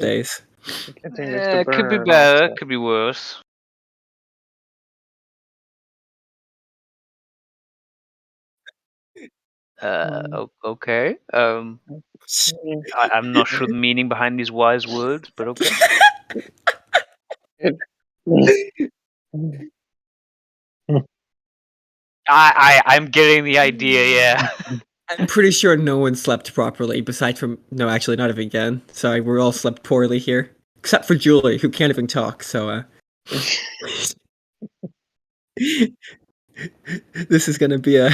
days. It continues to burn. Could be better, could be worse. Okay. I'm not sure the meaning behind these wise words, but okay. I'm getting the idea, yeah. I'm pretty sure no one slept properly, besides from... No, actually, not even again. Sorry, we all slept poorly here. Except for Julie, who can't even talk, so, this is gonna be a...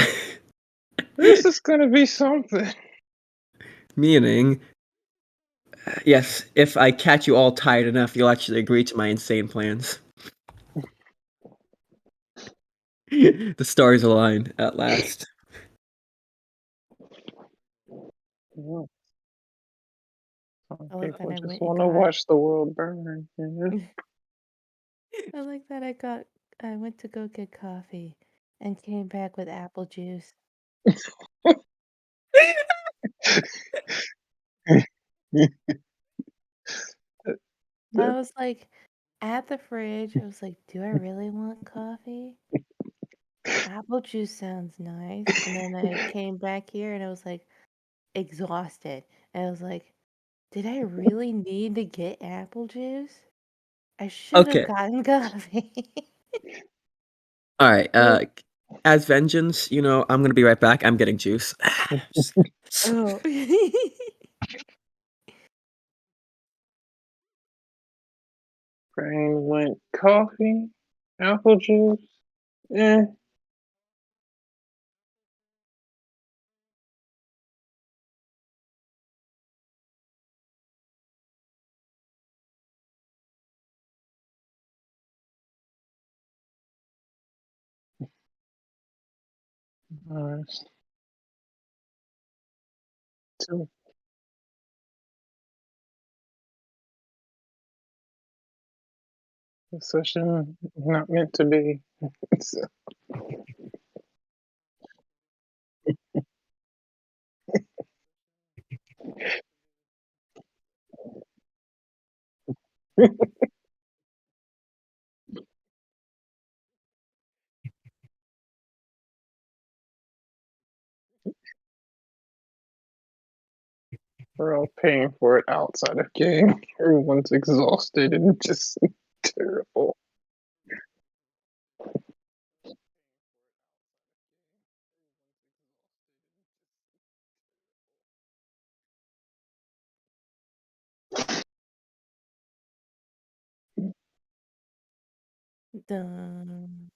This is gonna be something. Meaning... yes, if I catch you all tired enough, you'll actually agree to my insane plans. The stars align, at last. Some I like people that I just went want and to got- watch the world burn. You know? I like that I went to go get coffee and came back with apple juice. I was like at the fridge, I was like, do I really want coffee? Apple juice sounds nice. And then I came back here and I was like exhausted. And I was like, did I really need to get apple juice? I should have Okay. gotten coffee. Alright, as vengeance, you know, I'm gonna be right back. I'm getting juice. Oh. Brain went coffee, apple juice. Eh. Nice. So, the session not meant to be. So, we're all paying for it outside of game. Everyone's exhausted and just terrible. Dun.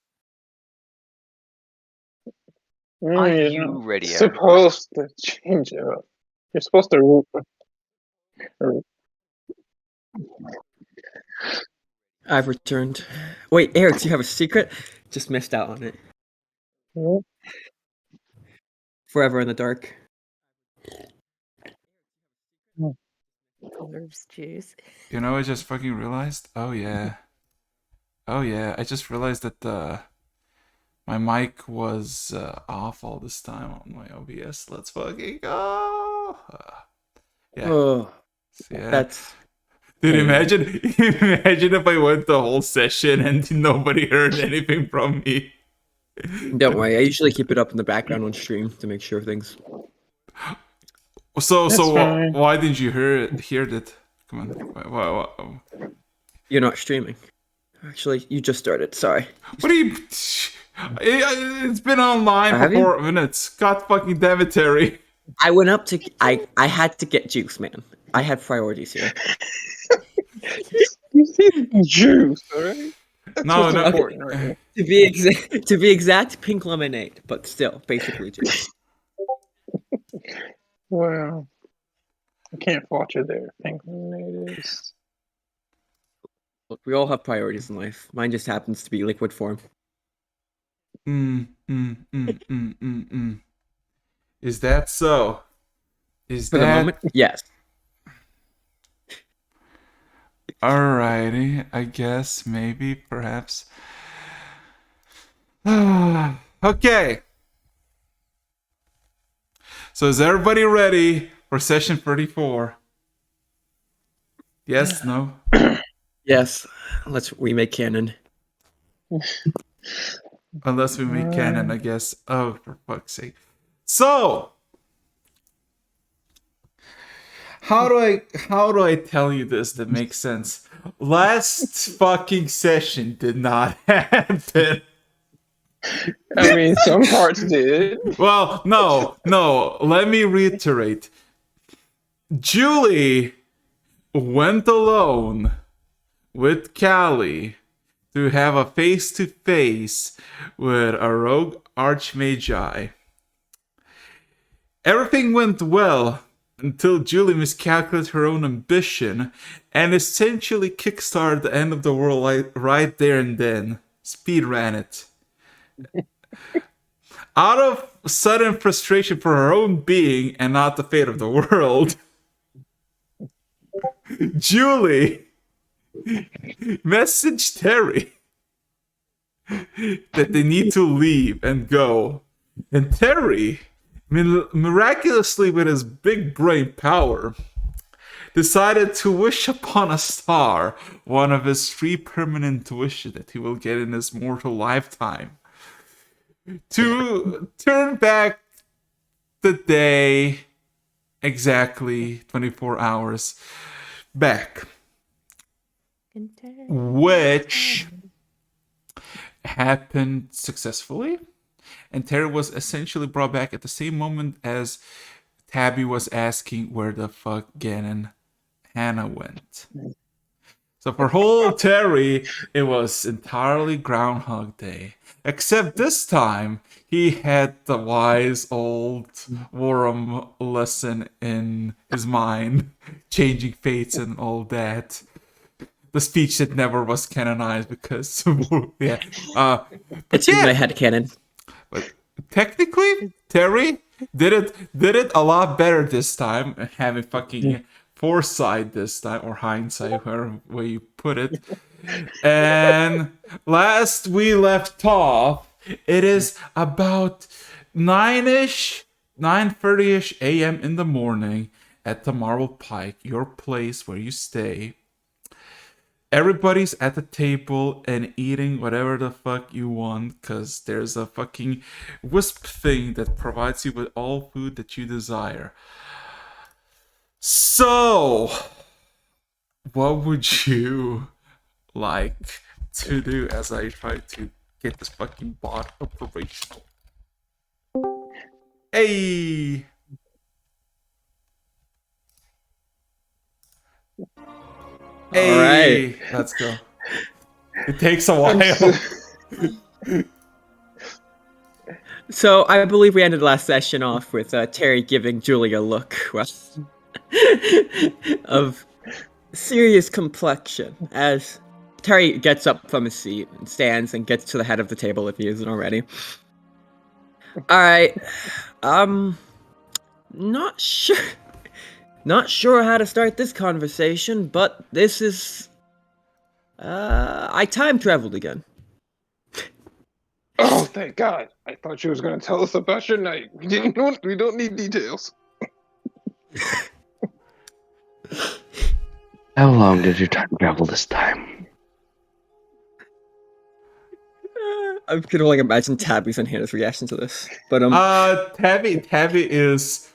Are You're you not ready, Eric? supposed to change it up. You're supposed to. I've returned. Wait, Eric, do you have a secret? Just missed out on it. What? Forever in the dark. Corpse juice. You know, I just fucking realized. Oh yeah. Oh yeah. I just realized that my mic was off all this time on my OBS. Let's fucking go. Yeah. Oh, Yeah. that's... Dude, imagine if I went the whole session and nobody heard anything from me. Don't worry, I usually keep it up in the background on stream to make sure things... So fine. why didn't you hear it? Come on. Why? You're not streaming. Actually, you just started, sorry. What do you... It's been online for 4 minutes. God fucking damn it, Terry. I went up to... I had to get juice, man. I had priorities here. You see the juice, alright? That's No, what's no. important right now. To be exact, pink lemonade, but still, basically juice. Well, I can't fault you there. Pink lemonade is. Look, we all have priorities in life. Mine just happens to be liquid form. Is that so? For the moment, yes. Alrighty, I guess, maybe, perhaps. Okay. So is everybody ready for session 34? Yes, no. Yes, let's remake canon. Unless we make canon, I guess. Oh, for fuck's sake. So, how do I tell you this that makes sense? Last fucking session did not happen. I mean, some parts did. Well, no. Let me reiterate. Julie went alone with Callie to have a face-to-face with a rogue archmagi. Everything went well until Julie miscalculated her own ambition and essentially kickstarted the end of the world right there and then. Speed ran it. Out of sudden frustration for her own being and not the fate of the world, Julie messaged Terry that they need to leave and go. And Terry, miraculously with his big brain power, decided to wish upon a star, one of his 3 permanent wishes that he will get in his mortal lifetime, to turn back the day exactly 24 hours back. Which happened successfully. And Terry was essentially brought back at the same moment as Tabby was asking where the fuck Gannon Hannah went. So for whole Terry, it was entirely Groundhog Day. Except this time, he had the wise old Warham lesson in his mind, changing fates and all that. The speech that never was canonized because, yeah. It's in my head canon. But technically, Terry did it a lot better this time, having fucking foresight this time, or hindsight, whatever way you put it. And last we left off, it is about 9:30ish a.m. in the morning at the Marble Pike, your place where you stay. Everybody's at the table and eating whatever the fuck you want, because there's a fucking wisp thing that provides you with all food that you desire. So, what would you like to do as I try to get this fucking bot operational? Hey! Hey, Alright. let's go. It takes a while. So I believe we ended last session off with Terry giving Julie a look of serious complexion as Terry gets up from his seat and stands and gets to the head of the table if he isn't already. Alright. Not sure how to start this conversation, but this is... I time traveled again. Oh, thank God! I thought you was gonna tell us about your night. We don't need details. How long did you time travel this time? I could only imagine Tabby's and Hannah's reaction to this. But Tabby is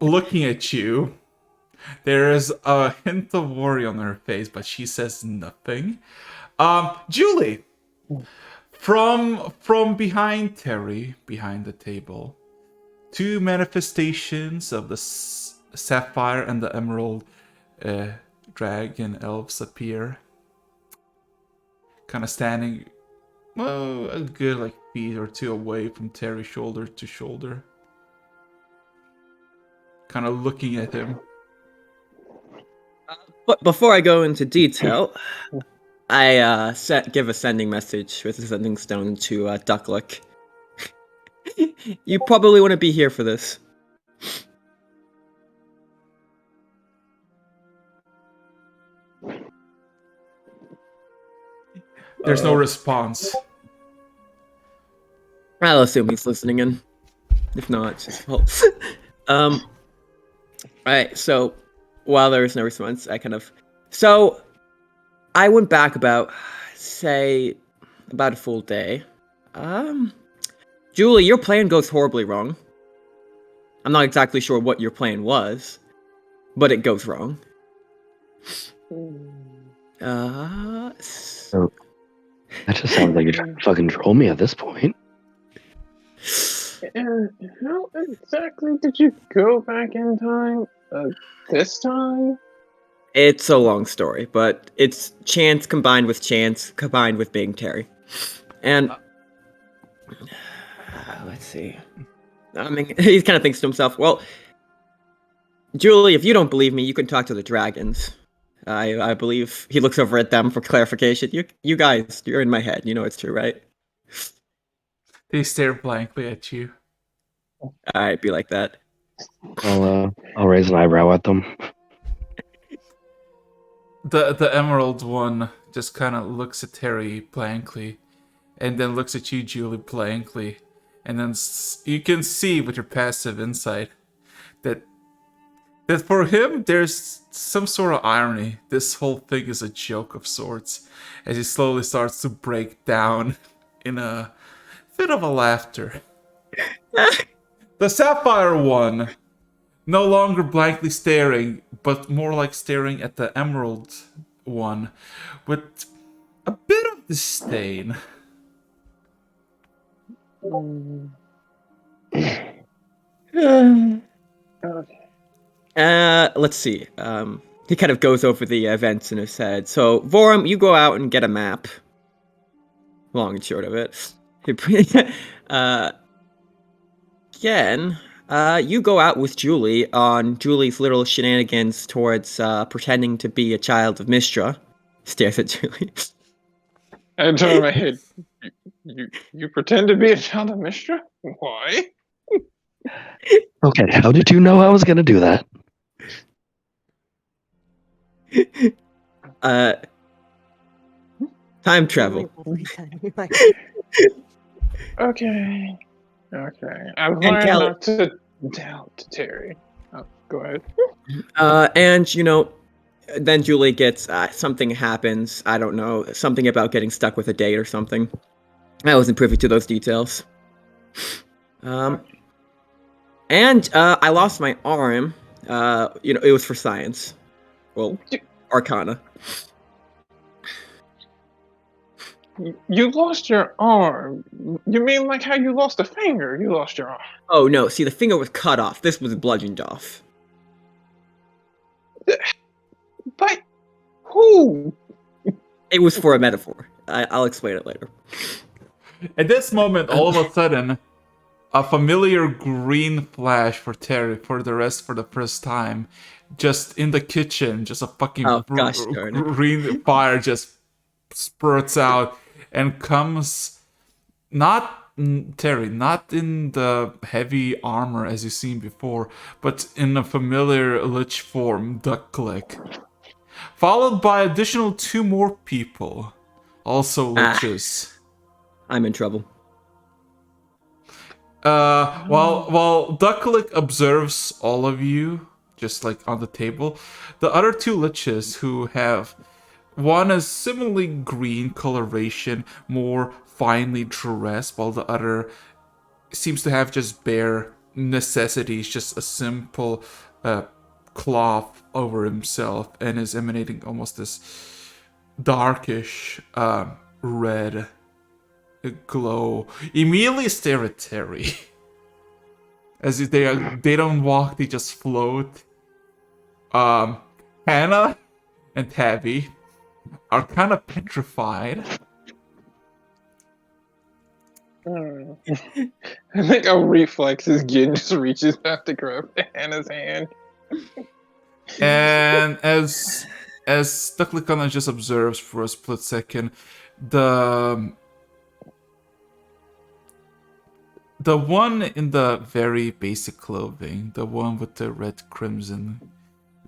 looking at you. There is a hint of worry on her face, but she says nothing. Julie, from behind Terry, behind the table, 2 manifestations of the sapphire and the emerald dragon elves appear, kind of standing, well, a good feet or 2 away from Terry, shoulder to shoulder, kind of looking at him. But before I go into detail, I give a sending message with a sending stone to Duckluck. You probably want to be here for this. There's no response. I'll assume he's listening in. If not, it's his fault. Alright, so while there is no response, I kind of So, I went back about a full day. Julie, your plan goes horribly wrong. I'm not exactly sure what your plan was, but it goes wrong. So, that just sounds like you're trying to fucking troll me at this point. And how exactly did you go back in time? This time? It's a long story, but it's chance combined with being Terry. And let's see. I mean, he kind of thinks to himself, well, Julie, if you don't believe me, you can talk to the dragons. I believe he looks over at them for clarification. You guys, you're in my head. You know it's true, right? They stare blankly at you. Alright, be like that. I'll raise an eyebrow at them. The emerald one just kind of looks at Terry blankly, and then looks at you, Julie, blankly, and then you can see with your passive insight that for him there's some sort of irony. This whole thing is a joke of sorts, as he slowly starts to break down in a fit of a laughter. The sapphire one, no longer blankly staring, but more like staring at the emerald one, with a bit of disdain. Okay. Let's see. He kind of goes over the events in his head. So, Vorum, you go out and get a map. Long and short of it. Again, you go out with Julie on Julie's little shenanigans towards pretending to be a child of Mistra. Stares at Julie. I turn in my head. You pretend to be a child of Mistra? Why? Okay, how did you know I was gonna do that? Time travel. Okay. I've And learned Cal- not to doubt Terry. Oh, go ahead. And you know, then Julie gets something happens. I don't know, something about getting stuck with a date or something. I wasn't privy to those details. And I lost my arm. You know, it was for science. Well, Arcana. You lost your arm. You mean like how you lost a finger? You lost your arm. Oh no! See, the finger was cut off. This was bludgeoned off. But who? It was for a metaphor. I'll explain it later. At this moment, all of a sudden, a familiar green flash for Terry for the first time. Just in the kitchen, just a fucking gosh darn it. green fire just spurts out and comes not Terry, not in the heavy armor as you've seen before, but in a familiar lich form, Ducklick. Followed by additional 2 more people, also liches. I'm in trouble. While Ducklick observes all of you, just like on the table, the other 2 liches who have one is similarly green coloration, more finely dressed, while the other seems to have just bare necessities, just a simple cloth over himself, and is emanating almost this darkish red glow. Immediately stare at Terry. As if they don't walk, they just float. Hannah and Tabby are kind of petrified. I think our reflex is Gin just reaches out to grab Hannah's hand. And as Ducklicana just observes for a split second, the one in the very basic clothing, the one with the red crimson,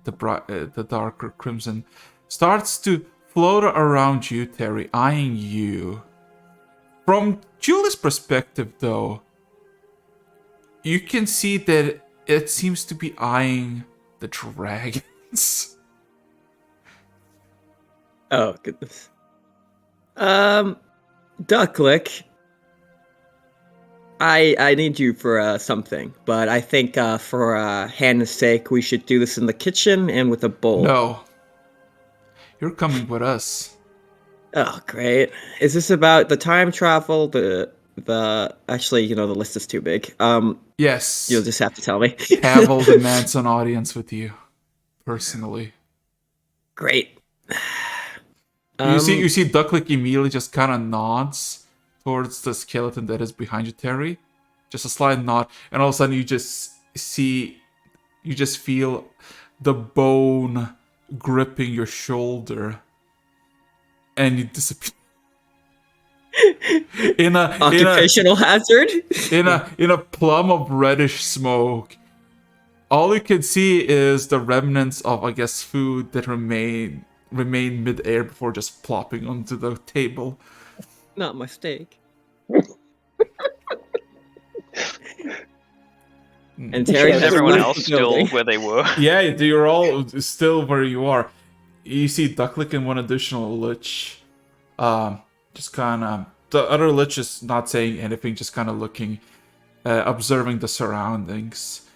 the darker crimson, starts to float around you, Terry, eyeing you. From Julie's perspective, though, you can see that it seems to be eyeing the dragons. Oh goodness. Ducklick. I need you for something, but I think for Hannah's sake, we should do this in the kitchen and with a bowl. No. You're coming with us. Oh, great. Is this about the time travel? Actually, the list is too big. Yes. You'll just have to tell me. Pavel demands an audience with you, personally. Great. You see Ducklick immediately just kind of nods towards the skeleton that is behind you, Terry. Just a slight nod, and all of a sudden you just feel the bone gripping your shoulder, and you disappear. in a occupational hazard. in a plum of reddish smoke. All you can see is the remnants of, I guess, food that remain mid-air before just plopping onto the table. Not my steak. And Terry, Is everyone else still where they were? Yeah, you're all still where you are. You see Ducklick and one additional Lich. Just kind of... The other Lich is not saying anything, just kind of looking, observing the surroundings.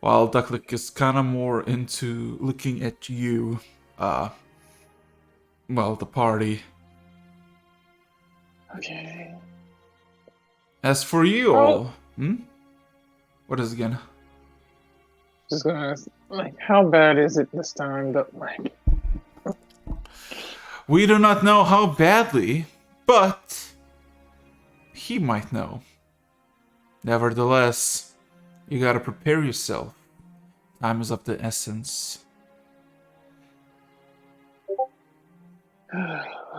While Ducklick is kind of more into looking at you. Well, the party. Okay. As for you all... What is it again? Just gonna ask, how bad is it this time? We do not know how badly, but he might know. Nevertheless, you gotta prepare yourself. Time is of the essence.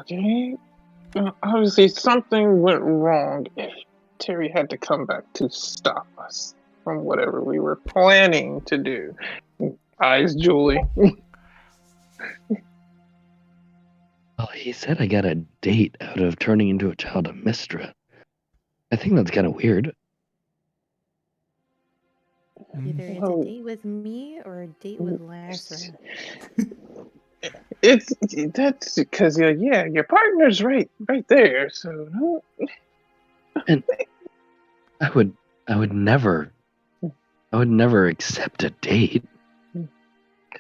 Okay. Obviously, something went wrong if Terry had to come back to stop us from whatever we were planning to do. Eyes, Julie. Well, he said I got a date out of turning into a child of Mistra. I think that's kind of weird. Either it's a date with me or a date with Lazarus. That's because your partner's right there. So no. And I would never accept a date.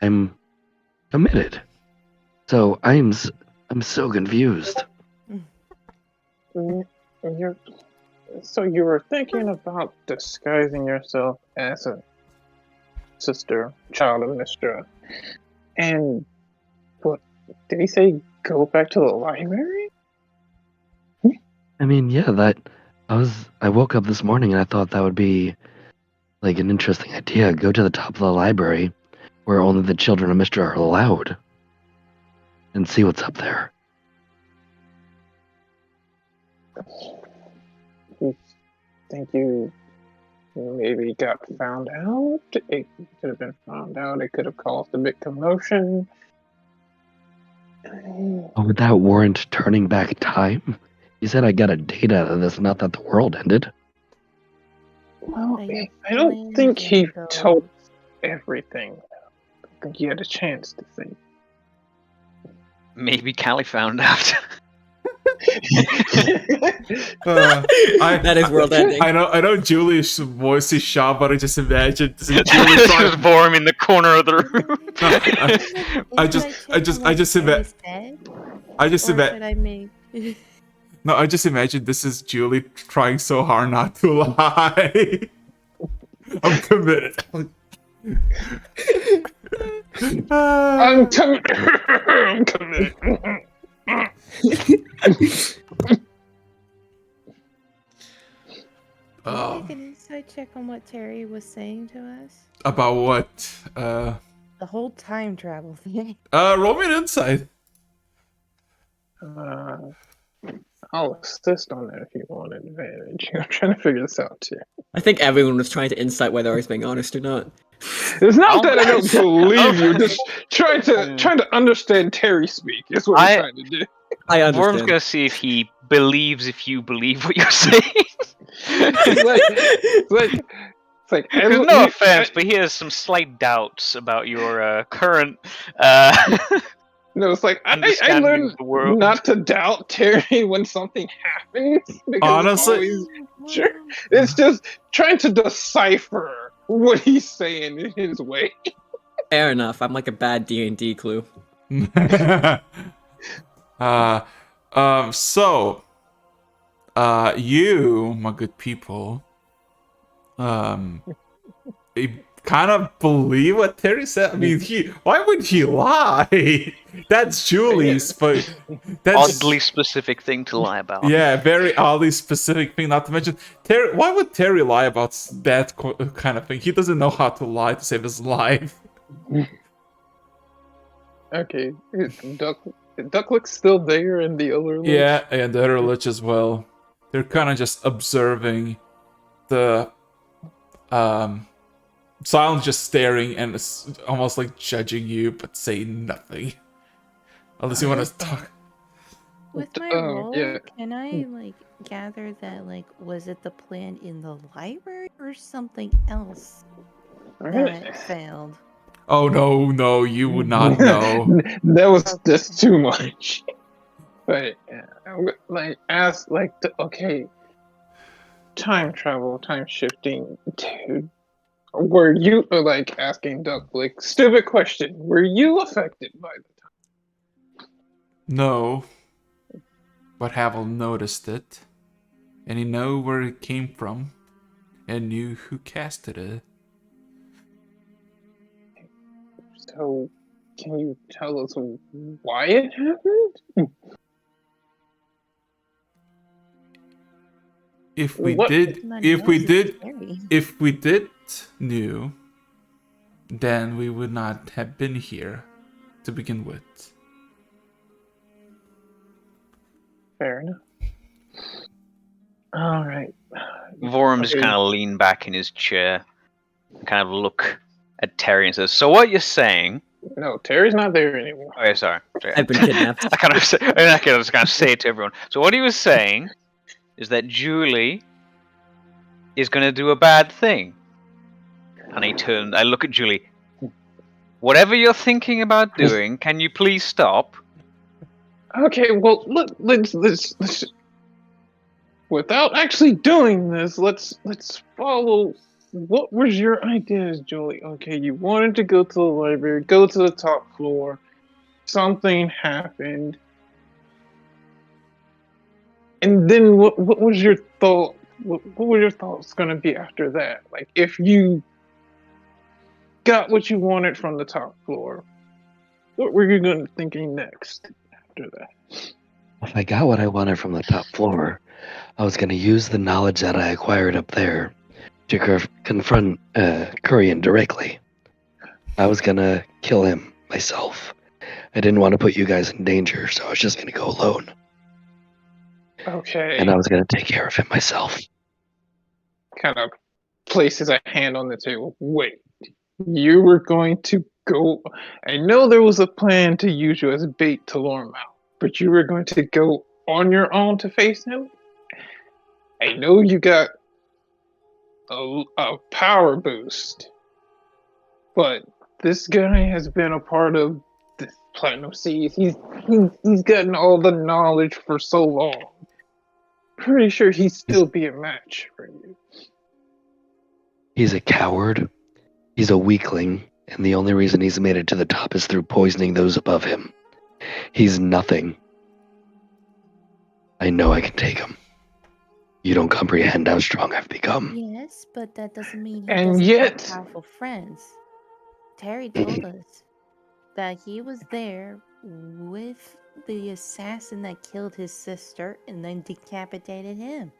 I'm committed. So I'm so confused. So you were thinking about disguising yourself as a sister, child of Mistra, and what did he say? Go back to the library? I mean, yeah, I woke up this morning and I thought that would be like an interesting idea. Go to the top of the library where only the children of Mistra are allowed and see what's up there. You think you maybe got found out? It could have been found out. It could have caused a big commotion. Would that warrant turning back time? You said I got a date out of this, not that the world ended. Well, I don't think he told everything. I think he had a chance to think. Maybe Callie found out. That is world ending. I know Julie's voice is sharp, but I just imagine Julie Just Vorm in the corner of the room. I just imagine this is Julie trying so hard not to lie. I'm committed. I'm committed. Make an inside check on what Terry was saying to us. About what? The whole time travel thing. Roll me an insight. I'll assist on that if you want an advantage. I'm trying to figure this out too. I think everyone was trying to insight whether I was being honest or not. It's not that I don't believe you. Just trying to understand Terry speak. Is what I'm trying to do. I understand. Vorm's gonna see if he believes if you believe what you're saying. it's like no offense, but he has some slight doubts about your current No, it's like I Understanding learned the world. not to doubt Terry when something happens because Honestly- it's always sure. It's just trying to decipher what he's saying in his way. Fair enough. I'm like a bad D&D clue. So, you, my good people, you kind of believe what Terry said. I mean, why would he lie? That's Julie's, but that's Oddly specific thing to lie about. yeah, very oddly specific thing. Not to mention, Terry. Why would Terry lie about that kind of thing? He doesn't know how to lie to save his life. Okay, Ducklick's still there and the other lich? Yeah, and the other lich as well. They're kind of just observing the Silence, just staring and it's almost like judging you, but saying nothing. Unless you want to talk. With my role, yeah. can I like gather that like was it the plan in the library or something else that failed? Oh no, you would not know. That's too much. But like ask like okay, time travel, time shifting, dude. Were you like asking Ducklick? Stupid question. Were you affected by the time? No. But Havel noticed it. And he knew where it came from. And knew who casted it. So, can you tell us why it happened? If we What- did My if we nose is did scary. if we did knew, then we would not have been here to begin with. Fair enough. All right. Vorum just kind of lean back in his chair, and kind of look at Terry and says, "So what you're saying?" No, Terry's not there anymore. Oh, yeah, sorry. I've been kidnapped. I kind of just kind of say it to everyone. So what he was saying is that Julie is going to do a bad thing. And I look at Julie. Whatever you're thinking about doing, can you please stop? Okay, well, let's without actually doing this, let's follow. What was your ideas, Julie? Okay, you wanted to go to the library, go to the top floor. Something happened, and then what was your thought? What were your thoughts gonna be after that? Like, if you got what you wanted from the top floor, what were you gonna thinking next after that? If I got what I wanted from the top floor, I was going to use the knowledge that I acquired up there to confront Kurian directly. I was going to kill him myself. I didn't want to put you guys in danger, so I was just going to go alone. Okay. And I was going to take care of him myself. Kind of places a hand on the table. Wait, you were going to go? I know there was a plan to use you as bait to lure him out, but you were going to go on your own to face him? I know you got a power boost, but this guy has been a part of the Platinum Seas. He's gotten all the knowledge for so long. Pretty sure he'd still be a match for you. He's a coward. He's a weakling, and the only reason he's made it to the top is through poisoning those above him. He's nothing. I know I can take him. You don't comprehend how strong I've become. Yes, but that doesn't mean he And doesn't yet- have powerful friends. Terry told us that he was there with the assassin that killed his sister and then decapitated him.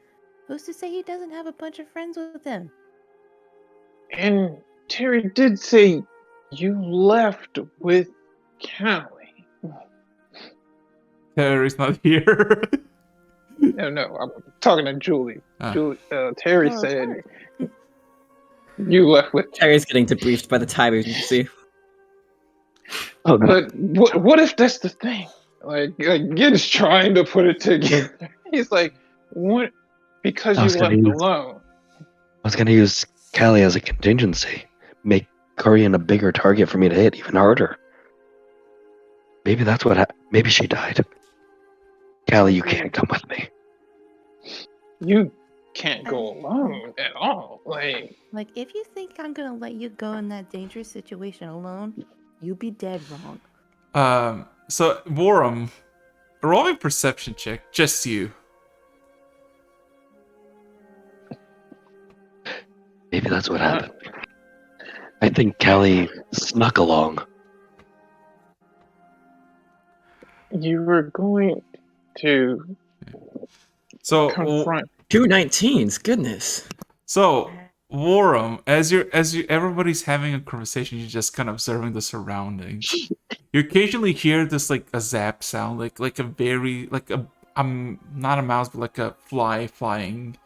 Who's to say he doesn't have a bunch of friends with him? And Terry did say you left with Callie. Terry's not here. No, I'm talking to Julie. Ah. Terry Oh, of said course. you left with. Terry's getting debriefed by the timers, you see. Oh no. But what if that's the thing? Like Gid's trying to put it together. He's like, what? Because I you was gonna left use- alone. I was going to use Callie as a contingency. Make Kurian a bigger target for me to hit even harder. Maybe that's what maybe she died. Callie, you can't come with me. You can't go alone at all. Like, Like, if you think I'm gonna let you go in that dangerous situation alone, you'd be dead wrong. So Warham, roll a perception check, just you. Maybe that's what happened. I think Callie snuck along. you were going to So confront. 219s, goodness. So, Warham, as everybody's having a conversation, you're just kind of observing the surroundings. You occasionally hear this like a zap sound, like a very like a not a mouse, but like a fly flying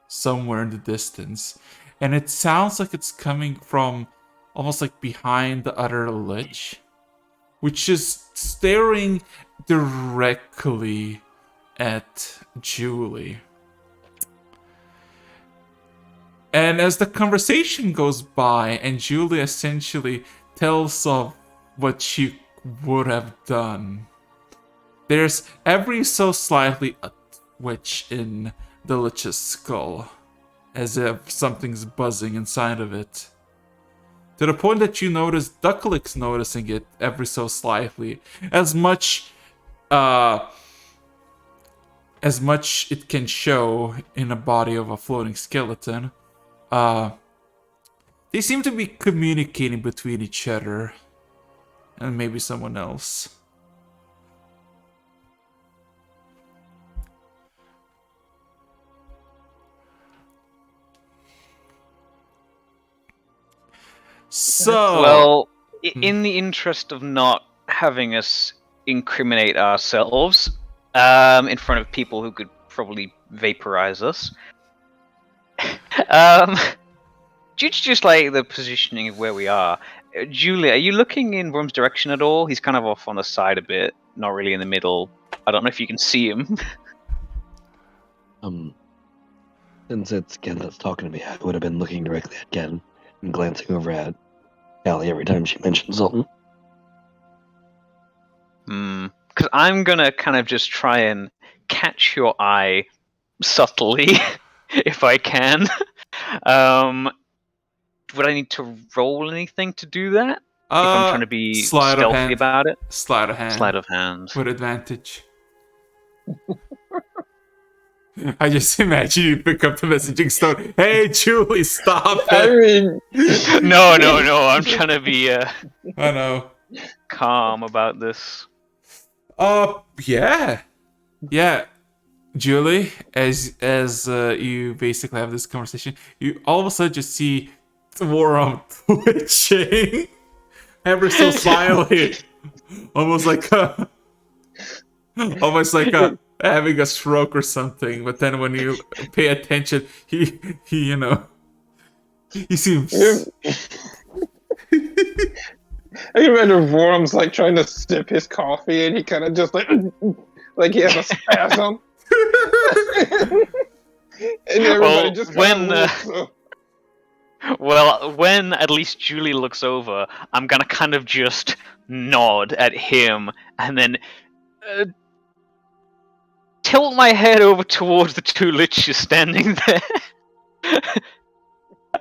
somewhere in the distance, and it sounds like it's coming from almost like behind the other lich, which is staring directly at Julie. And as the conversation goes by, and Julie essentially tells of what she would have done, there's every so slightly a twitch in the Lich's skull, as if something's buzzing inside of it. To the point that you notice Ducklick's noticing it every so slightly, as much it can show in a body of a floating skeleton. They seem to be communicating between each other and maybe someone else. So, Well, in the interest of not having us incriminate ourselves in front of people who could probably vaporize us, due to just like the positioning of where we are, Julia, are you looking in Worm's direction at all? He's kind of off on the side a bit, not really in the middle. I don't know if you can see him. Since it's Ken that's talking to me, I would have been looking directly at Ken and glancing over at Callie every time she mentions Zoltan. Because I'm gonna kind of just try and catch your eye subtly, if I can. Would I need to roll anything to do that? If I'm trying to be stealthy about it? Sleight of hand. Sleight of hand. With advantage. I just imagine you pick up the messaging stone. Hey, Julie, stop it! I mean, No. I'm trying to be I know. calm about this. Yeah. Julie, as you basically have this conversation, you all of a sudden just see Warham twitching ever so slyly, almost like having a stroke or something. But then when you pay attention, he seems. I can imagine Vorm's like trying to sip his coffee, and he kind of just like he has a spasm. And everybody just kind of Well, when at least Julie looks over, I'm gonna kind of just nod at him and then tilt my head over towards the two liches standing there.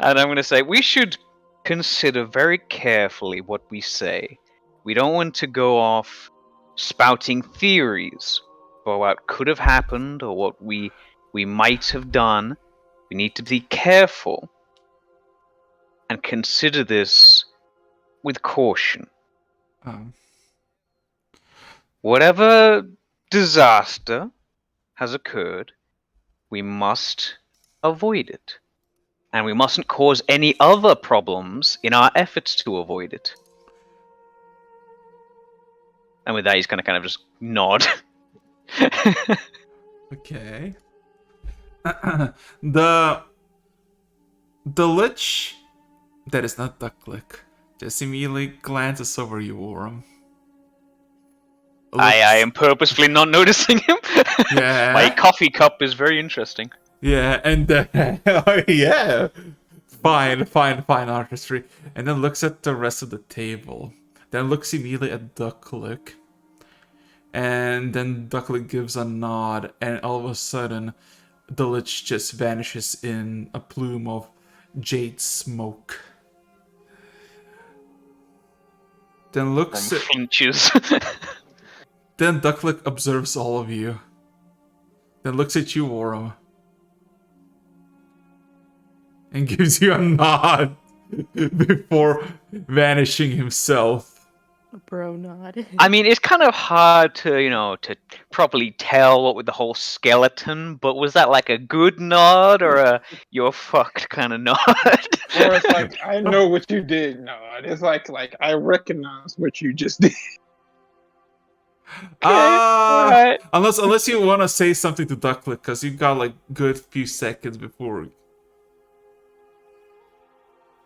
And I'm gonna say, we should consider very carefully what we say. We don't want to go off spouting theories about what could have happened or what we might have done. We need to be careful and consider this with caution. Whatever disaster has occurred, we must avoid it. And we mustn't cause any other problems in our efforts to avoid it. And with that, he's gonna kind of just nod. Okay. The lich that is not Ducklick just immediately glances over you, Warham. I am purposefully not noticing him. Yeah. My coffee cup is very interesting. Yeah, and yeah. Fine artistry. And then looks at the rest of the table. Then looks immediately at Ducklick. And then Duckling gives a nod, and all of a sudden, the lich just vanishes in a plume of jade smoke. Then looks at, Flinches. then Duckling observes all of you. Then looks at you, Warren, and gives you a nod before vanishing himself. Bro nod. I mean, it's kind of hard to, to properly tell what with the whole skeleton, but was that like a good nod or a you're fucked kind of nod? Or it's like, I know what you did. No, it's like I recognize what you just did. Alright. Unless you want to say something to Ducklick, because you got like good few seconds before.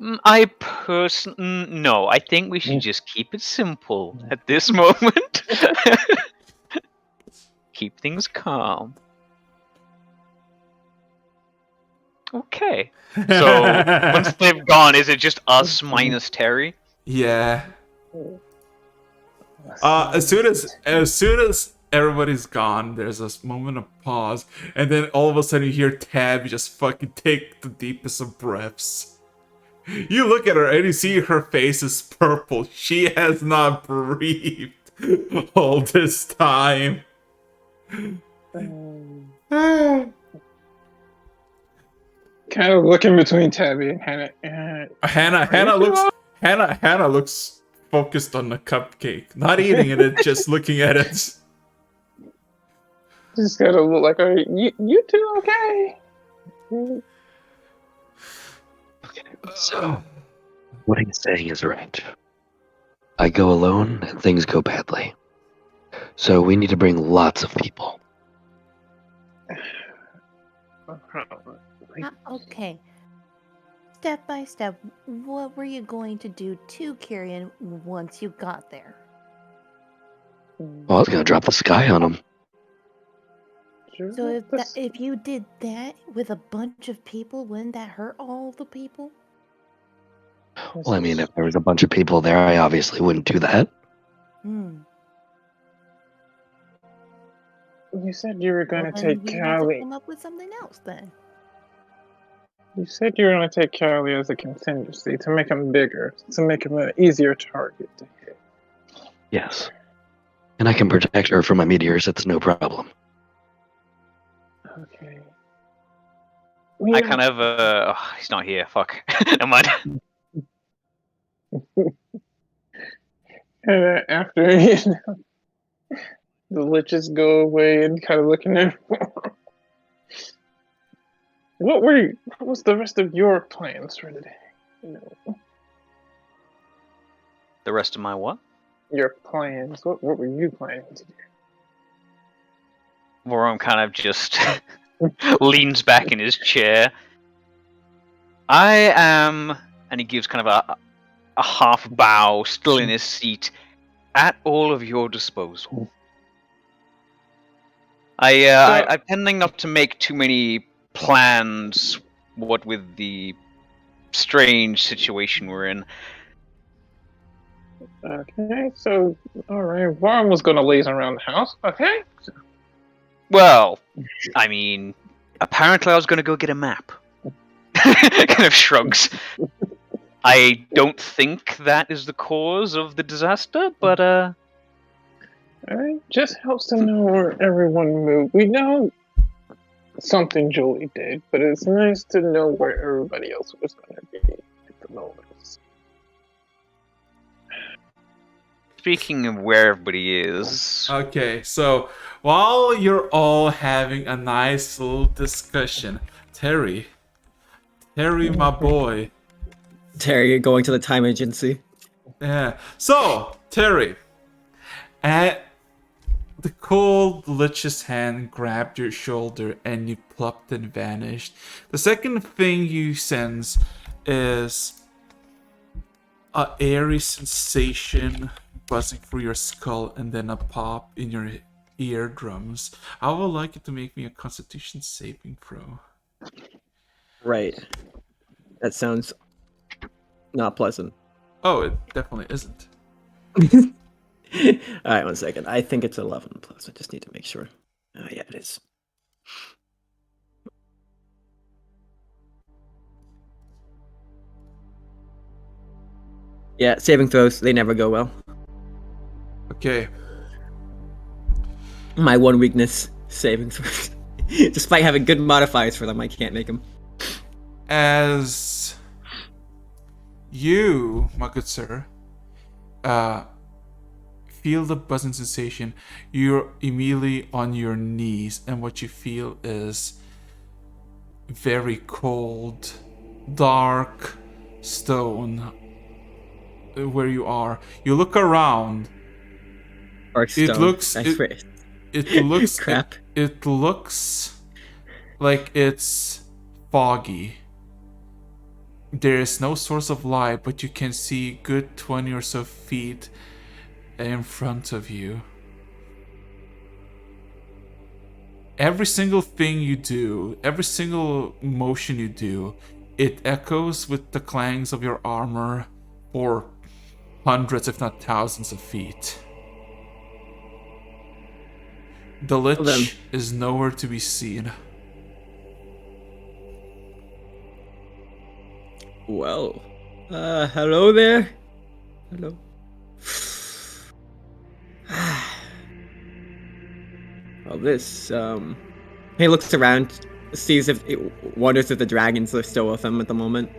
No, I think we should just keep it simple at this moment. Keep things calm. Okay. So once they've gone, is it just us minus Terry? Yeah. As soon as everybody's gone, there's a moment of pause, and then all of a sudden you hear Tab just fucking take the deepest of breaths. You look at her and you see her face is purple. She has not breathed all this time. Kind of looking between Tabby and Hannah. Hannah looks focused on the cupcake, not eating it, just looking at it. Just gotta look like, are you two okay? So, what he's saying is right. I go alone and things go badly. So we need to bring lots of people. Okay. Step by step, what were you going to do to Kyrian once you got there? Well, I was gonna drop the sky on him. So if you did that with a bunch of people, wouldn't that hurt all the people? Well, I mean, if there was a bunch of people there, I obviously wouldn't do that. Hmm. You said you were going to take we have to Callie. come up with something else then. You said you were going to take Callie as a contingency to make him bigger, to make him an easier target to hit. Yes. And I can protect her from my meteors, it's no problem. Okay. I kind of, oh, he's not here, fuck. Never mind. And after the liches go away and kind of looking at what was the rest of your plans for today? The rest of my what? Your plans. What were you planning to do? Voron kind of just leans back in his chair. I am, and he gives kind of a half bow, still in his seat, at all of your disposal. I'm tending not to make too many plans, what with the strange situation we're in. Okay, so, alright, Warren was going to laze around the house, okay? Well, I mean, apparently I was going to go get a map. Kind of shrugs. I don't think that is the cause of the disaster, but It just helps to know where everyone moved. We know something Julie did, but it's nice to know where everybody else was going to be at the moment. Speaking of where everybody is... Okay, so while you're all having a nice little discussion, Terry, my boy. Terry, you're going to the time agency. Yeah. So, Terry, at the cold lich's hand grabbed your shoulder and you plucked and vanished. The second thing you sense is a airy sensation buzzing through your skull and then a pop in your eardrums. I would like you to make me a Constitution saving throw. Right. That sounds not pleasant. Oh, it definitely isn't. All right, 1 second. I think it's 11 plus. I just need to make sure. Oh, yeah, it is. Yeah, saving throws, they never go well. Okay. My one weakness, saving throws. Despite having good modifiers for them, I can't make them. As you, my good sir, feel the buzzing sensation, you're immediately on your knees, and what you feel is very cold, dark stone where you are. You look around. Dark stone. It looks crap. It looks like it's foggy. There is no source of light, but you can see good 20 or so feet in front of you. Every single thing you do, every single motion you do, it echoes with the clangs of your armor for hundreds, if not thousands of feet. The Lich is nowhere to be seen. Well, hello there. Hello. Well, this, he looks around, sees if, wonders if the dragons are still with him at the moment.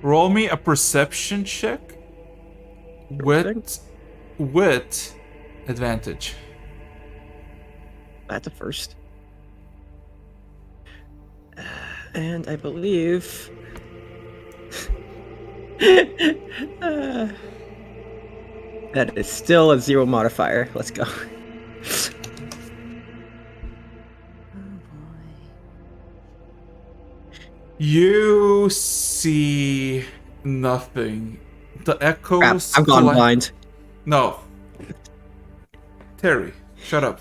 Roll me a perception check with advantage. That's a first. And I believe... that is still a 0 modifier. Let's go. You see nothing. The echoes. Crap, I've gone blind. No. Terry, shut up.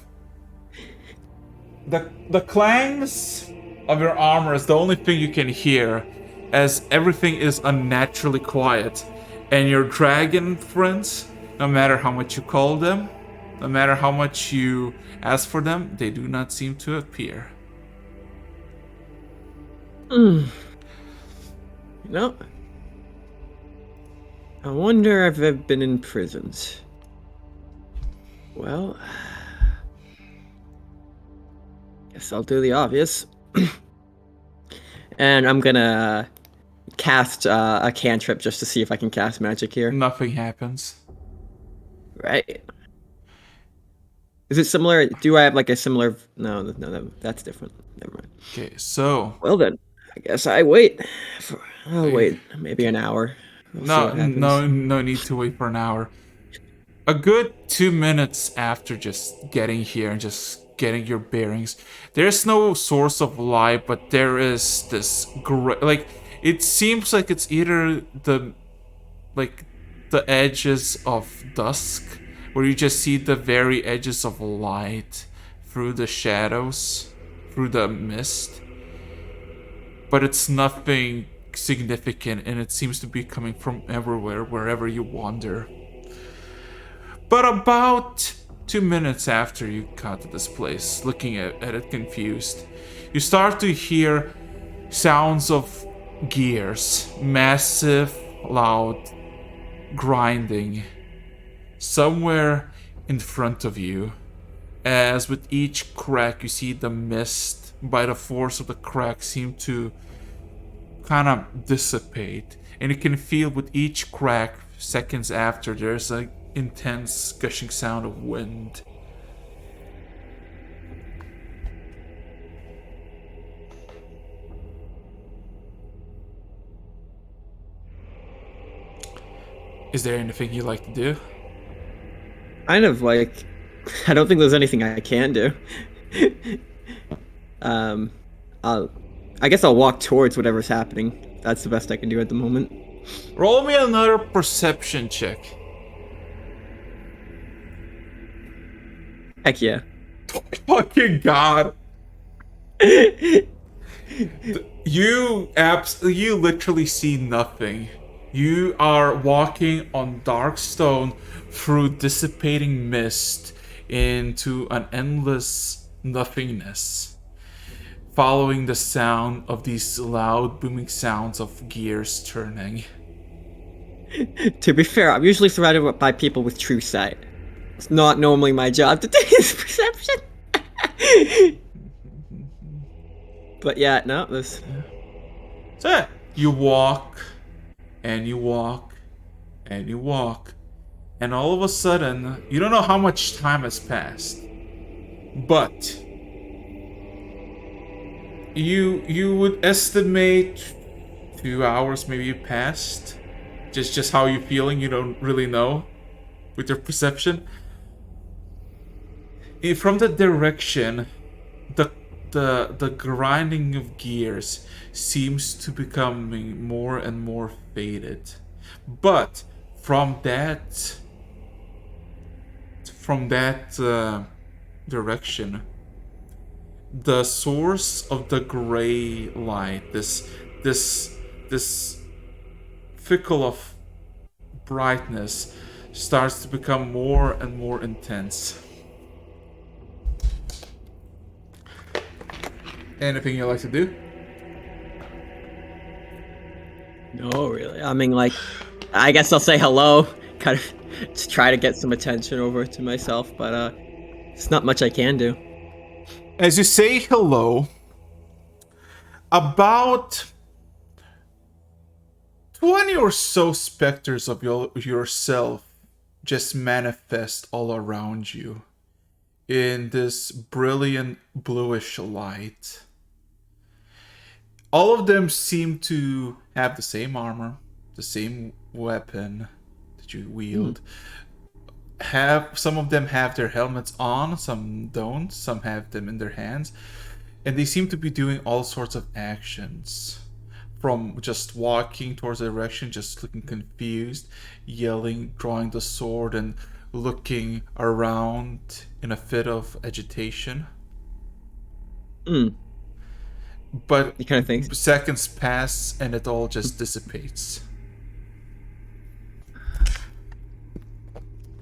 The clangs of your armor is the only thing you can hear, as everything is unnaturally quiet. And your dragon friends, no matter how much you call them, no matter how much you ask for them, they do not seem to appear. No. I wonder if I've been in prisons. Well, guess I'll do the obvious. And I'm gonna cast a cantrip just to see if I can cast magic here. Nothing happens. Right. Is it similar? Do I have like a similar? No, that's different. Never mind. Okay, so. Well then, I guess I wait. I'll wait maybe an hour. No need to wait for an hour. A good 2 minutes after just getting here and just getting your bearings, there's no source of light, but there is this like it seems like it's either the edges of dusk, where you just see the very edges of light through the shadows, through the mist, but it's nothing significant, and it seems to be coming from everywhere, wherever you wander. But about 2 minutes after you got to this place, looking at it confused, you start to hear sounds of gears, massive, loud grinding somewhere in front of you. As with each crack, you see the mist, by the force of the crack, seem to kind of dissipate, and you can feel with each crack, seconds after, there's an intense gushing sound of wind. Is there anything you'd like to do? Kind of like, I don't think there's anything I can do. I guess I'll walk towards whatever's happening. That's the best I can do at the moment. Roll me another perception check. Heck yeah. Fucking god. You literally see nothing. You are walking on dark stone through dissipating mist into an endless nothingness, following the sound of these loud booming sounds of gears turning. To be fair, I'm usually surrounded by people with true sight. It's not normally my job to do this perception. But yeah, no, this. So yeah, you walk, and you walk, and you walk, and all of a sudden, you don't know how much time has passed, but you would estimate 2 hours maybe passed. Just how you feeling, you don't really know with your perception. From the direction, the grinding of gears seems to becoming more and more faded. But from that direction, the source of the gray light, this fickle of brightness, starts to become more and more intense. Anything you like to do? No, really. I mean, like, I guess I'll say hello, kind of, just try to get some attention over to myself, but it's not much I can do. As you say hello, about 20 or so specters of yourself just manifest all around you in this brilliant bluish light. All of them seem to have the same armor, the same weapon that you wield. Some of them have their helmets on, some don't, some have them in their hands, and they seem to be doing all sorts of actions. From just walking towards the direction, just looking confused, yelling, drawing the sword, and looking around in a fit of agitation. But You kind of think? seconds pass and it all just dissipates.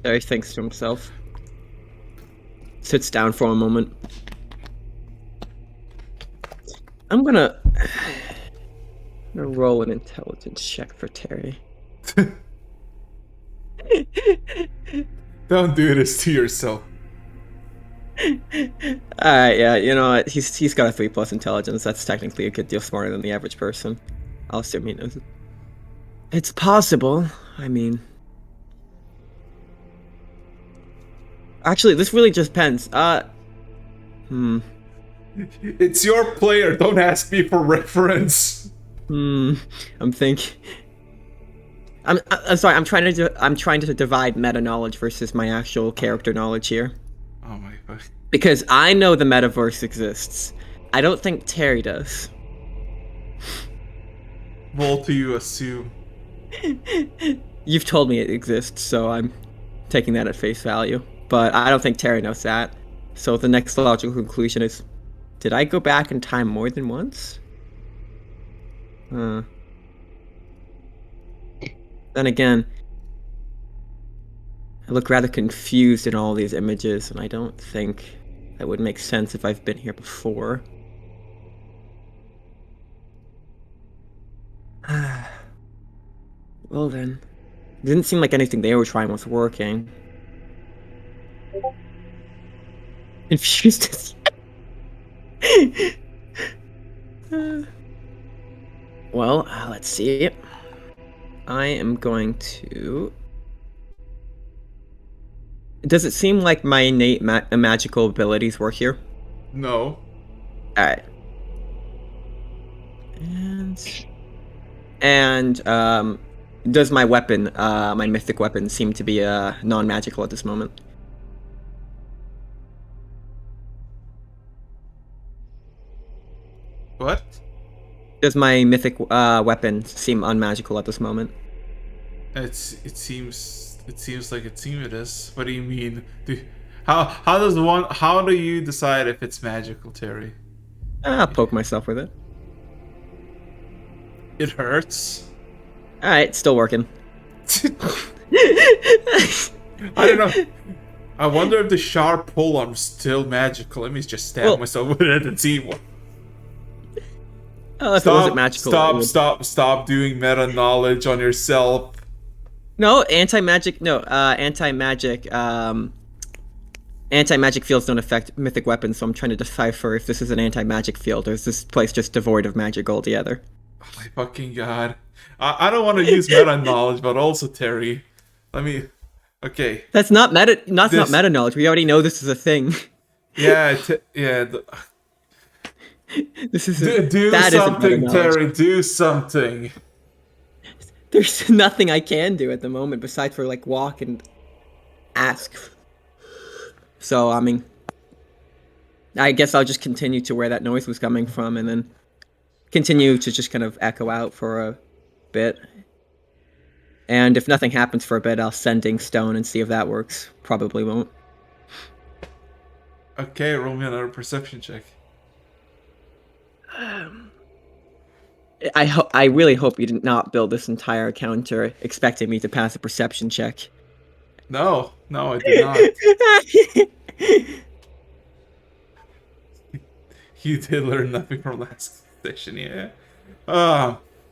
There he thinks to himself. Sits down for a moment. I'm gonna roll an intelligence check for Terry. Don't do this to yourself. Alright, yeah, you know what? He's got a 3+ intelligence. That's technically a good deal smarter than the average person. I'll assume he knows it. It's possible. I mean, actually, this really just depends. It's your player. Don't ask me for reference. I'm thinking. I'm sorry. I'm trying to divide meta knowledge versus my actual character knowledge here. Oh my god. Because I know the metaverse exists. I don't think Terry does. What do you assume? You've told me it exists, so I'm taking that at face value. But I don't think Terry knows that. So the next logical conclusion is, did I go back in time more than once? Then again, I look rather confused in all these images, and I don't think that would make sense if I've been here before. Well then, it didn't seem like anything they were trying was working. Confused as well, let's see. I am going to... Does it seem like my innate magical abilities work here? No. Alright. And does my weapon, my mythic weapon, seem to be non-magical at this moment? What? Does my mythic weapon seem unmagical at this moment? It seems like it is. What do you mean? How do you decide if it's magical, Terry? I'll poke myself with it. It hurts. All right, still working. I don't know. I wonder if the sharp polearm's still magical. Let me just stab Well- myself with it and see what. Oh, if it wasn't magical, it would- Stop doing meta knowledge on yourself. No, anti-magic. No, anti-magic. Anti-magic fields don't affect mythic weapons, so I'm trying to decipher if this is an anti-magic field or is this place just devoid of magic altogether. Oh my fucking god. I don't want to use meta knowledge, but also Terry. Let me. Okay. That's not meta. That's not meta knowledge. We already know this is a thing. Yeah. Yeah. This is Do something, Terry. Do something. There's nothing I can do at the moment besides for like walk and ask. So I mean, I guess I'll just continue to where that noise was coming from, and then continue to just kind of echo out for a bit. And if nothing happens for a bit, I'll sending stone and see if that works. Probably won't. Okay, roll me another perception check. I really hope you did not build this entire encounter expecting me to pass a perception check. No, I did not. You did learn nothing from last session, yeah.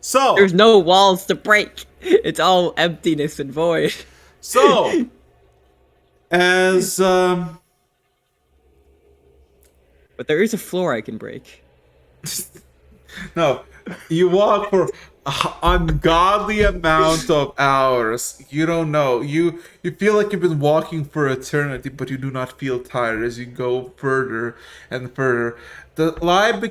So there's no walls to break. It's all emptiness and void. So as But there is a floor I can break. No, you walk for an ungodly amount of hours. You don't know. You feel like you've been walking for eternity, but you do not feel tired as you go further and further. The light at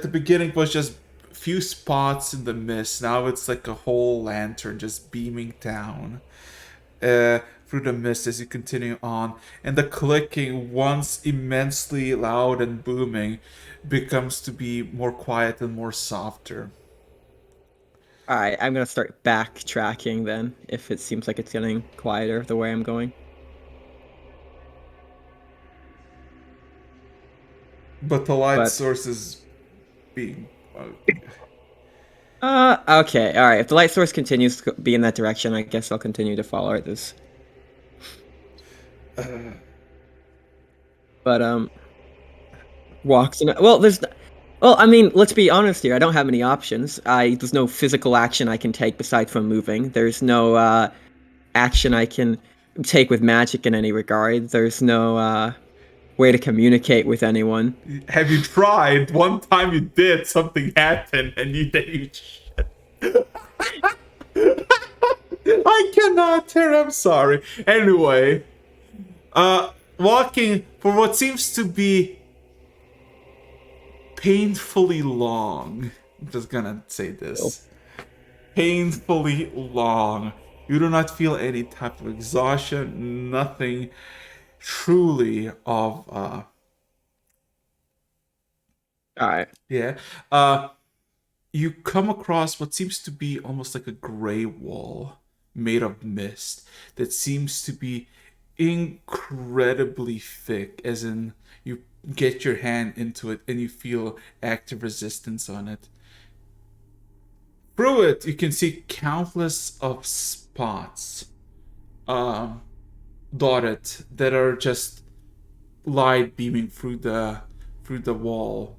the beginning was just few spots in the mist. Now it's like a whole lantern just beaming down through the mist as you continue on, and the clicking, once immensely loud and booming, becomes to be more quiet and more softer. Alright, I'm gonna start backtracking then, if it seems like it's getting quieter the way I'm going. But the light source is being... okay, alright. If the light source continues to be in that direction, I guess I'll continue to follow it. But, walks in... Well, I mean, let's be honest here. I don't have any options. There's no physical action I can take besides from moving. There's no, action I can take with magic in any regard. There's no, way to communicate with anyone. Have you tried? One time you did, something happened, and you I cannot, Terry, I'm sorry. Anyway, walking for what seems to be painfully long. I'm just gonna say this. Painfully long. You do not feel any type of exhaustion, nothing truly of Alright. Yeah. You come across what seems to be almost like a gray wall made of mist that seems to be incredibly thick, as in you get your hand into it and you feel active resistance on it. Through it, you can see countless of spots dotted that are just light beaming through the wall.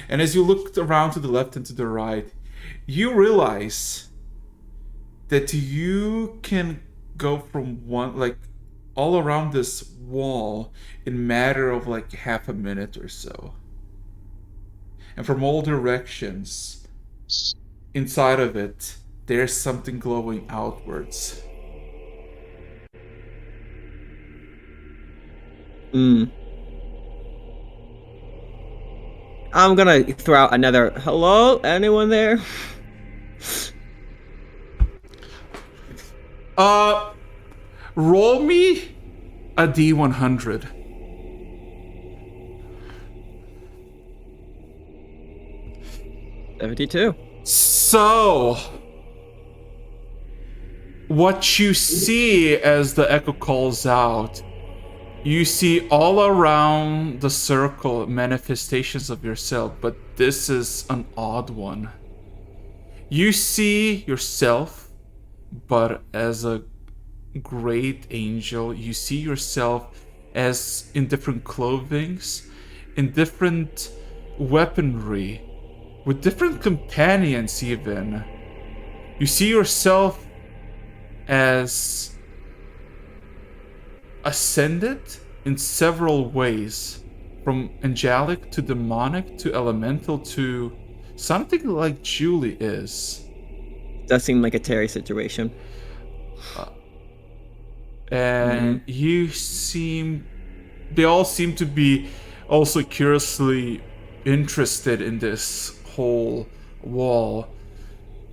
And as you look around to the left and to the right, you realize that you can go from one, like, all around this wall in a matter of like half a minute or so. And from all directions, inside of it, there's something glowing outwards. I'm gonna throw out another, hello? Anyone there? Roll me a D100. $72. So, what you see as the echo calls out, you see all around the circle manifestations of yourself, but this is an odd one. You see yourself, but as a great angel, you see yourself as in different clothings, in different weaponry, with different companions even. You see yourself as ascended in several ways, from angelic to demonic to elemental to something like Julie is. Does seem like a Terry situation. And they all seem to be also curiously interested in this whole wall.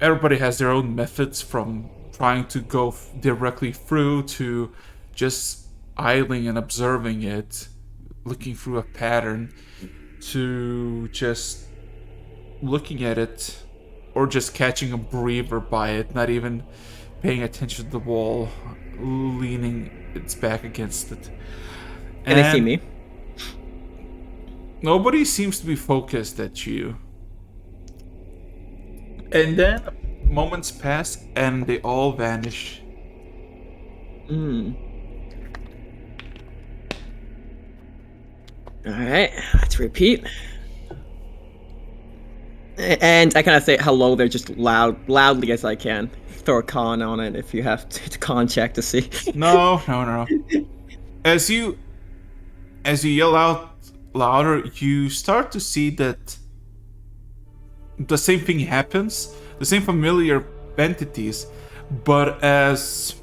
Everybody has their own methods, from trying to go directly through to just idling and observing it, looking through a pattern, to just looking at it, or just catching a breather by it, not even paying attention to the wall, leaning its back against it. And they see me. Nobody seems to be focused at you. And then moments pass and they all vanish. Alright, let's repeat. And I kind of say hello there just loudly as I can. Throw a con on it if you have to con check to see. No. As you yell out louder, you start to see that the same thing happens, the same familiar entities, but as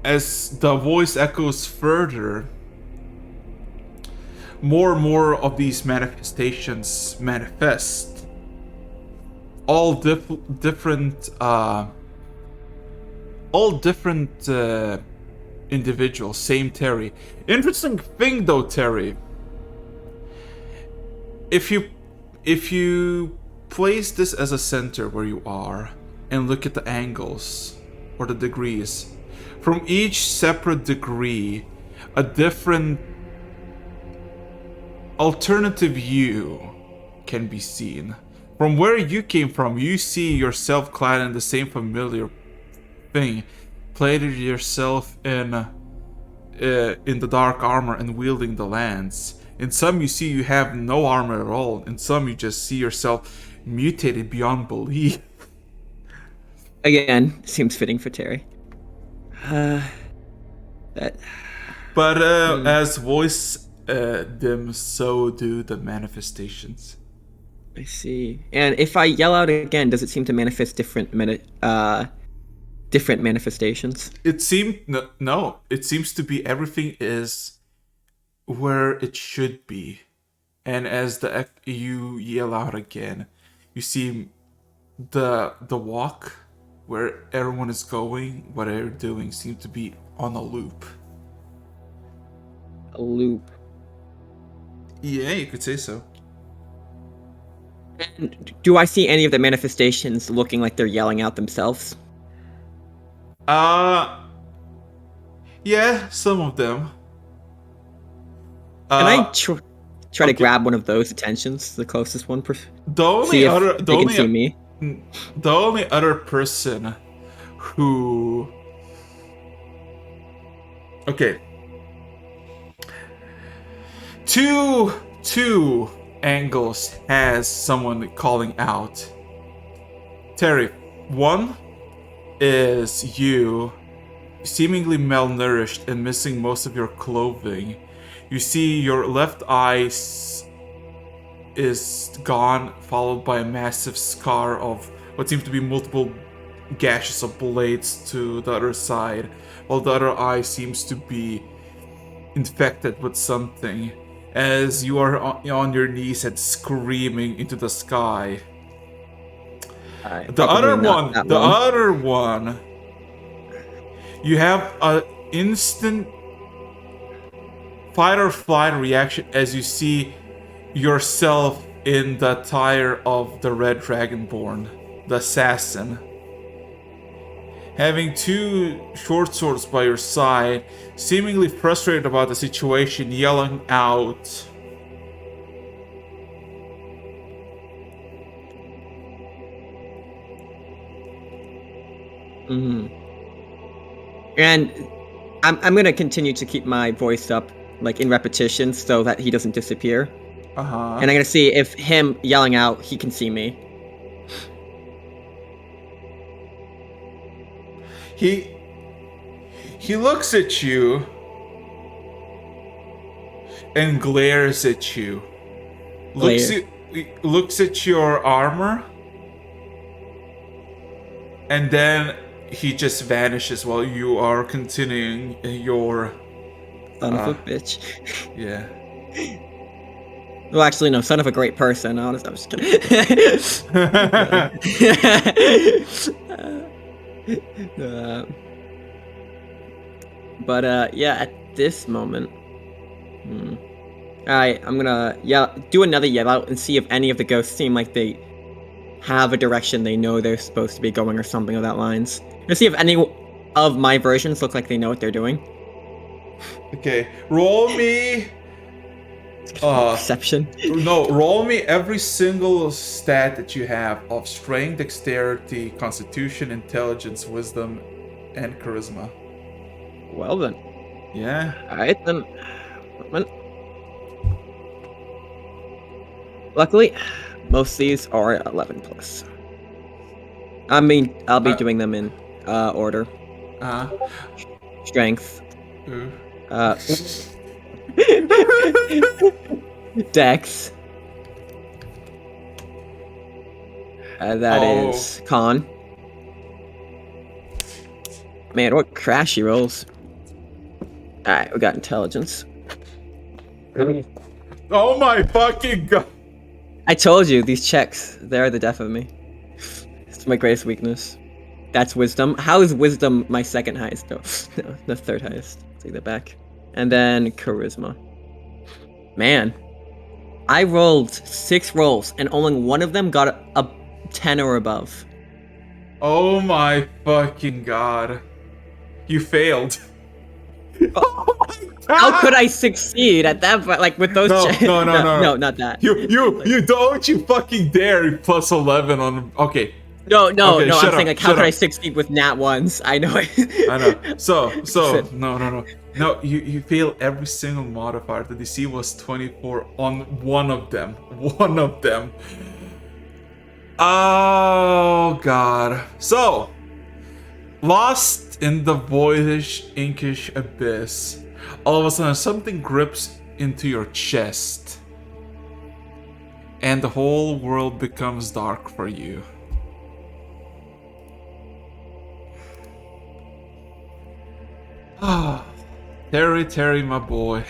the voice echoes further, more and more of these manifestations manifest. All different individuals, same Terry. Interesting thing though, Terry. If you place this as a center where you are and look at the angles or the degrees, from each separate degree, a different alternative you can be seen. From where you came from, you see yourself clad in the same familiar thing, plated yourself in the dark armor and wielding the lance. In some you see you have no armor at all. In some you just see yourself mutated beyond belief. Again, seems fitting for Terry. But as voice dims, so do the manifestations. I see. And if I yell out again, does it seem to manifest different manifestations? It seemed no. It seems to be everything is where it should be, and as you yell out again, you see the walk where everyone is going, what they're doing, seem to be on a loop. A loop. Yeah, you could say so. And do I see any of the manifestations looking like they're yelling out themselves? Yeah, some of them. Can I try to grab one of those attentions, the closest one? The only other person who... Okay. Two angles has someone calling out. Terry, one is you, seemingly malnourished and missing most of your clothing. You see your left eye is gone, followed by a massive scar of what seems to be multiple gashes of blades to the other side, while the other eye seems to be infected with something, as you are on your knees and screaming into the sky. The other one, you have an instant fight or flight reaction as you see yourself in the attire of the Red Dragonborn, the assassin. Having two short swords by your side, seemingly frustrated about the situation, yelling out. Mhm. And I'm gonna continue to keep my voice up, like in repetition, so that he doesn't disappear. Uh-huh. And I'm gonna see if him yelling out, he can see me. He looks at you and glares at you. Looks at your armor, and then he just vanishes while you are continuing your Son of a bitch. yeah. Well, actually, no. Son of a great person. Honestly, I'm just kidding. But yeah, at this moment, all right, I'm gonna do another yell out and see if any of the ghosts seem like they have a direction they know they're supposed to be going or something of that lines. To see if any of my versions look like they know what they're doing. Okay, roll me. Perception. No, roll me every single stat that you have of strength, dexterity, constitution, intelligence, wisdom, and charisma. Well then. Yeah. Alright then. Luckily, most of these are 11 plus. I mean, I'll be doing them in order. Strength. Dex. That is con. Man, what crashy rolls. Alright, we got intelligence. Oh my fucking god! I told you, these checks, they're the death of me. It's my greatest weakness. That's wisdom. How is wisdom my second highest? No, no, the third highest. Take that back. And then charisma. Man, I rolled 6 rolls, and only one of them got a 10 or above. Oh my fucking god. You failed. Oh my god! How could I succeed at that point? Like with those checks? No, not that. You don't you fucking dare plus 11 on. Okay. No, okay, I'm saying like how could up. I succeed with nat ones? I know. I know. So no. You fail every single modifier. The DC was 24 on one of them. One of them. Oh god. So lost in the voidish, inkish abyss, all of a sudden something grips into your chest, and the whole world becomes dark for you. Ah, Terry, my boy.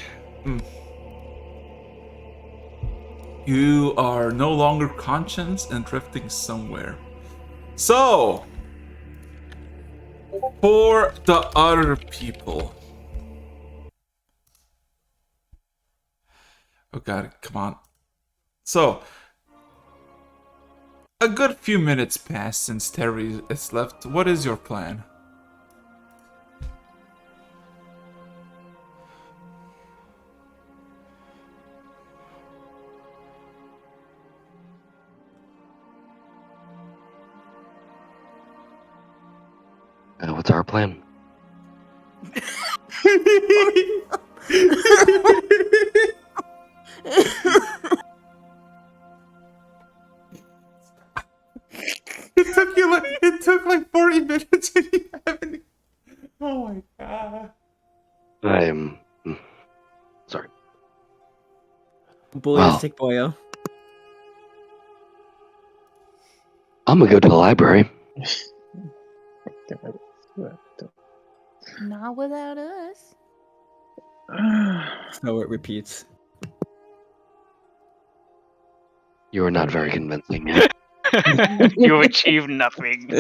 You are no longer conscious and drifting somewhere. So, for the other people. Oh god, come on. So, a good few minutes passed since Terry is left. What is your plan? What's our plan? It took like 40 minutes and you haven't. Oh my god. I'm sorry. Ballistic boyo. I'm gonna go to the library. Not without us. So it repeats. You are not very convincing. You achieved nothing.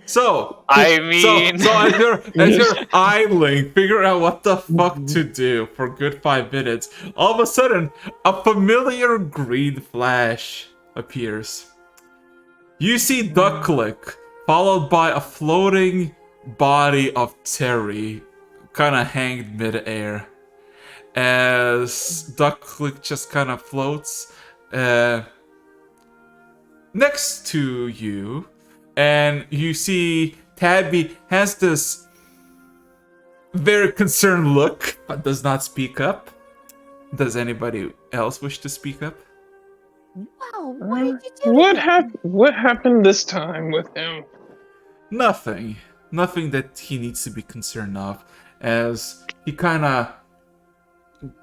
So I mean, so as you're idling, figure out what the fuck to do for a good 5 minutes. All of a sudden, a familiar green flash appears. You see Ducklick, followed by a floating body of Terry, kind of hanged midair. as Ducklick just kind of floats next to you, and you see Tabby has this very concerned look, but does not speak up. Does anybody else wish to speak up? Wow, what did you do? What happened this time with him? Nothing. Nothing that he needs to be concerned of, as he kind of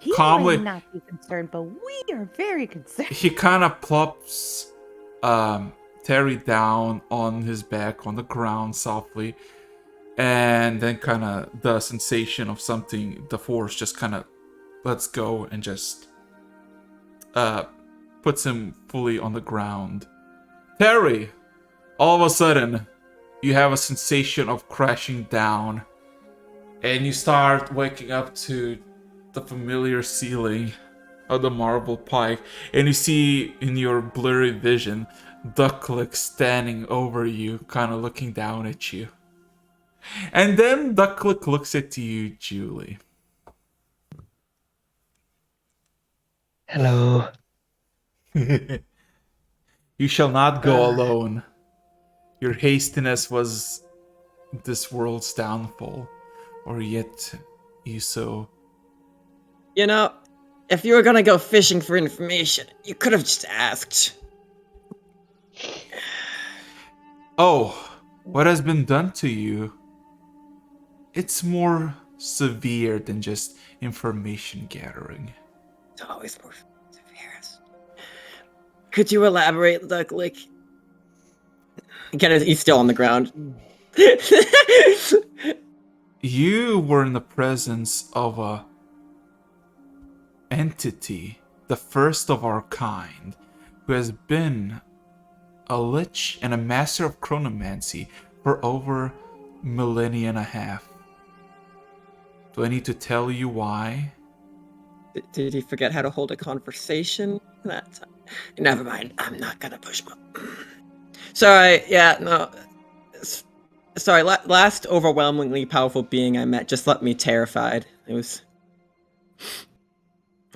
He calmly... might not be concerned, but we are very concerned. He kind of plops Terry down on his back on the ground softly, and then kind of the sensation of something, the force just kind of lets go and just puts him fully on the ground. Terry, all of a sudden, you have a sensation of crashing down, and you start waking up to the familiar ceiling of the marble pike, and you see in your blurry vision Ducklick standing over you, kind of looking down at you. And then Ducklick looks at you, Julie. Hello. You shall not go alone. Your hastiness was this world's downfall, or yet you so... You know, if you were gonna go fishing for information, you could have just asked. Oh, what has been done to you? It's more severe than just information gathering. It's always more severe. Could you elaborate, Ducklick? He's still on the ground. You were in the presence of a entity, the first of our kind, who has been a lich and a master of chronomancy for over a millennia and a half. Do I need to tell you why? Did he forget how to hold a conversation? Never mind. I'm not gonna push my... Sorry, yeah, no. Sorry, last overwhelmingly powerful being I met just left me terrified. It was...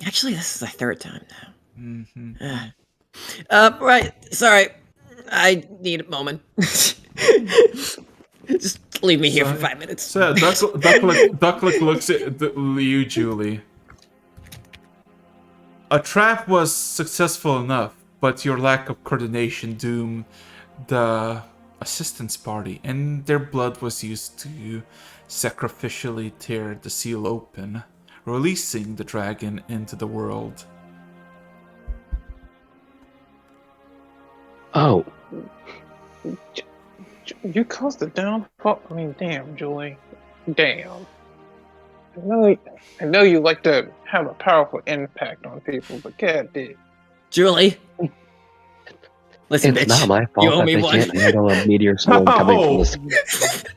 Actually, this is the third time now. Mm-hmm. Right, sorry. I need a moment. Just leave me here for 5 minutes. So Ducklick looks at you, Julie. A trap was successful enough, but your lack of coordination doomed the assistance party, and their blood was used to sacrificially tear the seal open, releasing the dragon into the world. Oh, You caused the downfall. I mean, damn, Julie. Damn. I know you like to have a powerful impact on people, but god damn. Julie. Listen, it's bitch. not my fault You owe that me they one. can't handle a meteor storm coming from the sky.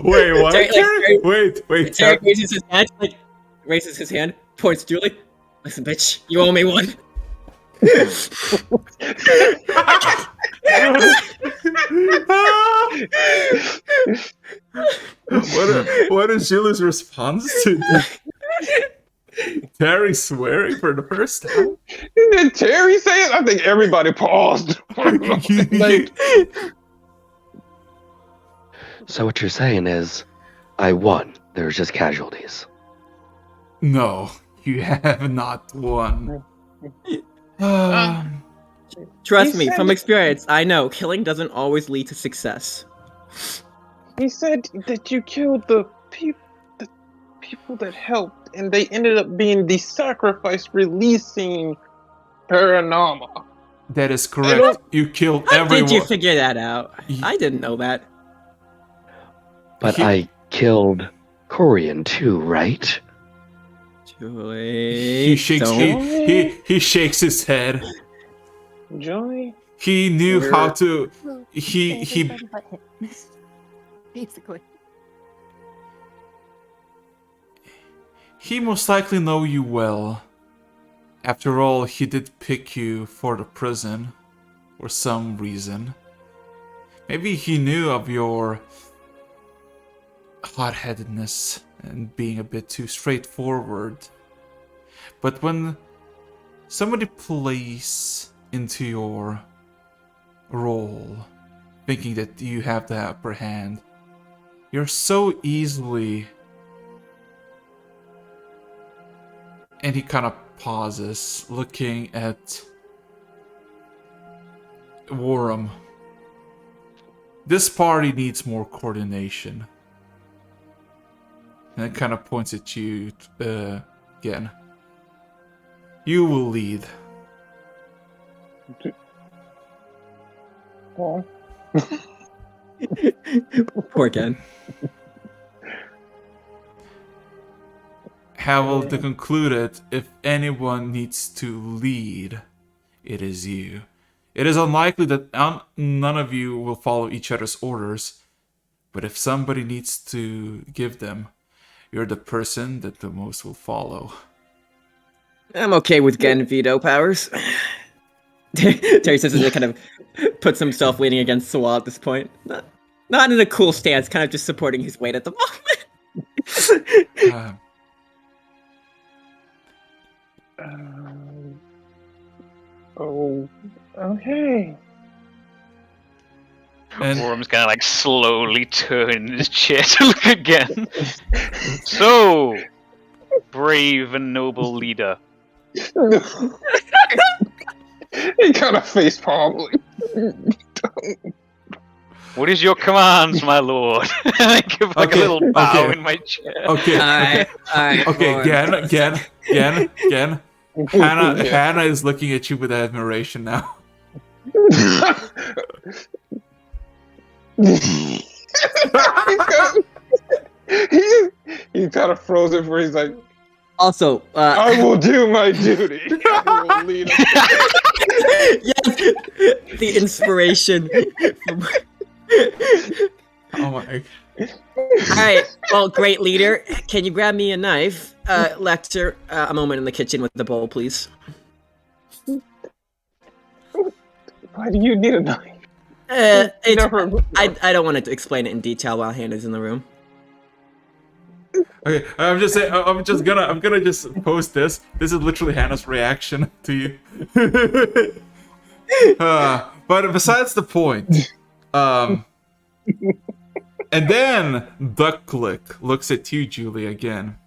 Wait, what? Terry, Wait. Terry raises his hand, points to Julie. Listen, bitch. You owe me one. What is Julie's response to that? Terry swearing for the first time? Did Terry say it? I think everybody paused. Like, So what you're saying is, I won. There's just casualties. No, you have not won. Trust He me, said from it- experience, I know killing doesn't always lead to success. he said that you killed the people that helped, and they ended up being the sacrifice releasing Paranama. That is correct. You killed How everyone. did you figure that out? I didn't know that. But I killed Corian too, right? Julie, He shakes. don't- He shakes his head. Joey? He knew We're- how to. Well, He everybody but him. Basically. He most likely know you well. After all, he did pick you for the prison for some reason. Maybe he knew of your hot-headedness and being a bit too straightforward. But when somebody plays into your role, thinking that you have the upper hand, you're so easily... And he kind of pauses, looking at Warham. This party needs more coordination. And it kind of points at you again. You will lead. Well, Poor Ken. Havel to conclude it, if anyone needs to lead, it is you. It is unlikely that none of you will follow each other's orders, but if somebody needs to give them, you're the person that the most will follow. I'm okay with getting veto powers. Terry says as he kind of puts himself leaning against the wall at this point. Not in a cool stance, kind of just supporting his weight at the moment. Oh, okay. And Worm's kind of like slowly turn in his chair to look again. So, brave and noble leader. He kind of face palm. What is your commands, my lord? I give like a little bow in my chair. Okay. Alright, Okay, Lord. again. Hannah is looking at you with admiration now. He's kind of frozen where he's like, Also, I will do my duty. I will lead him. Yes, the inspiration. Oh my. Alright, well, great leader. Can you grab me a knife? Lecter, a moment in the kitchen with the bowl, please. Why do you need a knife? I don't want to explain it in detail while Hannah's in the room. Okay, I'm just saying. I'm gonna just post this. This is literally Hannah's reaction to you. But besides the point, and then Ducklick looks at you, Julie, again.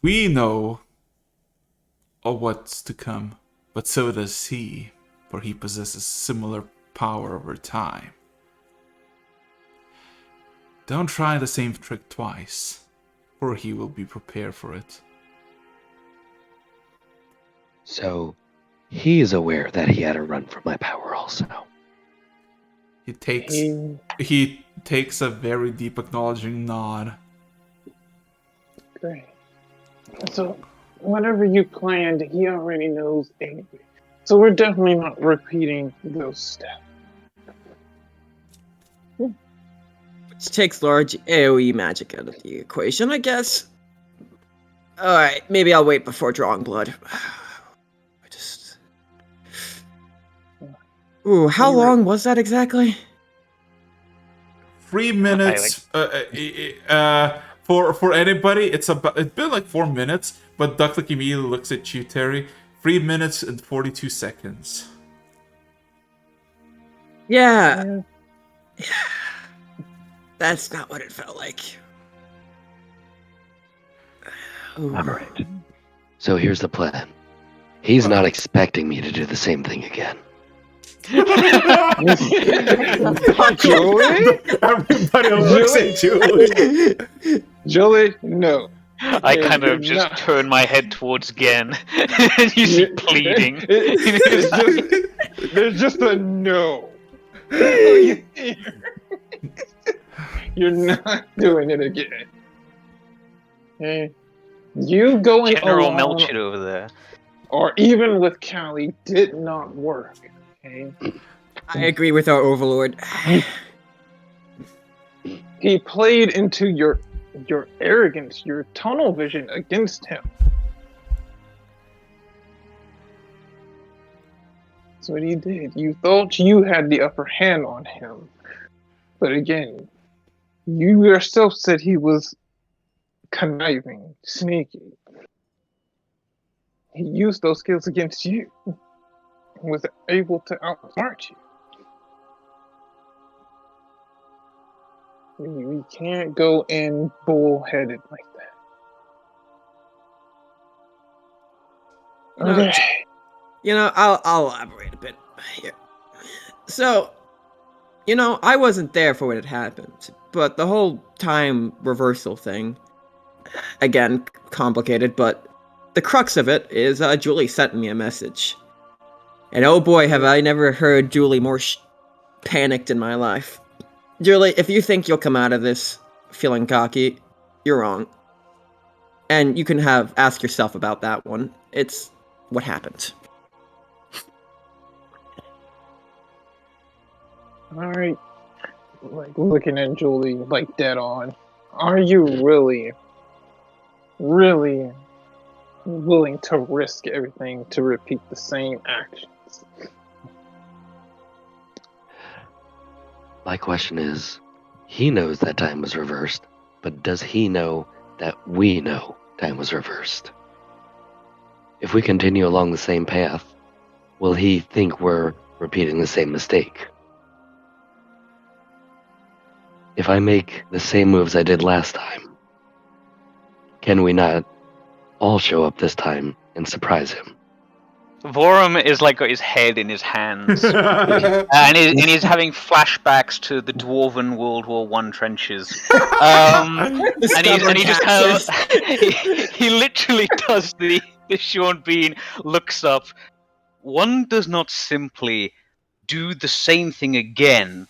We know of what's to come, but so does he, for he possesses similar power over time. Don't try the same trick twice, for he will be prepared for it. So, he is aware that he had to run from my power also. He takes a very deep acknowledging nod. Great. So, whatever you planned, he already knows anyway. So we're definitely not repeating those steps. Which takes large AoE magic out of the equation, I guess. Alright, maybe I'll wait before drawing blood. Ooh, how long was that exactly? 3 minutes. For anybody, it's been like 4 minutes. But Ducklick immediately looks at you, Terry. 3 minutes and 42 seconds. Yeah. That's not what it felt like. Ooh. Alright. So here's the plan. He's not expecting me to do the same thing again. Julie? Everybody looks at Julie. Julie, no. I kind of just turn my head towards Gen, and you see pleading. There's just a no. You're not doing it again. Okay? You going General alone, Melchett over there. or even with Callie, did not work. Okay? I agree with our overlord. He played into your arrogance, your tunnel vision against him. That's what he did. You thought you had the upper hand on him. But again, you yourself said he was conniving, sneaky. He used those skills against you. And was able to outsmart you. We can't go in bullheaded like that. Okay. I'll elaborate a bit here. So, I wasn't there for when it happened, but the whole time reversal thing, again, complicated, but the crux of it is Julie sent me a message. And oh boy, have I never heard Julie more panicked in my life. Julie, if you think you'll come out of this feeling cocky, you're wrong. And you can ask yourself about that one. It's what happened. Alright. Like, looking at Julie, like, dead on. Are you really, really willing to risk everything to repeat the same actions? My question is, he knows that time was reversed, but does he know that we know time was reversed? If we continue along the same path, will he think we're repeating the same mistake? If I make the same moves I did last time, can we not all show up this time and surprise him? Vorum is like got his head in his hands, and he's having flashbacks to the dwarven World War I trenches. And he just kind of he literally does the Sean Bean looks up. One does not simply do the same thing again,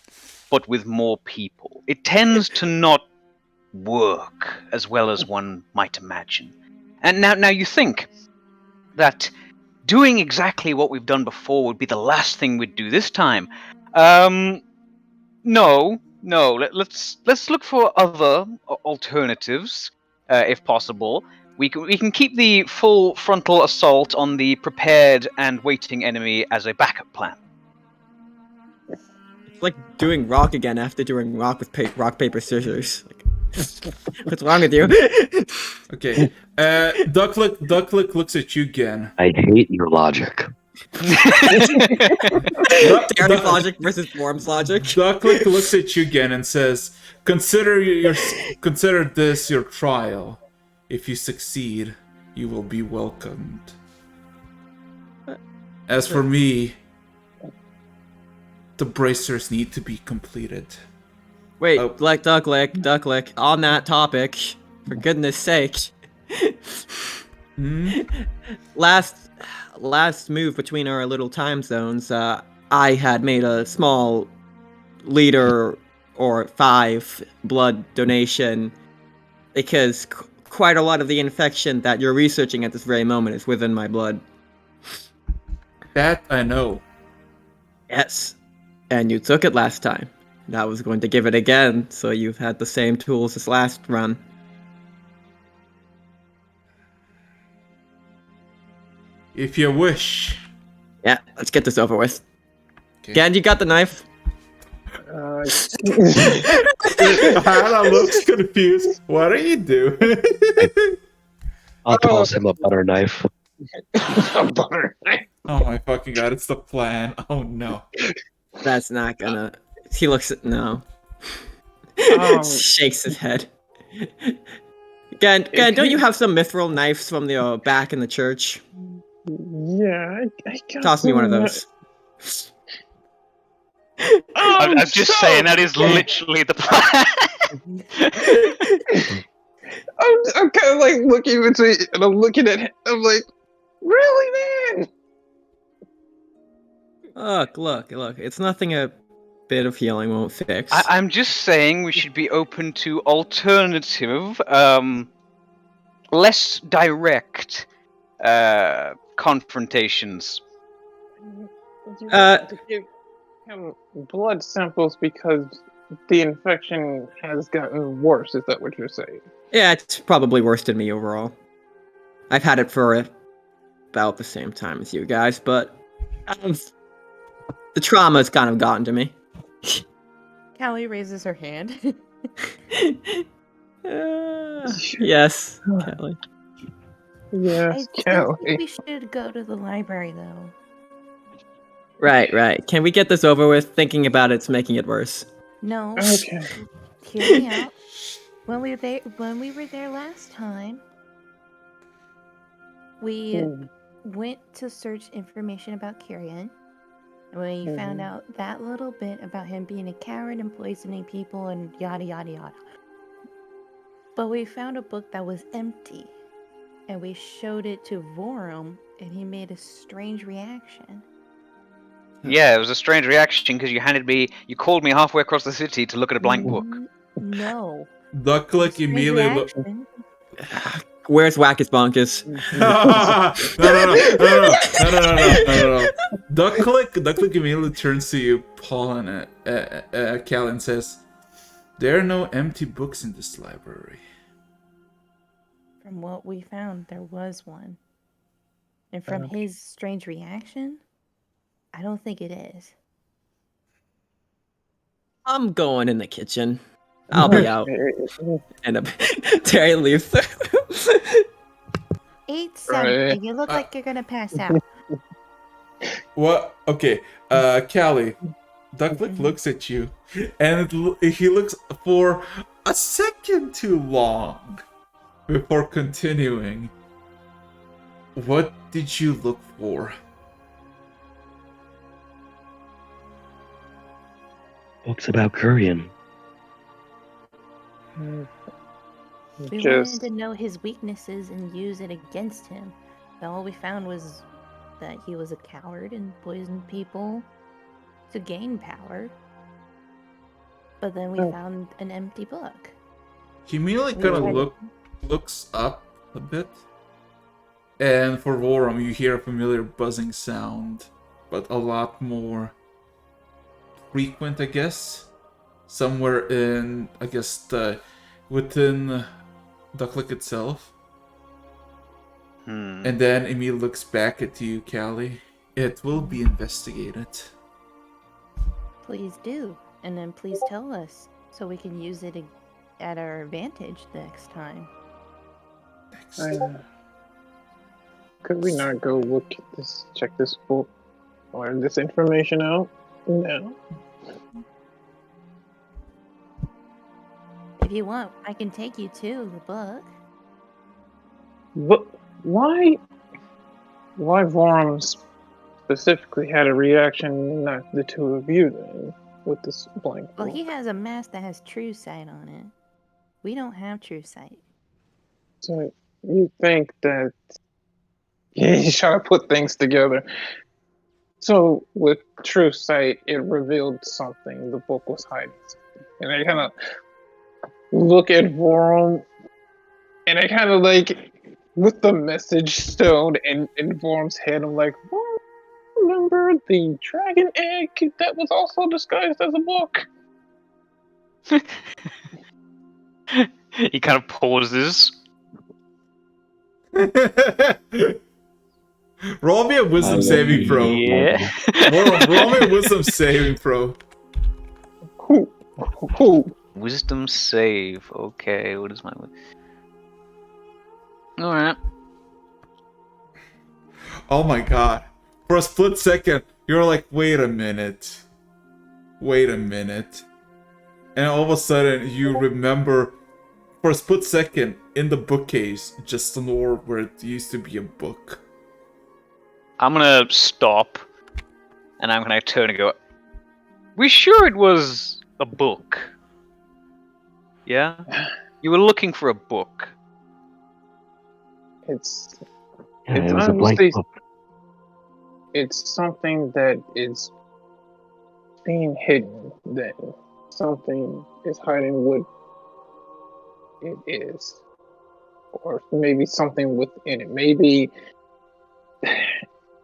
but with more people. It tends to not work as well as one might imagine. And now you think that doing exactly what we've done before would be the last thing we'd do this time. No. Let's look for other alternatives, if possible. We can keep the full frontal assault on the prepared and waiting enemy as a backup plan. It's like doing rock again after doing rock with rock, paper, scissors. What's wrong with you? Okay. Ducklick looks at you again. I hate your logic. Darius logic versus Form's logic. Ducklick looks at you again and says, consider this your trial. If you succeed, you will be welcomed. As for me, the bracers need to be completed. Wait, Ducklick, on that topic, for goodness sake. Last move between our little time zones, I had made a small liter or 5 blood donation because quite a lot of the infection that you're researching at this very moment is within my blood. That I know. Yes, and you took it last time. And I was going to give it again, so you've had the same tools as last run. If you wish. Yeah, let's get this over with. Okay. Again, you got the knife? Hannah looks confused. What are you doing? I'll toss him a butter knife. Oh my fucking god, it's the plan. Oh no. That's not gonna... He looks at... No. Shakes his head. Again, don't you have some mithril knives from the back in the church? Yeah, I got Toss me one of those. I'm just saying that is literally the plan. I'm kind of like looking between, and I'm looking at him. I'm like, really, man? Look. It's nothing a bit of healing won't fix. I'm just saying we should be open to alternative, less direct confrontations. You have to give him blood samples because the infection has gotten worse. Is that what you're saying? Yeah, it's probably worse than me overall. I've had it for about the same time as you guys, but the trauma's kind of gotten to me. Callie raises her hand. Yes, Kelly. Yes, I still Kelly. think we should go to the library, though. Right. Can we get this over with? Thinking about it's making it worse. No. Okay. Hear me out. When we were there last time, we went to search information about Kyrian. And we found out that little bit about him being a coward and poisoning people and yada yada yada. But we found a book that was empty. And we showed it to Vorum, and he made a strange reaction. Yeah, it was a strange reaction because you called me halfway across the city to look at a blank book. No. Ducklick Strange immediately looked. reaction. Where's Wackus Bonkus? No. Ducklick immediately turns to you, Paul, and Cal, and says, "There are no empty books in this library." From what we found, there was one. And from his strange reaction, I don't think it is. I'm going in the kitchen. I'll be out. And Terry leaves. 8 something. You look like you're gonna pass out. What? Okay, Callie, Ducklick looks at you, and he looks for a second too long before continuing. What did you look for? Books about Kurian. We wanted to know his weaknesses and use it against him. But all we found was that he was a coward and poisoned people to gain power. But then we found an empty book. He immediately kind of looks up a bit, and for Vorum you hear a familiar buzzing sound, but a lot more frequent, I guess. Somewhere in, I guess, within Ducklick itself. And then Emil looks back at you, Callie. It will be investigated. Please do. And then please tell us so we can use it at our advantage next time. Could we not go look at this, check this book, or this information out now? If you want, I can take you to the book. But why Vorum specifically had a reaction, not the two of you then, with this blank book? Well, he has a mask that has true sight on it. We don't have true sight. So you think that he's trying to put things together. So with true sight, it revealed something. The book was hiding something. And I kind of look at Vorum, and I kind of like, with the message stone in Vorum's head, I'm like, well, remember the dragon egg that was also disguised as a book? He kind of pauses. Roll me a wisdom saving throw. Yeah. Roll me a wisdom saving throw. Wisdom save. Okay, what is my... Alright. Oh my god. For a split second, you're like, wait a minute. And all of a sudden, you remember, for a split second, in the bookcase, just an orb where it used to be a book. I'm gonna stop, and I'm gonna turn and go, we sure it was a book? Yeah? You were looking for a book. It was a blank book. It's something that is being hidden, then something is hiding what it is. Or maybe something within it. Maybe,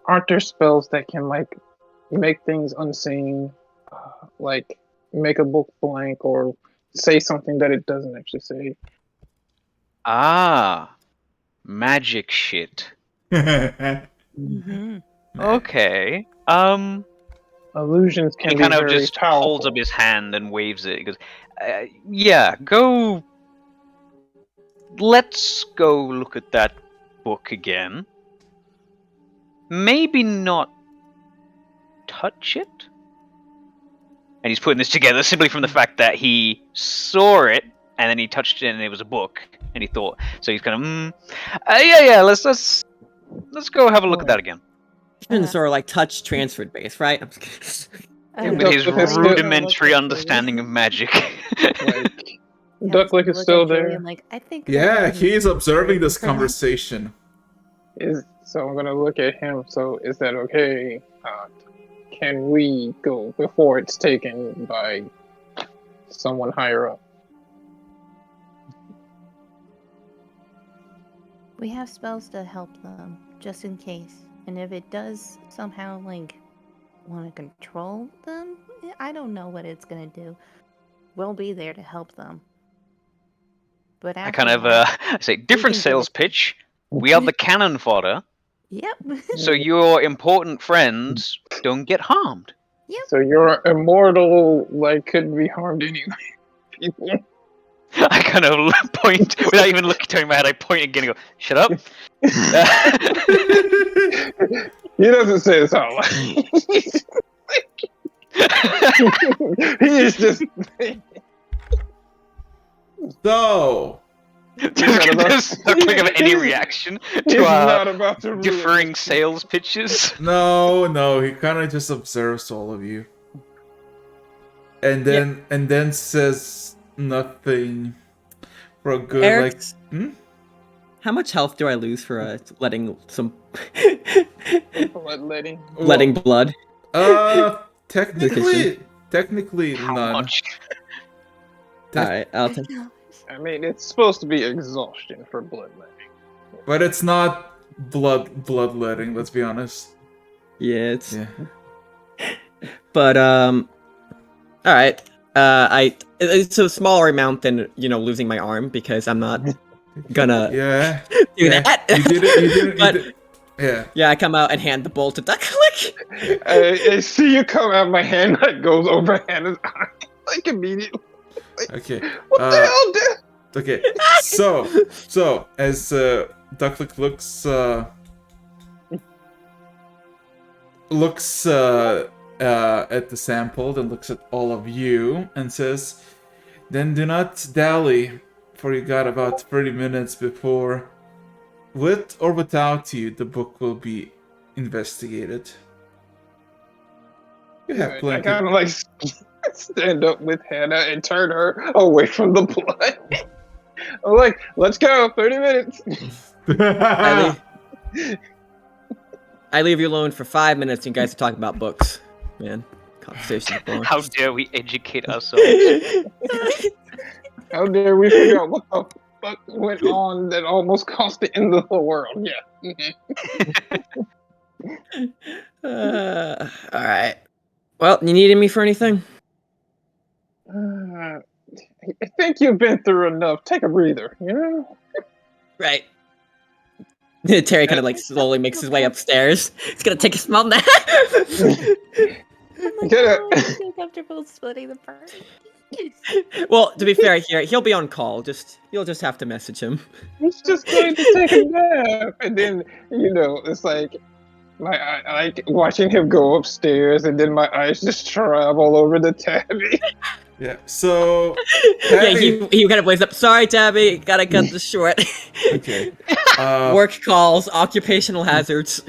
aren't there spells that can, like, make things unseen? Like, make a book blank or say something that it doesn't actually say? Ah. Magic shit. Mm-hmm. Okay. Illusions can He be kind of very just powerful. holds up his hand and waves it. He goes, yeah, go let's go look at that book again. Maybe not touch it. And he's putting this together simply from the fact that he saw it and then he touched it and it was a book and he thought. So he's kind of, yeah. Let's go have a look at that again. Sort of like touch transferred base, right? I'm just kidding. With his rudimentary understanding of magic. Like, Ducklick is still there. Like, I think. Yeah, he's observing this conversation. So I'm gonna look at him. So is that okay? Can we go before it's taken by someone higher up? We have spells to help them, just in case. And if it does somehow, like, want to control them, I don't know what it's gonna do. We'll be there to help them. But I kind of say different sales pitch. We are the cannon fodder. Yep. So your important friends don't get harmed. Yep. So you're immortal, like couldn't be harmed anyway. People. I kind of point without even turning my head. I point again and go, "Shut up." He doesn't say it's all. He is just. So, Just not quick of any reaction He's to not our about to ruin differing it. sales pitches. no, he kind of just observes all of you, and then says nothing for a good Eric, like. how much health do I lose for letting some Bloodletting. letting blood? Technically How none. much? Alright, I'll take. I mean, it's supposed to be exhaustion for bloodletting. But it's not bloodletting. Let's be honest. Yeah, it's. Yeah. But alright. It's a smaller amount than losing my arm because I'm not gonna Yeah. do that. You did it. You did it. But- Yeah. Yeah, I come out and hand the bowl to Ducklick. I see you come out, my hand that goes over Hannah's eye, like immediately. Okay. What the hell, dude? Okay. So as Ducklick looks at the sample, then looks at all of you and says, "Then do not dally, for you got about 30 minutes before, with or without you, the book will be investigated." You have I plenty. kind of like stand up with Hannah and turn her away from the blood. I'm like, let's go, 30 minutes. I leave you alone for 5 minutes. And you guys are talking about books, man. Conversation's going. How dare we educate ourselves? How dare we figure out what the fuck went on that almost cost the end of the world? Yeah. All right. Well, you needed me for anything? I think you've been through enough. Take a breather, you know? Right. Terry kind of like slowly makes his way upstairs. He's gonna take a small nap. Get it. I feel comfortable splitting the party. Well, to be fair, he'll be on call. You'll just have to message him. He's just going to take a nap. And then, it's like, I like watching him go upstairs, and then my eyes just travel over to Tabby. Yeah. So. Yeah, Tabby- he kind of plays up. Sorry, Tabby, gotta cut this short. Okay. Work calls, occupational hazards.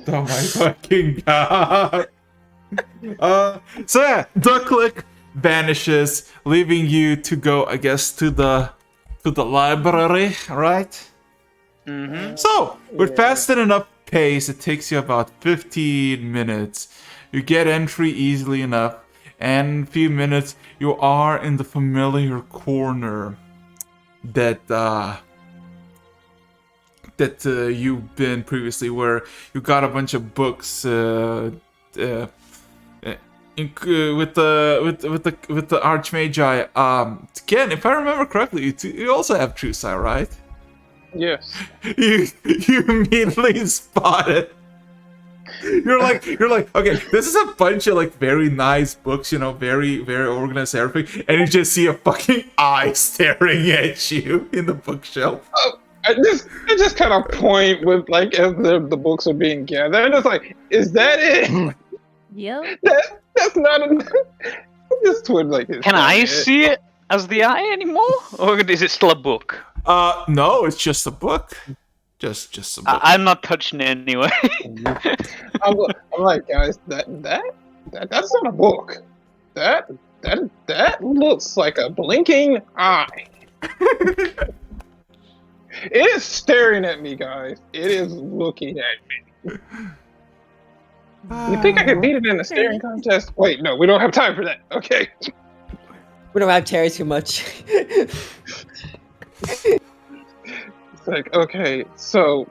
Oh my fucking god. So yeah, Ducklick vanishes, leaving you to go, I guess, to the library, right? Mm-hmm. So, with fast enough pace, it takes you about 15 minutes. You get entry easily enough, and in a few minutes, you are in the familiar corner that you've been previously, where you got a bunch of books with the Archmagi. Again, if I remember correctly, you also have True Sight, right? Yes. You immediately spotted You're like, okay, this is a bunch of like very nice books, you know, very, very organized, everything, and you just see a fucking eye staring at you in the bookshelf. I just kind of point with like as the books are being gathered. I'm just like, is that it? Yep. That's not enough. Just twin like his Can I head. see it as the eye anymore, or is it still a book? No, it's just a book. Just a book. I'm not touching it anyway. I'm like, guys, that's not a book. That looks like a blinking eye. It is staring at me, guys. It is looking at me. You think I could beat it in a staring contest? Wait, no, we don't have time for that. Okay. We don't have Terry too much. It's like, okay, so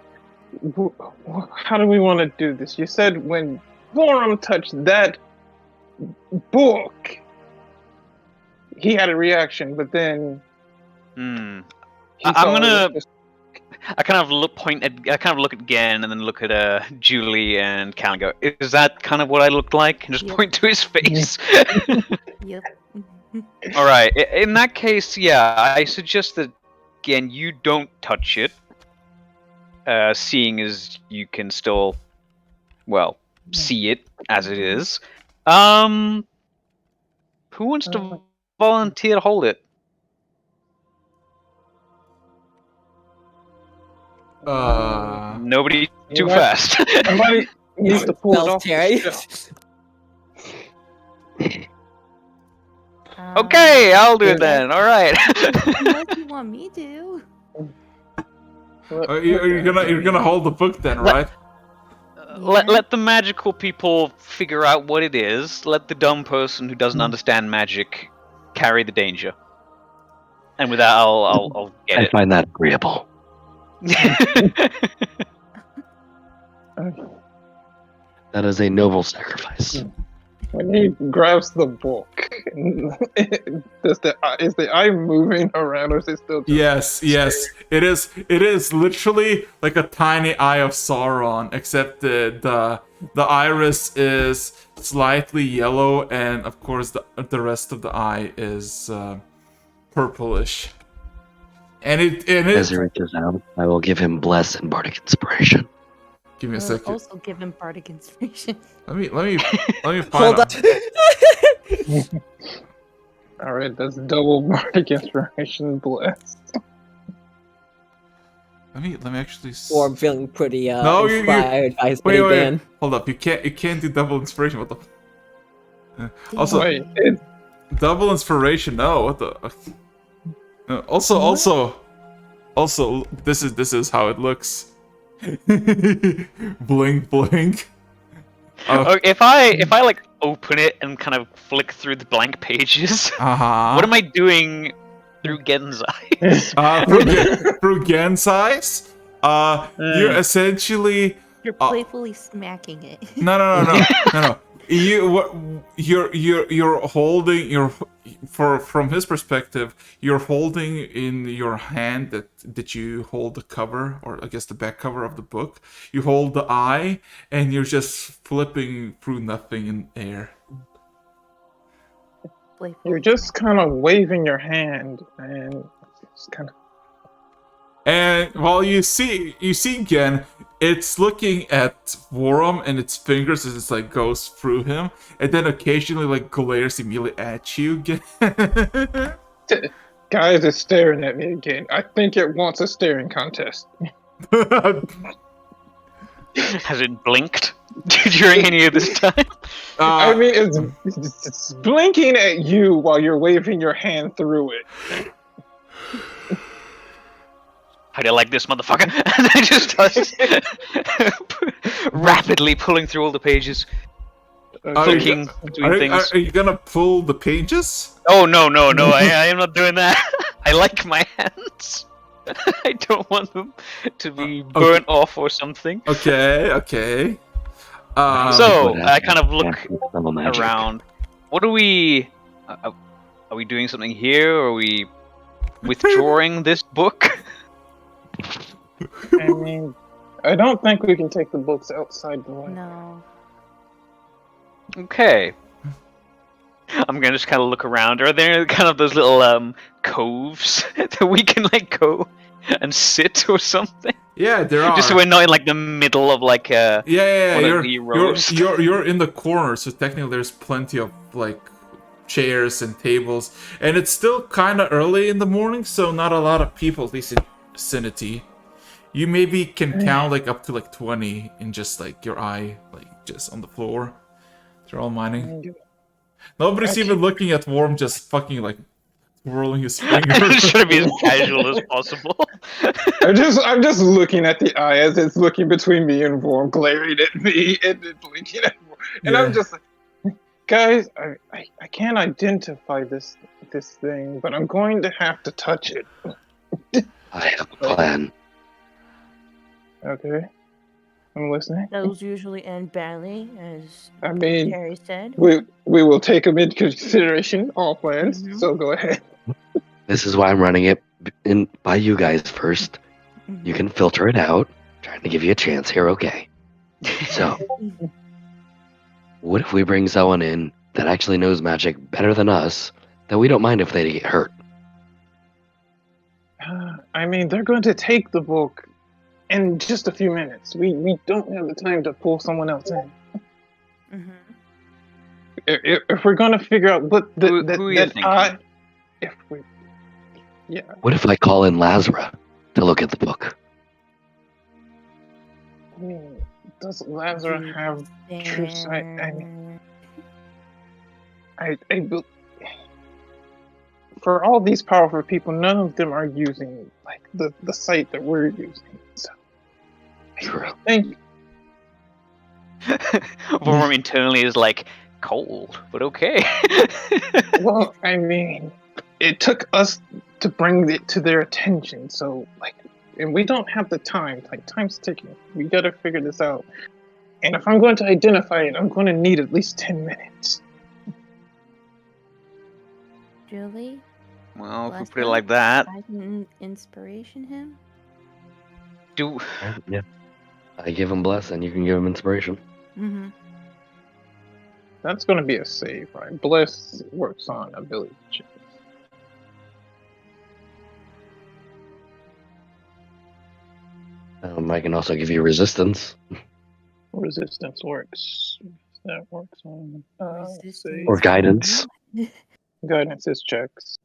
how do we want to do this? You said when Vorum touched that book, he had a reaction, but then I kind of look at Gen and then look at Julie and Cal and go, is that kind of what I looked like? And just point to his face. Yep. All right. In that case, yeah, I suggest that Gen, you don't touch it, seeing as you can still, well, see it as it is. Who wants to volunteer to hold it? Nobody too fast. Somebody needs to pull it Well, off. Terry. Okay, I'll do it then. All right. Unless you want me to. You're gonna hold the book then, right? Let the magical people figure out what it is. Let the dumb person who doesn't understand magic carry the danger. And with that, I'll get I it. find that agreeable. That is a noble sacrifice. When he grabs the book, is the eye moving around, or is it still? Yes. It is literally like a tiny eye of Sauron, except the iris is slightly yellow, and of course the rest of the eye is purplish. And As he reaches out, I will give him bless and bardic inspiration. Give me a I'll second. also give him bardic inspiration. Let me find Hold out. up. All right, that's double bardic inspiration blessed. Let me actually. Or I'm feeling pretty No, inspired by his wait, mini wait. band. Hold up, you can't do double inspiration. What the? Also, Wait, double inspiration. No, what the? Also, this is how it looks. Blink, blink. If I like open it and kind of flick through the blank pages, what am I doing through Gen's eyes? Through Gen's eyes, you're essentially You're playfully smacking it. No. You're holding from his perspective, you're holding in your hand that you hold the cover, or I guess the back cover of the book. You hold the eye, and you're just flipping through nothing in air. you're just kind of waving your hand, and it's kind of. And while you see Gen, it's looking at Vorum and its fingers as it's like goes through him, and then occasionally like glares immediately at you again. Guys, it's staring at me again. I think it wants a staring contest. Has it blinked during any of this time? I mean, it's blinking at you while you're waving your hand through it. How do you like this, motherfucker? And I just starts rapidly pulling through all the pages, clicking between things. Are you gonna pull the pages? Oh no! I am not doing that. I like my hands. I don't want them to be burnt off or something. Okay. So I kind of look Magic. around. What are we? Are we doing something here? Or are we withdrawing this book? I mean, I don't think we can take the books outside the library. No. Okay. I'm gonna just kind of look around. Are there kind of those little coves that we can like go and sit or something? Yeah, there are. Just so we're not in like the middle of like Yeah. one of the rows. You're in the corner, so technically there's plenty of like chairs and tables, and it's still kind of early in the morning, so not a lot of people, at least in vicinity. You maybe can count like up to like 20 in just like your eye, like just on the floor. They're all mining. Nobody's even looking at Worm, just fucking like twirling his fingers. Just trying to be as casual as possible. I'm just looking at the eye as it's looking between me and Vorm, glaring at me and then blinking at Vorm. And I'm just like, guys, I can't identify this thing, but I'm going to have to touch it. I have a plan. Okay. I'm listening. Those usually end badly, as I mean, Terry said. we will take them into consideration, all plans. Mhm. So go ahead. This is why I'm running it in by you guys first. Mhm. You can filter it out. Trying to give you a chance here, okay? So, what if we bring someone in that actually knows magic better than us, that we don't mind if they get hurt? I mean, they're going to take the book in just a few minutes. We don't have the time to pull someone else in. Mhm. If we're going to figure out what Who are you thinking? What if I call in Lazara to look at the book? I mean, does Lazarus have true sight? I mean, for all these powerful people, none of them are using like the sight that we're using. So True. I think Vorm internally is like cold, but okay. well, I mean, it took us to bring it to their attention, so like, and we don't have the time. Like, time's ticking. We gotta figure this out. And if I'm going to identify it, I'm going to need at least 10 minutes. Julie, Well, if we Bless put it him. like that, I can inspiration him. do Yeah. I give him bless, and you can give him inspiration. Mm-hmm. That's going to be a save, right? Bless works on ability checks. I can also give you resistance. Resistance works. That works on save. Or guidance. Guidance is checks.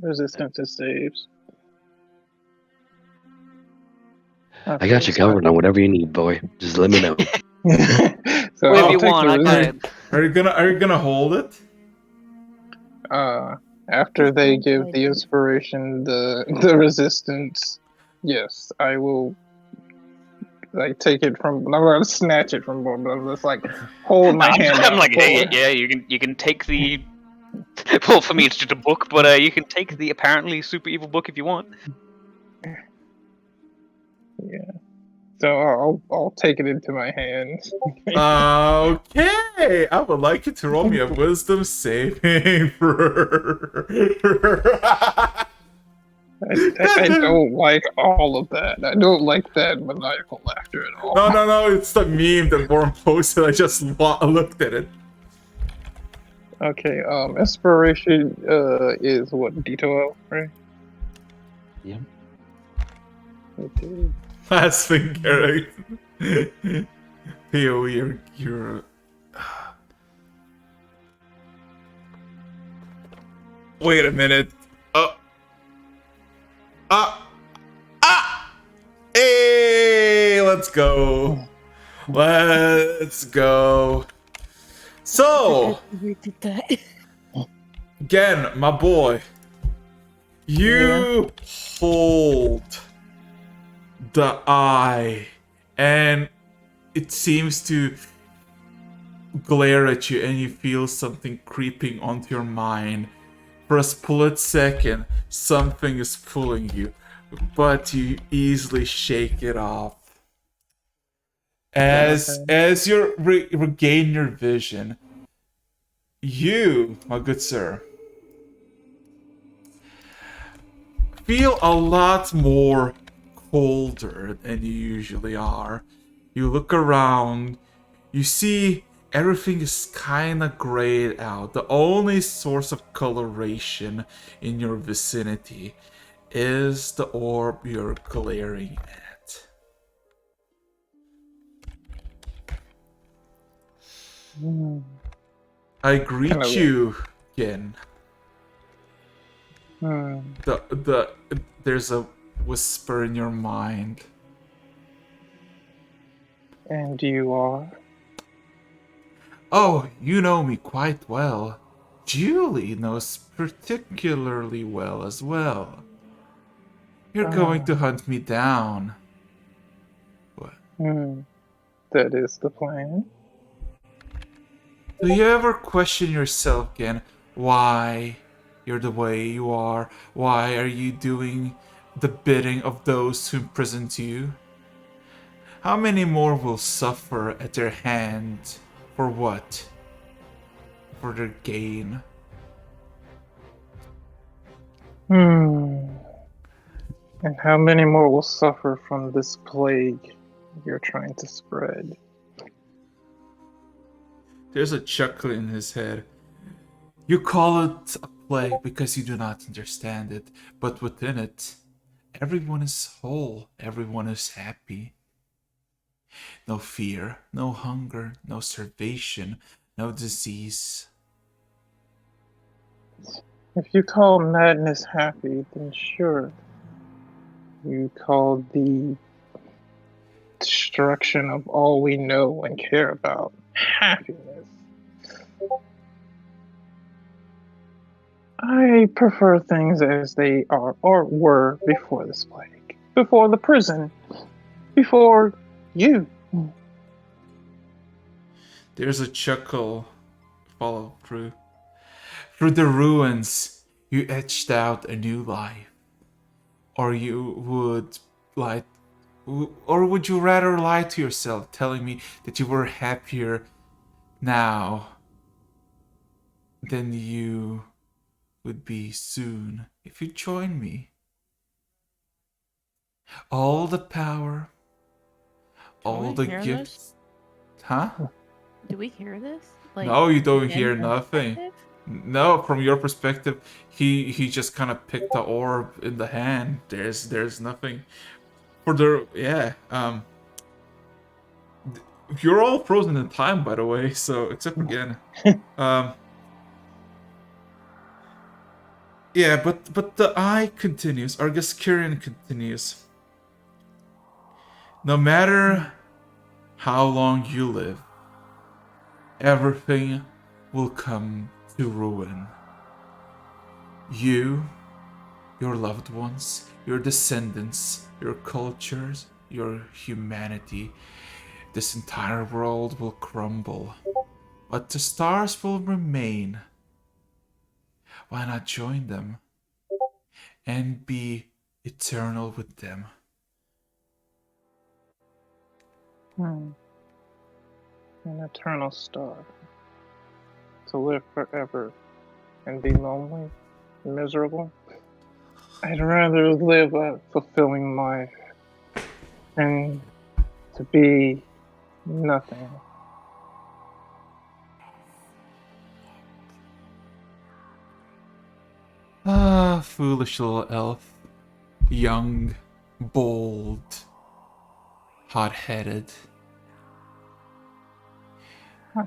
Resistance is saves. I got you covered on whatever you need, boy. Just let me know. So whatever I'll you take want. the I got it. Are you gonna hold it? after they give the inspiration, the resistance, yes, I will. Like, take it from. I'm gonna snatch it from both. I'm just like hold my hand. I'm out like, hey, forward. yeah, you can take the. Well, for me, it's just a book, but you can take the apparently super evil book if you want. Yeah. So I'll take it into my hands. Okay, I would like you to roll me a wisdom saving throw. I don't like all of that. I don't like that maniacal laughter at all. No, it's the meme that Warren posted. I just looked at it. Okay, inspiration is what, D12, right? Yep. Okay. Last thing, character. Theo, you're. Wait a minute. Hey, let's go. Let's go. So, again, my boy, you hold the eye, and it seems to glare at you, and you feel something creeping onto your mind. For a split second, something is pulling you, but you easily shake it off. As you regain your vision, you, my good sir, feel a lot more colder than you usually are. You look around, you see everything is kinda grayed out. The only source of coloration in your vicinity is the orb you're glaring at. Hmm. I greet Kinda- you again. Hmm. There's a whisper in your mind. And you are? Oh, you know me quite well. Julie knows particularly well as well. You're going to hunt me down. What? That is the plan. Do you ever question yourself again why you're the way you are? Why are you doing the bidding of those who imprisoned you? How many more will suffer at their hand? For what? For their gain? And how many more will suffer from this plague you're trying to spread? There's a chuckle in his head. You call it a plague because you do not understand it, but within it, everyone is whole, everyone is happy. No fear, no hunger, no starvation, no disease. If you call madness happy, then sure, you call the destruction of all we know and care about happiness. I prefer things as they are or were before this plague, before the prison, before you. There's a chuckle follow through. Through the ruins, you etched out a new life. Or you would lie, or would you rather lie to yourself, telling me that you were happier now than you would be soon if you join me? All the power, all we the hear gifts. Huh? Do we hear this? Like, No, you don't from hear your nothing. perspective? No, from your perspective, he just kind of picked the orb in the hand. There's nothing for the you're all frozen in time, by the way. So except again, um, yeah, but the eye continues. Our Gaskurian continues. No matter how long you live, everything will come to ruin. You, your loved ones, your descendants, your cultures, your humanity. This entire world will crumble, but the stars will remain. Why not join them and be eternal with them? An eternal star. To live forever and be lonely, miserable. I'd rather live a fulfilling life and to be nothing. Ah, foolish little elf. Young, bold, hot-headed.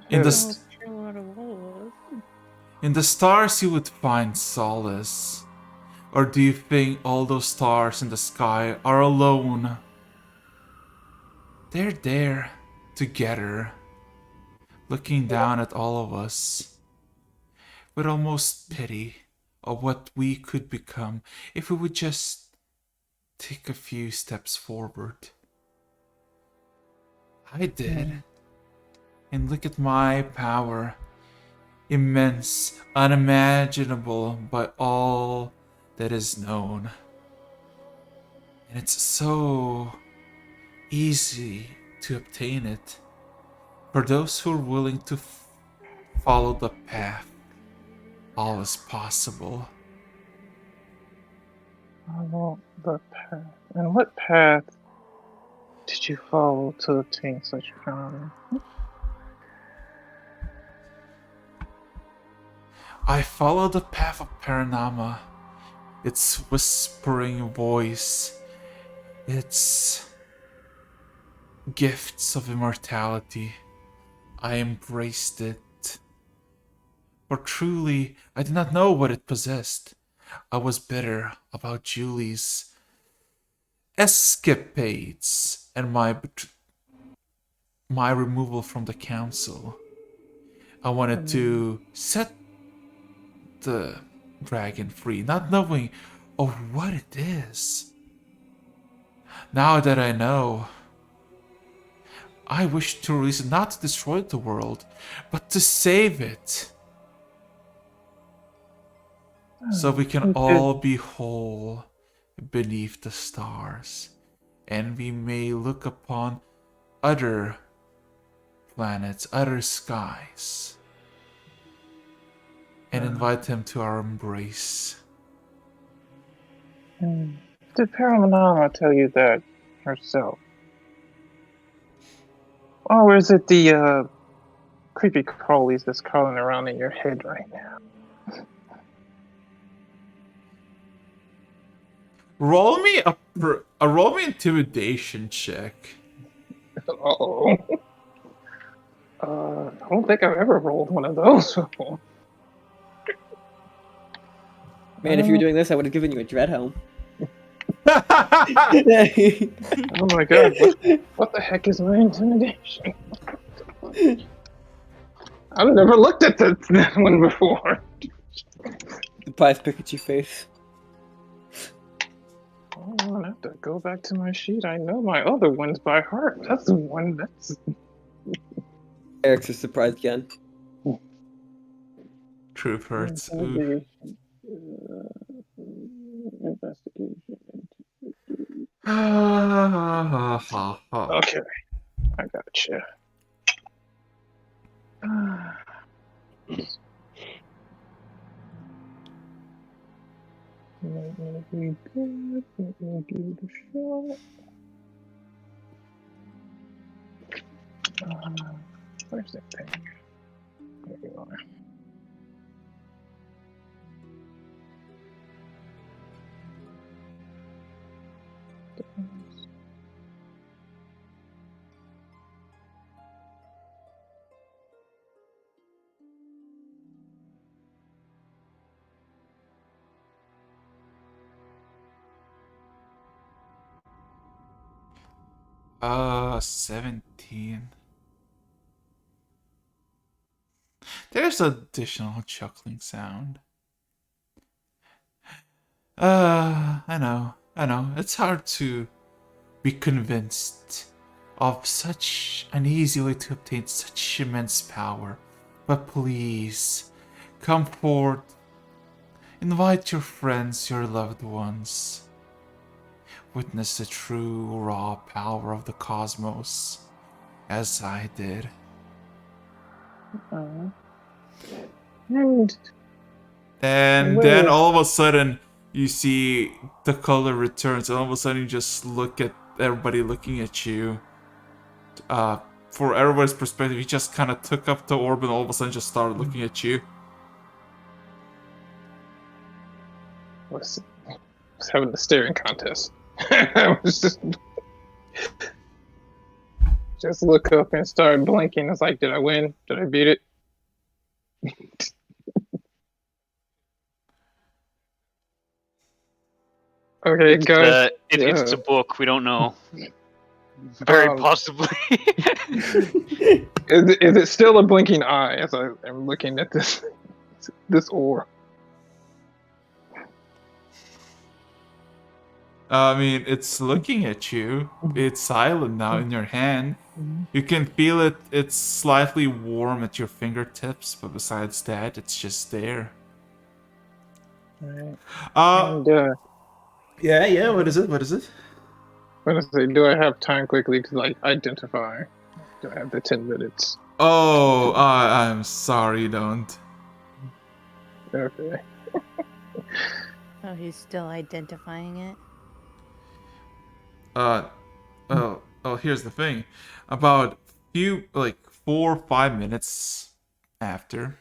In the, Hot-headed. in the stars you would find solace. Or do you think all those stars in the sky are alone? They're there, together, looking down at all of us, with almost pity of what we could become if we would just take a few steps forward. I did. And look at my power. Immense, unimaginable by all that is known. And it's so easy to obtain it for those who are willing to follow the path. All is possible. Follow the path. And what path did you follow to obtain such power? I follow the path of Paranama. Its whispering voice. Its gifts of immortality. I embraced it. For truly, I did not know what it possessed. I was bitter about Julie's escapades and my removal from the council. I wanted to set the dragon free, not knowing of what it is. Now that I know, I wish to release it not to destroy the world, but to save it. So we can all be whole beneath the stars, and we may look upon other planets, other skies, and invite them to our embrace. Did Paranama tell you that herself? Or is it the creepy crawlies that's crawling around in your head right now? Roll me intimidation check. Uh-oh. I don't think I've ever rolled one of those before. Man, if you were doing this, I would have given you a dread helm. Oh my god, what the heck is my intimidation? I've never looked at that one before. The pies Pikachu face. Oh, I have to go back to my sheet. I know my other ones by heart. That's the one that's... Eric's is surprised again. Truth hurts. Investigation. Okay, I gotcha. Might not be good, but we'll give it a shot. Where's that thing? There you are. Uh, 17. There's additional chuckling sound. I know. It's hard to be convinced of such an easy way to obtain such immense power. But please, come forward. Invite your friends, your loved ones. Witness the true, raw power of the cosmos, as I did. And And Wait. then all of a sudden, you see the color returns, and all of a sudden you just look at everybody looking at you. For everybody's perspective, he just kind of took up the orb and all of a sudden just started looking at you. was having the staring contest. I was just look up and start blinking. It's like, did I win? Did I beat it? Okay, guys. It's a book. We don't know. Very possibly. Is it still a blinking eye as I am looking at this orb? I mean, it's looking at you. It's silent now in your hand. You can feel it. It's slightly warm at your fingertips, but besides that, it's just there. Right. Yeah. What is it? What is it? Do I have time quickly to identify? Do I have the 10 minutes? Oh, I'm sorry, you don't. Okay. Oh, he's still identifying it. Here's the thing. About 4 or 5 minutes after,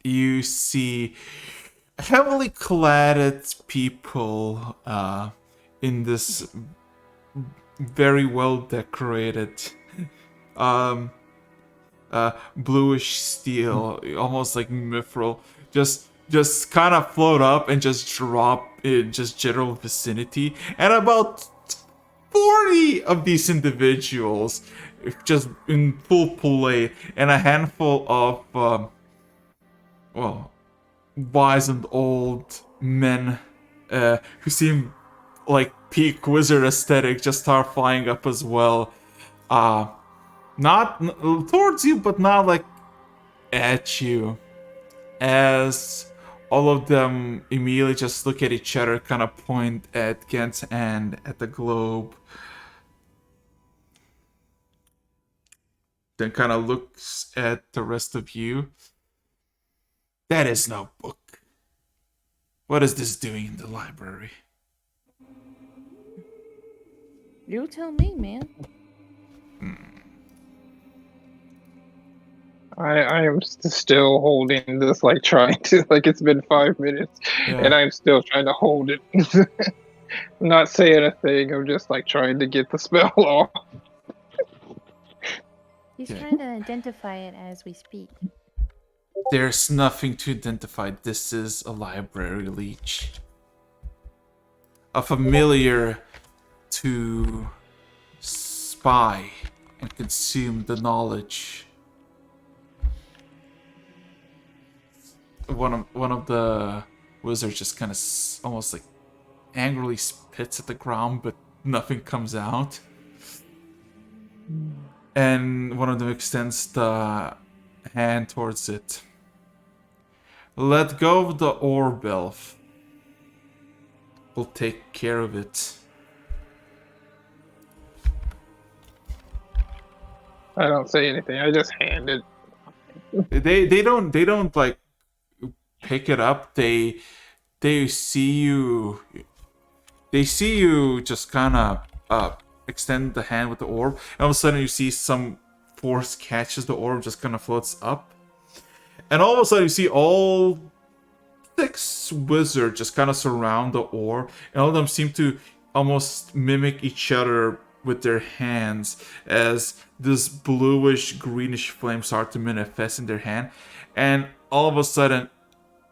you see heavily clad people in this very well decorated bluish steel, almost like mithril, just kind of float up and just drop in just general vicinity, and about 40 of these individuals just in full play, and a handful of wise and old men who seem like peak wizard aesthetic just start flying up as well. Not towards you, but not like at you. As all of them immediately just look at each other, kind of point at Gent and at the globe. Then kind of looks at the rest of you. That is no book. What is this doing in the library? You tell me, man. I am still holding this, like trying to, like it's been 5 minutes, and I'm still trying to hold it. I'm not saying a thing. I'm just like trying to get the spell off. He's trying to identify it as we speak. There's nothing to identify. This is a library leech. A familiar to spy and consume the knowledge. One of the wizards just kind of almost like angrily spits at the ground, but nothing comes out. And one of them extends the hand towards it. Let go of the orb, elf. We'll take care of it. I don't say anything. I just hand it. They don't like pick it up. They see you. They see you just kind of extend the hand with the orb, and all of a sudden you see some force catches the orb, just kind of floats up, and all of a sudden you see all 6 wizards just kind of surround the orb, and all of them seem to almost mimic each other with their hands as this bluish greenish flame start to manifest in their hand, and all of a sudden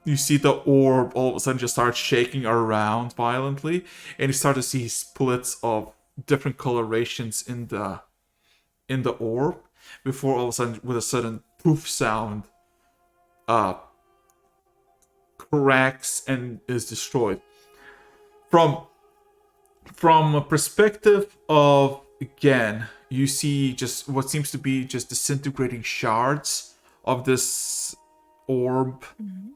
you see the orb all of a sudden just start shaking around violently, and you start to see splits of different colorations in the orb before all of a sudden, with a sudden poof sound, cracks and is destroyed. From a perspective of, again, you see just what seems to be just disintegrating shards of this orb. Mm-hmm.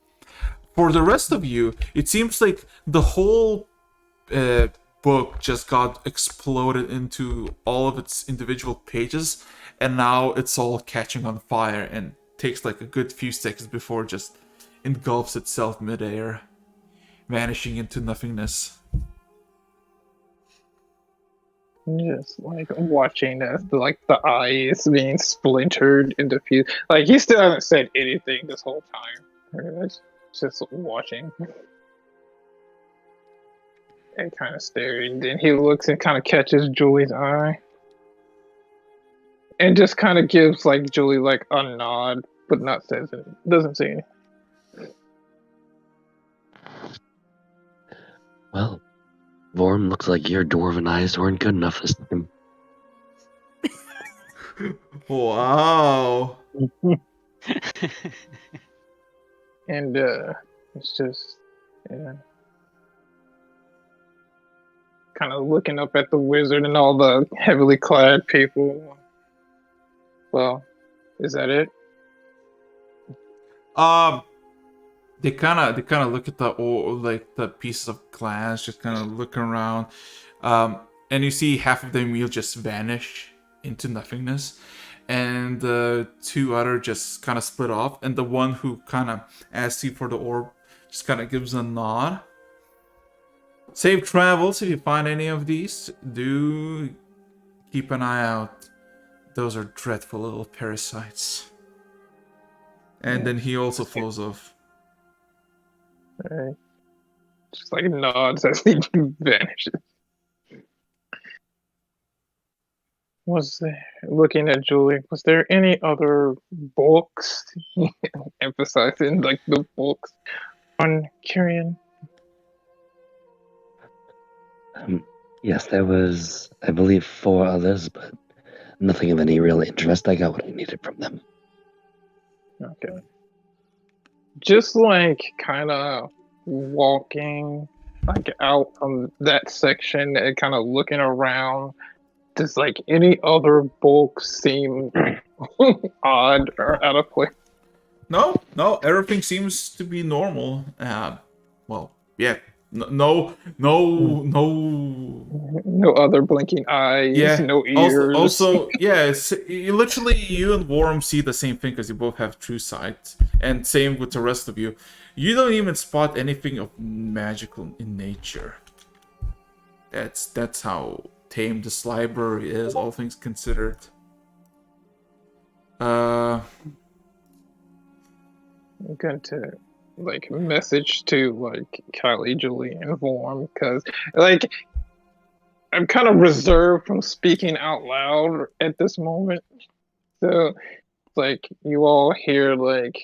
For the rest of you, it seems like the whole book just got exploded into all of its individual pages, and now it's all catching on fire and takes like a good few seconds before it just engulfs itself midair, vanishing into nothingness. Just like watching as the eye is being splintered into pieces. Like he still hasn't said anything this whole time. Just watching and kind of staring. Then he looks and kind of catches Julie's eye, and just kind of gives like Julie like a nod, but not says it. Doesn't say anything. Well, Vorm, looks like your dwarven eyes weren't good enough this time. Wow. And it's just, yeah, kind of looking up at the wizard and all the heavily clad people. Well, is that it? They kind of look at the pieces of glass, just kind of look around, and you see half of them will just vanish into nothingness, and the 2 other just kind of split off, and the one who kind of asks you for the orb Just kind of gives a nod. Safe travels. If you find any of these, do keep an eye out. Those are dreadful little parasites. And then he also flows off. Right. Just like nods as he vanishes. Looking at Julie, was there any other books emphasizing like the books on Kyrian? Yes, there was, I believe, 4 others, but nothing of any real interest. I got what I needed from them. Okay. Just like kind of walking like out from that section and kind of looking around. Does like any other books seem odd or out of place? No, everything seems to be normal. Well, yeah, no. No other blinking eyes, Yeah. no ears. Yeah. It's, literally, you and Worm see the same thing because you both have true sight, and same with the rest of you. You don't even spot anything of magical in nature. That's how tame this library is, all things considered. I'm going to like message to like Kylie, Julie, and Vorm because like I'm kind of reserved from speaking out loud at this moment. So like you all hear like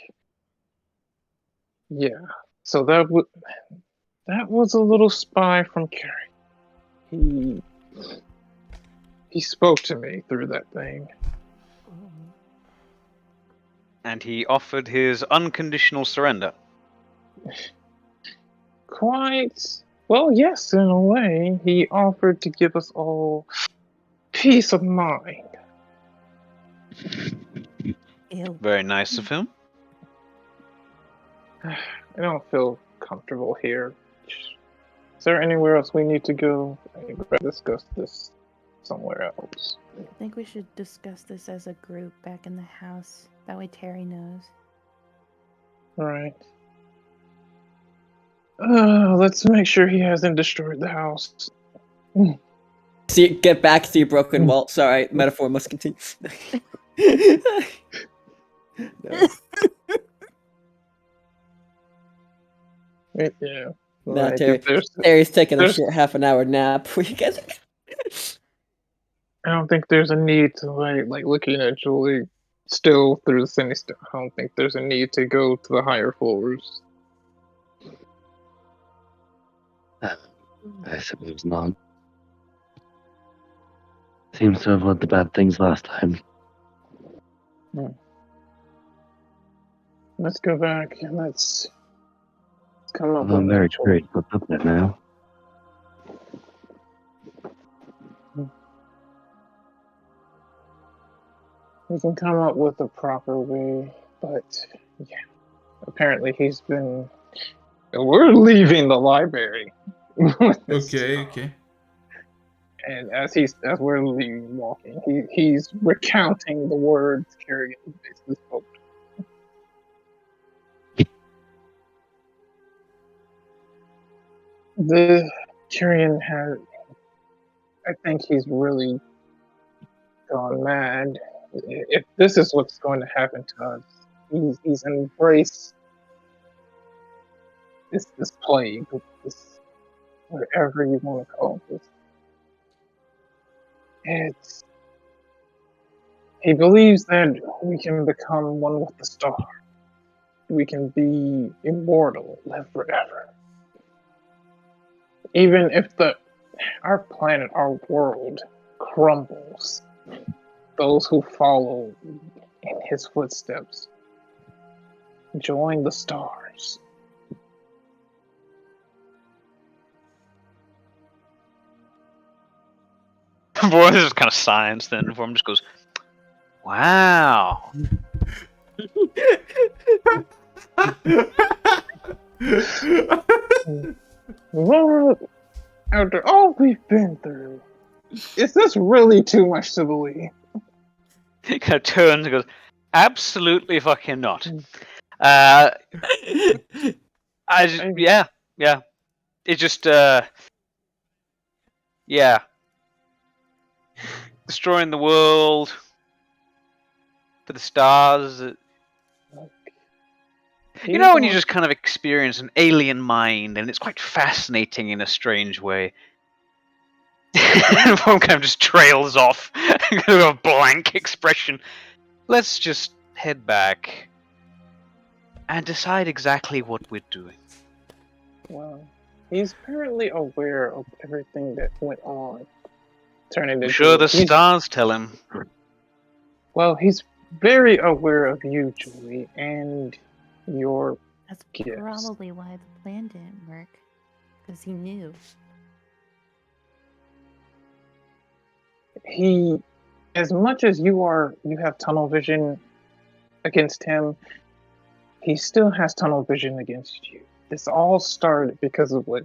yeah. So that was a little spy from Carrie. He spoke to me through that thing. And he offered his unconditional surrender. Quite well, yes, in a way. He offered to give us all peace of mind. Ew. Very nice of him. I don't feel comfortable here. Is there anywhere else we need to go? I'd rather discuss this somewhere else. I think we should discuss this as a group back in the house. That way Terry knows. Right. Let's make sure he hasn't destroyed the house. See, get back to your broken wall. Sorry, metaphor must continue. No. Yeah. Nah, Like, Terry. if there's Terry's taking a there's- short half-an-hour nap. Before you guys. I don't think there's a need to like looking at Julie still through the city stuff. I don't think there's a need to go to the higher floors. I suppose not. Seems to have led to bad things last time. Let's go back and let's come up Although I'm with very a choice. curious what's up there now. We can come up with a proper way, but yeah. Apparently he's been. We're leaving the library. Okay. And as we're leaving, walking, he's recounting the words Kerrigan basically spoke. The Tyrion has. I think he's really gone mad. If this is what's going to happen to us, he's embraced this plague, this whatever you want to call this. He believes that we can become one with the star. We can be immortal, live forever. Even if our planet, our world crumbles, those who follow in his footsteps join the stars. Vorm just kind of signs, then Vorm just goes, "Wow." Lord, after all we've been through, is this really too much to believe? He kind of turns and goes, "Absolutely fucking not." Yeah. It just yeah, destroying the world for the stars. You know when you just kind of experience an alien mind, and it's quite fascinating in a strange way. Everyone kind of just trails off with a blank expression. Let's just head back and decide exactly what we're doing. Well, he's apparently aware of everything that went on. Turning I'm sure the stars tell him. Well, he's very aware of you, Julie, and your That's gifts. probably why the plan didn't work. Because he knew. He, as much as you have tunnel vision against him, he still has tunnel vision against you. This all started because of what,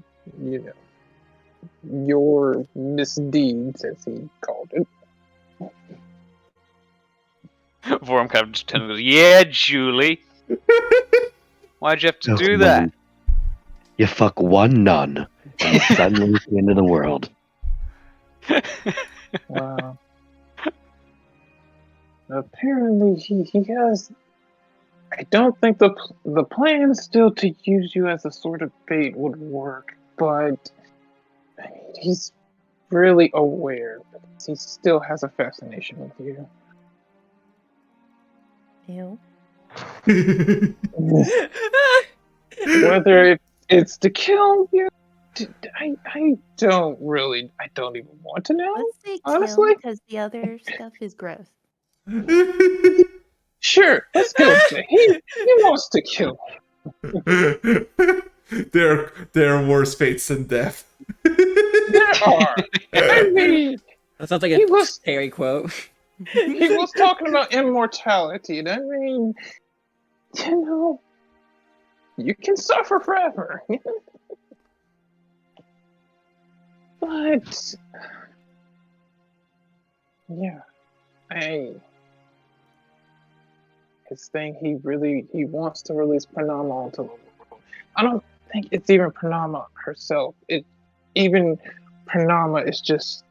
your misdeeds, as he called it. Vorm kind of just turns and goes, "Yeah, Julie. Why'd you have to do that?" You fuck one nun, and suddenly it's the end of the world. Wow. Apparently, he has. I don't think the plan still to use you as a sort of bait would work, but I mean, he's really aware. He still has a fascination with you. Ew. Whether it's to kill you, I don't even want to know. Let's say honestly, kill, because the other stuff is gross. Sure, let's go. He wants to kill. There are worse fates than death. There are. I mean, That sounds like He a was- Harry quote. he was talking about immortality, and I mean, you can suffer forever. But yeah, his thing, he wants to release Paranama onto the world. I don't think it's even Paranama herself. Even Paranama is just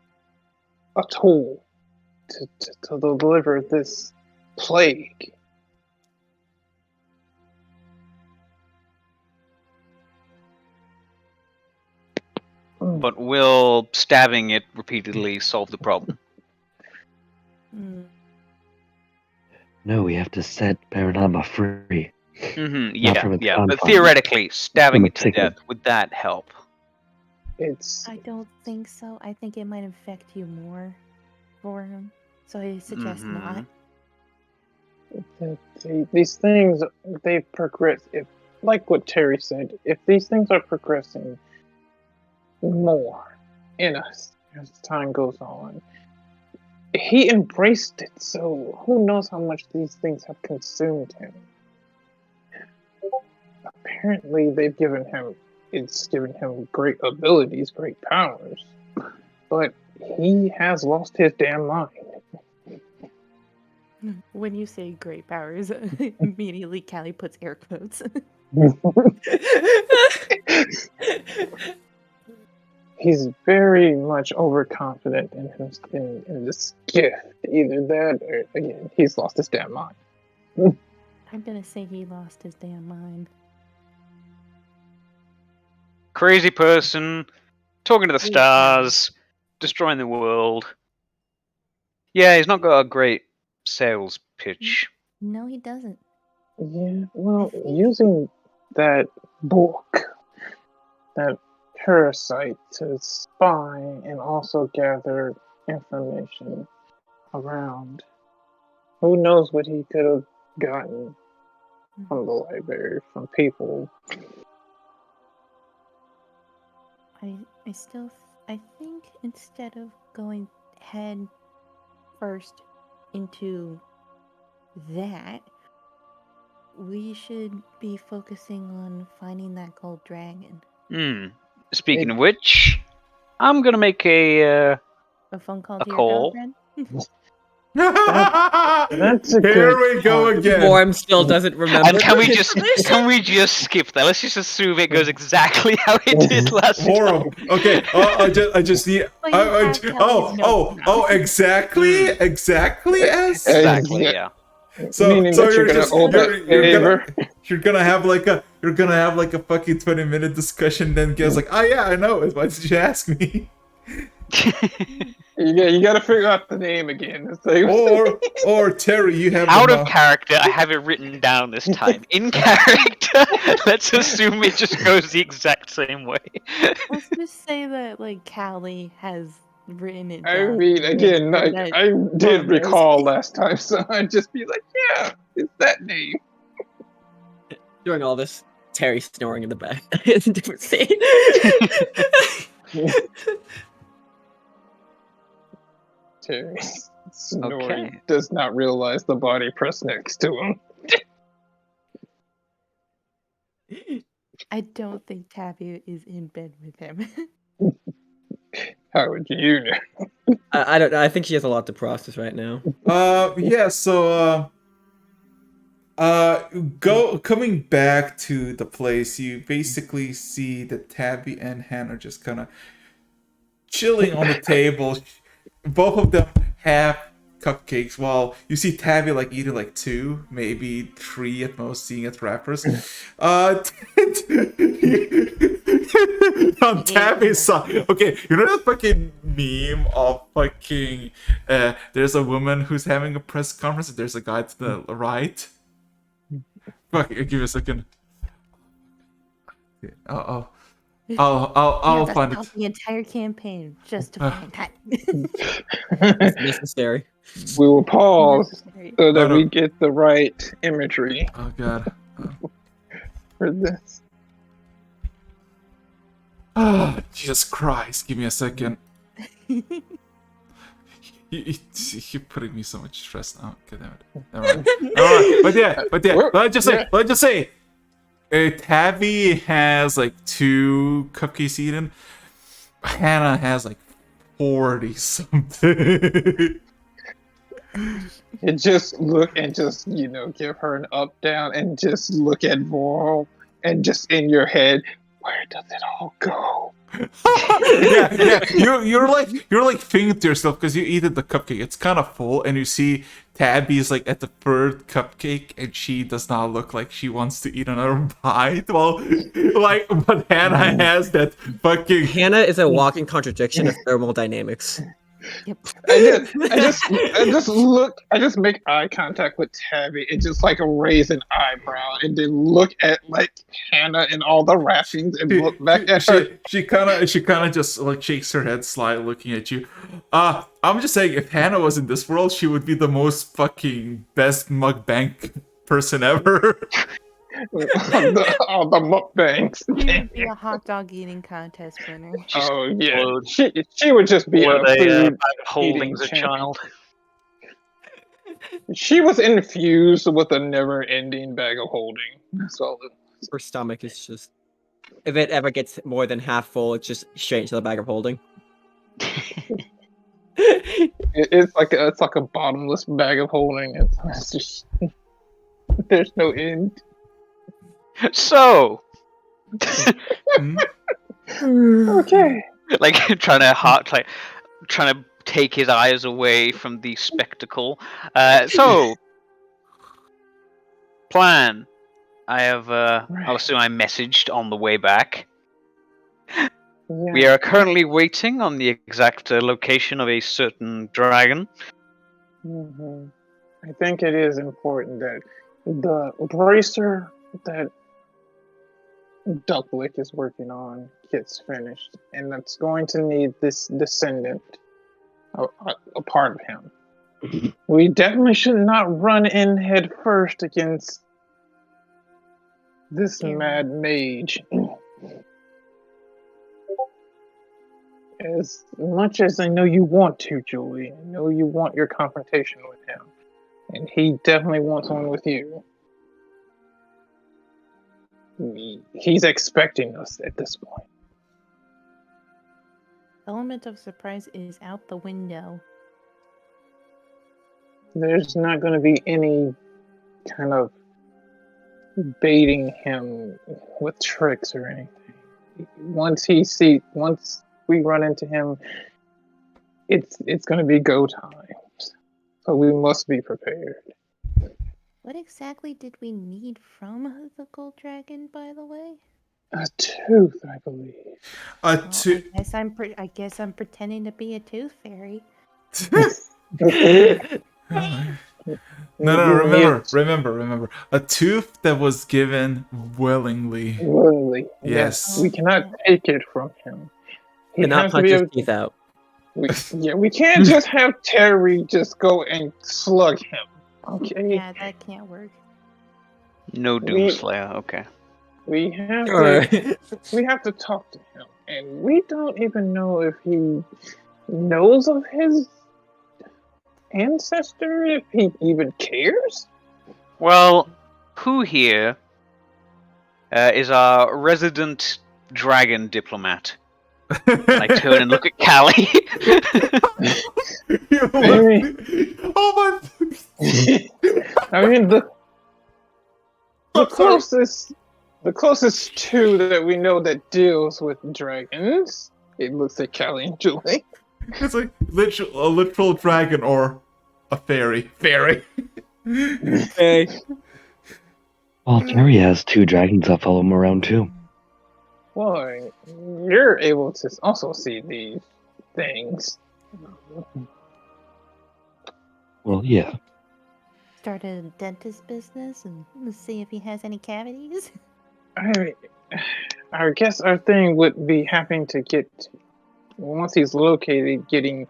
a tool to deliver this plague. But will stabbing it repeatedly solve the problem? Mm. No, we have to set Paranama free. Mm-hmm. Not from its Yeah. But confines. theoretically, stabbing From it its to sickness. death, would that help? I don't think so. I think it might infect you more for him. So I suggest not. These things, they progress. If, like what Terry said, if these things are progressing more in us as time goes on, he embraced it. So who knows how much these things have consumed him? Apparently, it's given him great abilities, great powers, but he has lost his damn mind. When you say great powers, immediately Callie puts air quotes. He's very much overconfident in this gift. Either that, or again, he's lost his damn mind. I'm gonna say he lost his damn mind. Crazy person, talking to the stars, destroying the world. Yeah, he's not got a great sales pitch. No, he doesn't. Yeah, well, using that book, that parasite to spy and also gather information around. Who knows what he could have gotten from the library, from people. I think instead of going head first into that, we should be focusing on finding that gold dragon. Speaking of which, I'm gonna make a phone call to call. your girlfriend. That's a Here good we go point. again. Worm still doesn't remember. And can we just skip that? Let's just assume it goes exactly how it did last time. Moral. Okay. I just need. But you have Kelly's notes now. Exactly as. Exactly, yeah. Meaning that you're gonna owe that favor. You're gonna have like a fucking 20-minute discussion. Then Gail's like, oh yeah, I know it. Why did you ask me? You gotta figure out the name again. It's like, Or Terry, you have Out the of character, I have it written down this time. In character, let's assume it just goes the exact same way. Let's just say that like Callie has written it I down. mean, again, like, That I did Worm recall knows. last time, so I'd just be like, yeah, it's that name. During all this, Terry snoring in the back. It's a different scene. Terry snoring Okay. does not realize the body pressed next to him. I don't think Tabby is in bed with him. How would you know? I don't know. I think she has a lot to process right now. Yeah. So coming back to the place, you basically see that Tabby and Hannah just kind of chilling on the table. Both of them have cupcakes, while you see Tabby like eating like 2, maybe 3 at most, seeing its wrappers. On Tabby's side, okay, you know that fucking meme of fucking there's a woman who's having a press conference and there's a guy to the right. Fuck, give me a second. I'll find it. The entire campaign just to find that. It's necessary. We will pause Necessary. so that No. we get the right imagery Oh god. for this. Oh, Jesus Christ, give me a second. You're putting me so much stress now. Okay, damn it. Never mind. But yeah, let's just say, Tabby has like 2 cupcakes eaten. Hannah has like 40 something. And just look and just, give her an up down and just look at Vorl and just in your head, where does it all go? yeah. You're like thinking to yourself because you eat the cupcake. It's kind of full, and you see Tabby's like at the 3rd cupcake, and she does not look like she wants to eat another bite. Well, but Hannah has that fucking. Hannah is a walking contradiction of thermodynamics. Yep. I just make eye contact with Tabby and just like raise an eyebrow and then look at like Hannah and all the wrappings and look back at her. She kind of just like shakes her head slightly, looking at you. I'm just saying, if Hannah was in this world, she would be the most fucking best mukbang person ever. all the mukbangs. She would be a hot dog eating contest winner. Oh yeah, Explode. she would just be Were a they food holdings a eating champion. child? She was infused with a never-ending bag of holding. That's all. Her stomach is just. If it ever gets more than half full, it's just straight into the bag of holding. It's like a bottomless bag of holding. It's just there's no end. So, Okay. like trying to take his eyes away from the spectacle. So, plan. I have. I'll assume I messaged on the way back. We are currently waiting on the exact location of a certain dragon. Mm-hmm. I think it is important that the bracer that Ducklick is working on gets finished, and that's going to need this descendant, a part of him. We definitely should not run in head first against this mad mage. As much as I know you want to, Julie, I know you want your confrontation with him, and he definitely wants one with you. He's expecting us at this point. Element of surprise is out the window. There's not going to be any kind of baiting him with tricks or anything. Once we run into him, it's going to be go time. So we must be prepared. What exactly did we need from the gold dragon, by the way? A tooth, I believe. A Well, two. I guess I'm pretending to be a tooth fairy. No, You need remember. A tooth that was given willingly. willingly. Yes. We cannot take it from him. He Cannot has to punch be his able. teeth out. We can't just have Terry just go and slug him. Okay. Yeah, that can't work. No Doomslayer. Okay. We have Sure. we have to talk to him, and we don't even know if he knows of his ancestor, if he even cares. Well, who here is our resident dragon diplomat? And I turn and look at Callie. Oh my! I mean the closest two that we know that deals with dragons. It looks like Callie and Julie. It's like a literal dragon or a fairy. Fairy. Hey. Well, Terry has 2 dragons that follow him around too. Well, you're able to also see these things. Well, yeah. Start a dentist business and let's see if he has any cavities. I guess our thing would be having to get, once he's located, getting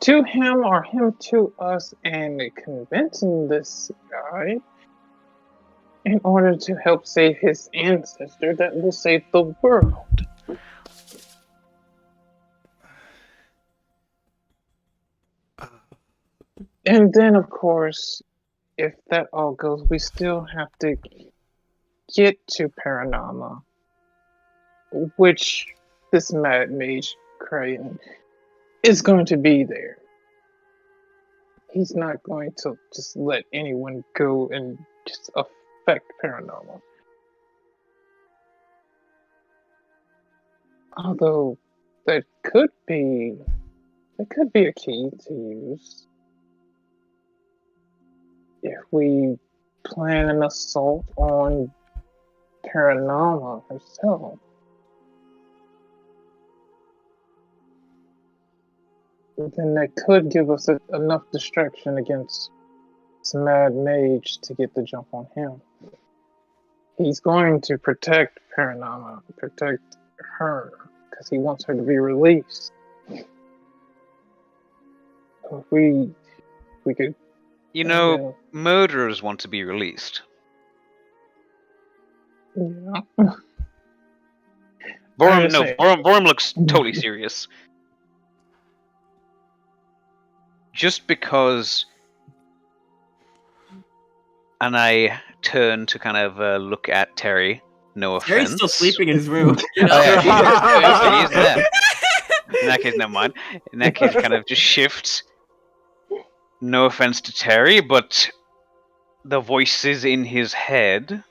to him or him to us and convincing this guy in order to help save his ancestor that will save the world. And then, of course, if that all goes, we still have to get to Paranama, which this Mad Mage Crayon is going to be there. He's not going to just let anyone go and just affect Paranama. Although that could be a key to use if we plan an assault on Paranama herself. Then that could give us enough distraction against this Mad Mage to get the jump on him. He's going to protect Paranama, protect her, because he wants her to be released. So if we could. You know, murderers want to be released. Yeah. Vorum looks totally serious. Just because, and I turn to kind of look at Terry. No offense. Terry's still sleeping in his room. Oh, yeah, he's there. In that case, never mind. In that case, kind of just shifts. No offense to Terry, but the voices in his head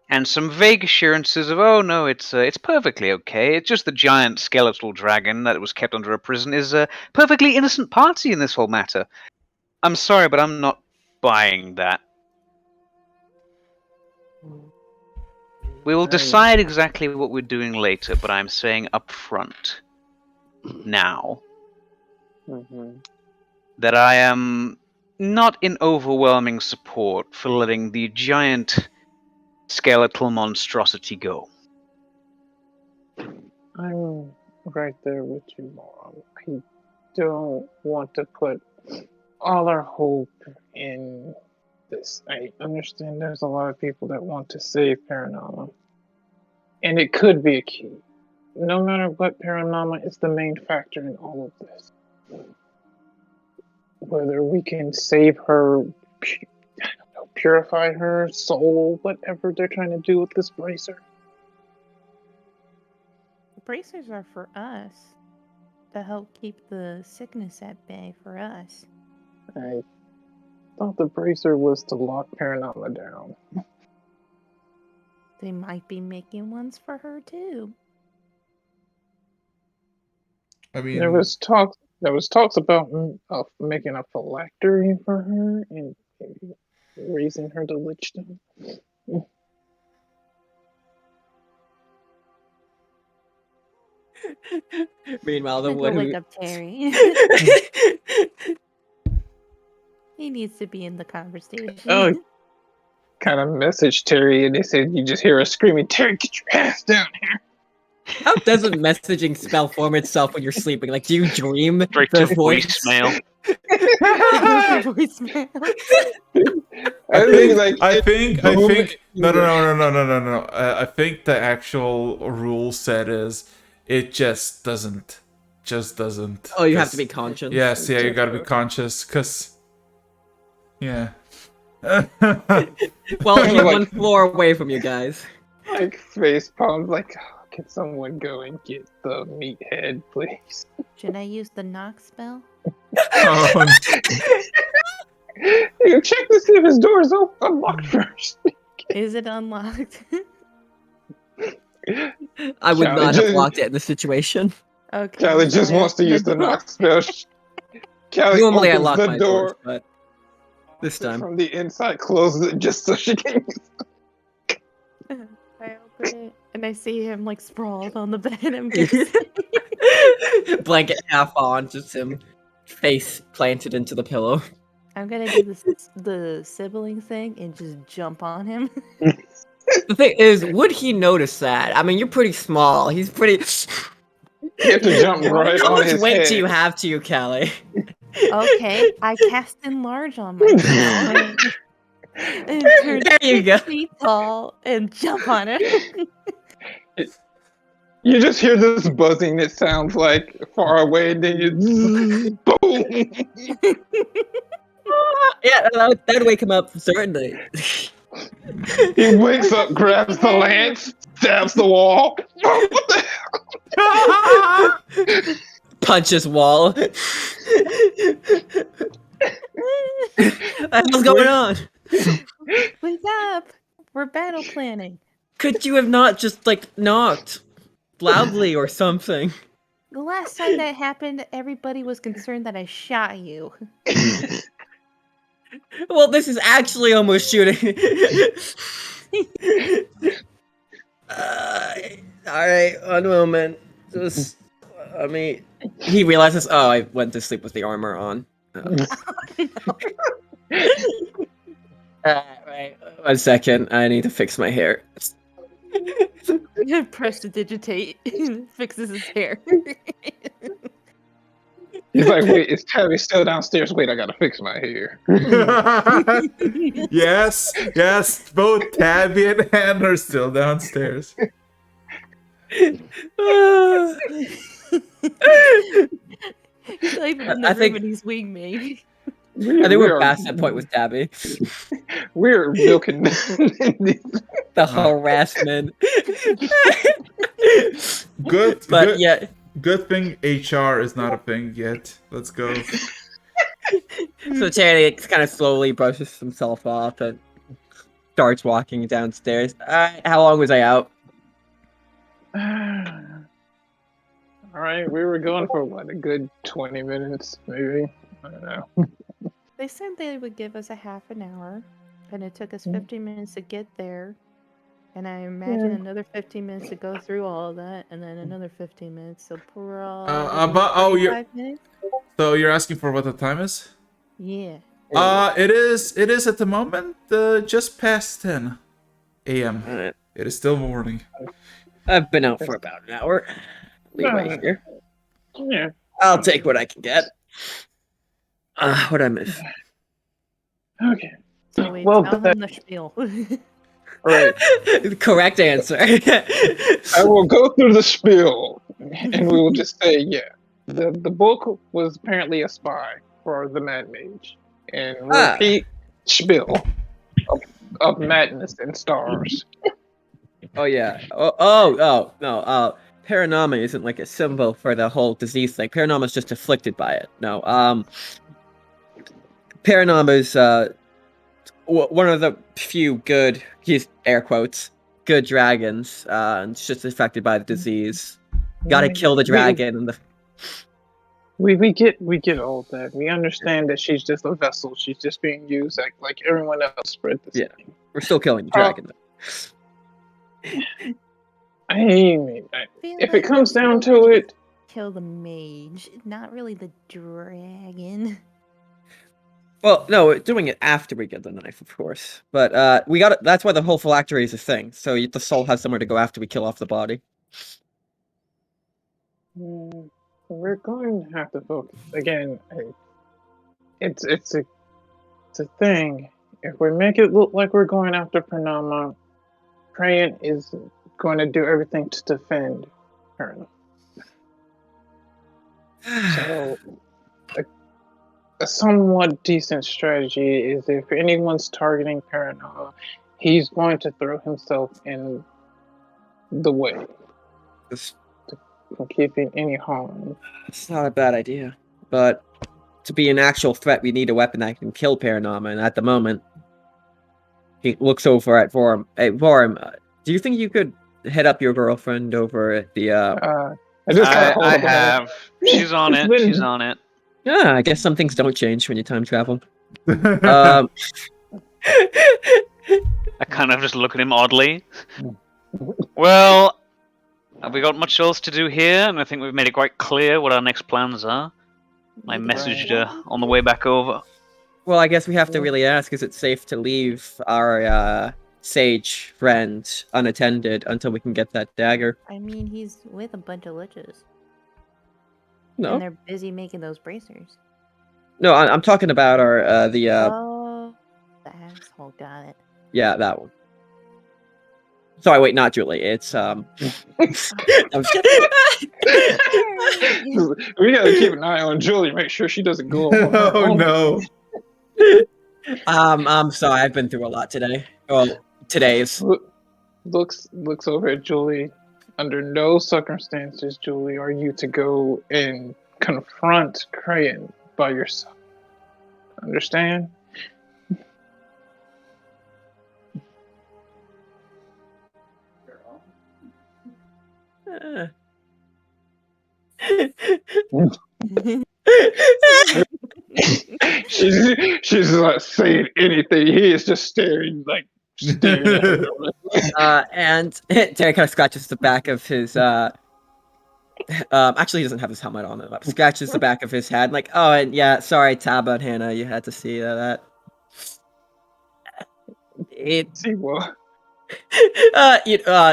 and some vague assurances of, oh no, it's perfectly okay. It's just the giant skeletal dragon that was kept under a prison is a perfectly innocent party in this whole matter. I'm sorry, but I'm not buying that. We will decide exactly what we're doing later, but I'm saying up front, now, that I am not in overwhelming support for letting the giant skeletal monstrosity go. I'm right there with you, Mom. I don't want to put all our hope in this. I understand there's a lot of people that want to save Paranama. And it could be a key. No matter what, Paranama is the main factor in all of this. Whether we can save her, purify her soul, whatever they're trying to do with this bracer. The bracers are for us. to help keep the sickness at bay for us. I thought the bracer was to lock Paranama down. They might be making ones for her too. I mean, There was talks about making a phylactery for her and raising her to Lichstone. Meanwhile, the I'm one gonna wake who. up Terry. He needs to be in the conversation. Oh, kind of messaged Terry, and they said you just hear her screaming, "Terry, get your ass down here!" How doesn't messaging spell form itself when you're sleeping? Like, do you dream Straight the to voice? voicemail. It goes to voicemail. I think, boom, no. I think the actual rule set is it just doesn't. Oh, you have to 'cause- be conscious. Yes, yeah, you gotta be conscious, cause. Yeah. Well, he's Like- one floor away from you guys. Like face palms, like, oh, can someone go and get the meathead, please? Should I use the knock spell? Oh, You check to see if his door is unlocked first. Is it unlocked? I would Charlie not have just- locked it in this situation. Okay. Callie so just I wants to open use the door. knock spell. Callie Normally, I opens lock the my door doors, but this time. from the inside, closes it just so she can. I open it and I see him like sprawled on the bed. I'm guessing. Blanket half on, just him face planted into the pillow. I'm gonna do the sibling thing and just jump on him. The thing is, would he notice that? I mean, you're pretty small. He's pretty. You have to jump right How on much his weight head. do you have to you, Callie? Okay, I cast enlarge on myself. And turn There you 6 go. feet tall and jump on him. You just hear this buzzing that sounds like far away, and then you boom. Yeah, that'd wake him up, certainly. He wakes up, grabs the lance, stabs the wall. What the hell? Punches wall. What's going on? Wake up! We're battle planning. Could you have not just, like, knocked loudly or something? The last time that happened, everybody was concerned that I shot you. Well, this is actually almost shooting. Alright, one moment. Just, I mean, he realizes, oh, I went to sleep with the armor on. Right, 1 second, I need to fix my hair. Prestidigitate fixes his hair. He's like, wait, is Tabby still downstairs? Wait, I gotta fix my hair. yes, both Tabby and Anne are still downstairs. He's not even in the I room think- and he's wingmate. I think we're past that point with Tabby. We're milking these. The harassment. Good, But good, yeah, good thing HR is not a thing yet. Let's go. so Charlie kind of slowly brushes himself off and starts walking downstairs. How long was I out? Alright, we were going for what, a good 20 minutes, maybe? I don't know. They said they would give us a half an hour, and it took us Mm. 15 minutes to get there. And I imagine another 15 minutes to go through all of that, and then another 15 minutes, so probably but- oh, you're- 45 minutes? So you're asking for what the time is? Yeah. It is at the moment just past 10 a.m. Alright. It is still morning. I've been out for about an hour. Leave right here. Yeah. I'll take what I can get. What'd I miss? Okay. So we Well, tell that- him the spiel. Alright. Correct answer. I will go through the spiel, and we will just say, yeah. The book was apparently a spy for the Mad Mage. And repeat spiel of madness and stars. Oh yeah. Oh no. Paranama isn't like a symbol for the whole disease thing. Paranama is just afflicted by it. No, Paranama is one of the few good, use air quotes, good dragons. It's just affected by the disease. Got to kill the dragon and the. We get all that. We understand that she's just a vessel. She's just being used like everyone else spread this. Yeah, we're still killing the dragon. I mean, Feel if like it comes we're down still to gonna it, kill the mage, not really the dragon. Well, no, we're doing it after we get the knife, of course. But we got that's why the whole phylactery is a thing. So the soul has somewhere to go after we kill off the body. we're going to have to focus again. It's a thing. If we make it look like we're going after Paranama, Crayon is going to do everything to defend her. So, a somewhat decent strategy is if anyone's targeting Paranama, he's going to throw himself in the way from keeping any harm. It's not a bad idea, but to be an actual threat, we need a weapon that can kill Paranama. And at the moment, he looks over at Vorum. Hey, Vorum, do you think you could hit up your girlfriend over at the? I have. She's on it. She's on it. Yeah, I guess some things don't change when you time travel. I kind of just look at him oddly. Well, have we got much else to do here? And I think we've made it quite clear what our next plans are. I messaged her on the way back over. Well, I guess we have to really ask, is it safe to leave our sage friend unattended until we can get that dagger? I mean, he's with a bunch of liches. No. And they're busy making those bracers. No, I'm talking about our Oh, the asshole, got it. Yeah, that one. Sorry, wait, not Julie. It's We gotta keep an eye on Julie, make sure she doesn't go. Oh no. I'm sorry, I've been through a lot today. Well, today's. Looks over at Julie. Under no circumstances, Julie, are you to go and confront Crayon by yourself. Understand? she's not saying anything. He is just staring at her. And Terry kind of scratches the back of his actually he doesn't have his helmet on it. Scratches the back of his head like, oh, and yeah, sorry, Taba and Hannah, you had to see that. See what?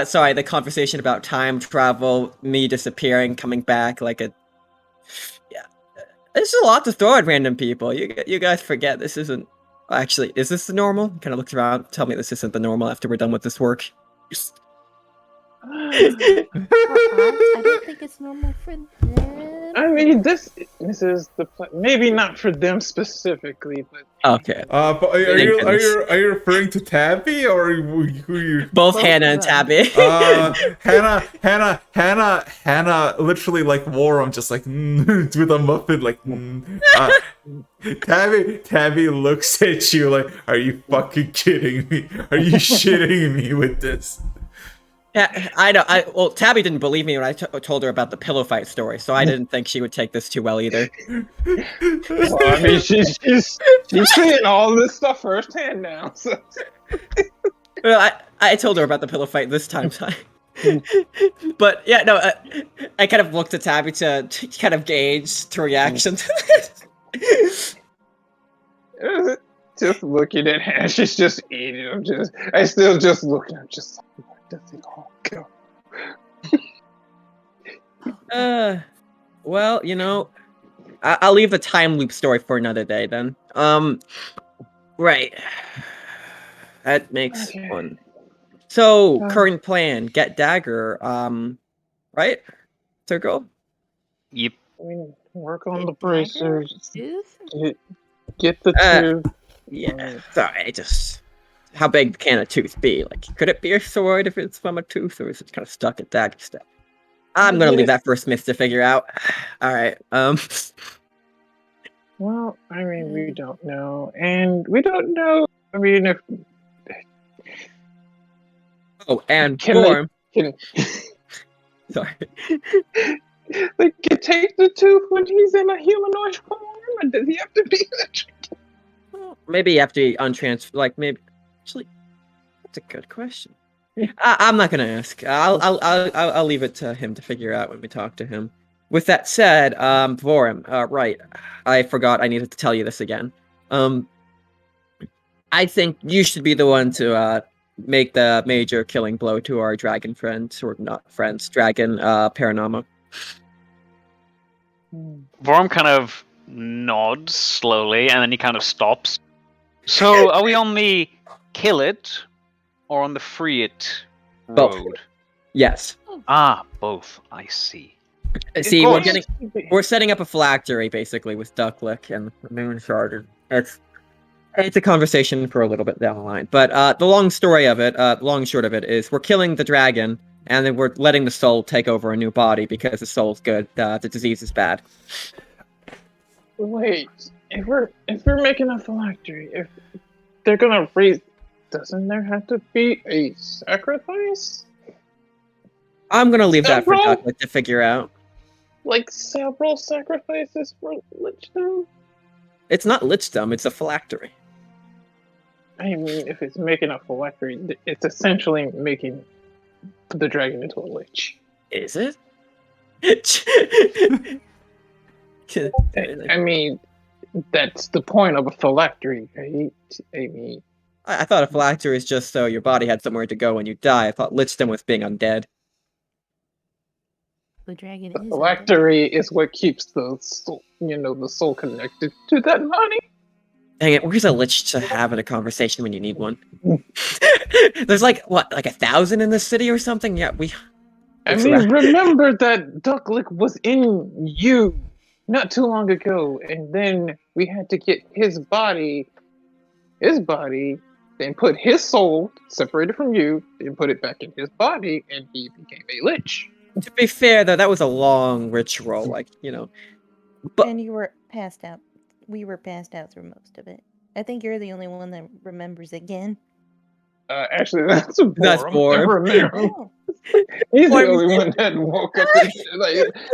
Sorry, the conversation about time travel, me disappearing, coming back, like a. Yeah, there's a lot to throw at random people. You guys forget this isn't. Actually, is this the normal? Kind of looks around. Tell me this isn't the normal after we're done with this work. For us, I don't think it's normal for them. I mean, this is the maybe not for them specifically, but okay. But are you referring to Tabby or who you? Both Hannah and Tabby. Hannah, literally like Warren, just like with a muffin, like. Tabby looks at you like, are you fucking kidding me? Are you shitting me with this? Yeah, I know. Well, Tabby didn't believe me when I told her about the pillow fight story, so I didn't think she would take this too well either. Well, I mean, she's seeing all this stuff firsthand now. So. Well, I told her about the pillow fight this time. But yeah, no, I kind of looked at Tabby to kind of gauge the reaction to this. Just looking at her, she's just eating. I still just looking. I'm just like, where does it all go? Well, you know, I'll leave the time loop story for another day then. Right. That makes one. So, current plan, get dagger, right? Circle? Yep. I mean, work on the bracers. Tooth? Get the tooth. Yeah, sorry, just... How big can a tooth be? Like, could it be a sword if it's from a tooth, or is it kind of stuck at dagger step? I'm gonna leave that for Smith to figure out. All right. Well, I mean, we don't know, and we don't know. I mean, if Oh, and can they Form. can Sorry. they can take the tooth when he's in a humanoid form, or does he have to be? Maybe after he like maybe. Actually, that's a good question. I'm not gonna ask. I'll leave it to him to figure out when we talk to him. With that said, Vorum, right, I forgot I needed to tell you this again. I think you should be the one to make the major killing blow to our dragon friends, or not friends, dragon Paranama. Vorm kind of nods slowly, and then he kind of stops. So, are we on the kill it or on the free it Both. road? Yes. Ah, both. I see. See, course. we're setting up a phylactery basically with Ducklick and the Moon Shard. It's a conversation for a little bit down the line. But the long and short of it is we're killing the dragon, and then we're letting the soul take over a new body because the soul's good. The disease is bad. Wait, if we're making a phylactery, if they're gonna raise, doesn't there have to be a sacrifice? I'm gonna leave that for Several? Ducklick to figure out. Like several sacrifices for Lichstone? It's not Lichdom, it's a phylactery. I mean, if it's making a phylactery, it's essentially making the dragon into a lich. Is it? I mean, that's the point of a phylactery, right? I mean, I thought a phylactery is just so your body had somewhere to go when you die. I thought Lichdom was being undead. The dragon the is phylactery is what keeps the soul, the soul connected to that body. Dang it, where's a lich to have in a conversation when you need one? There's like 1,000 in this city or something? Yeah, I mean, remember that Ducklick was in you not too long ago, and then we had to get his body, then put his soul separated from you, then put it back in his body, and he became a lich. To be fair, though, that was a long ritual, But and you were passed out. We were passed out through most of it. I think you're the only one that remembers again. Actually, that's Borum. That's Borum. Oh. He's the only one that woke up and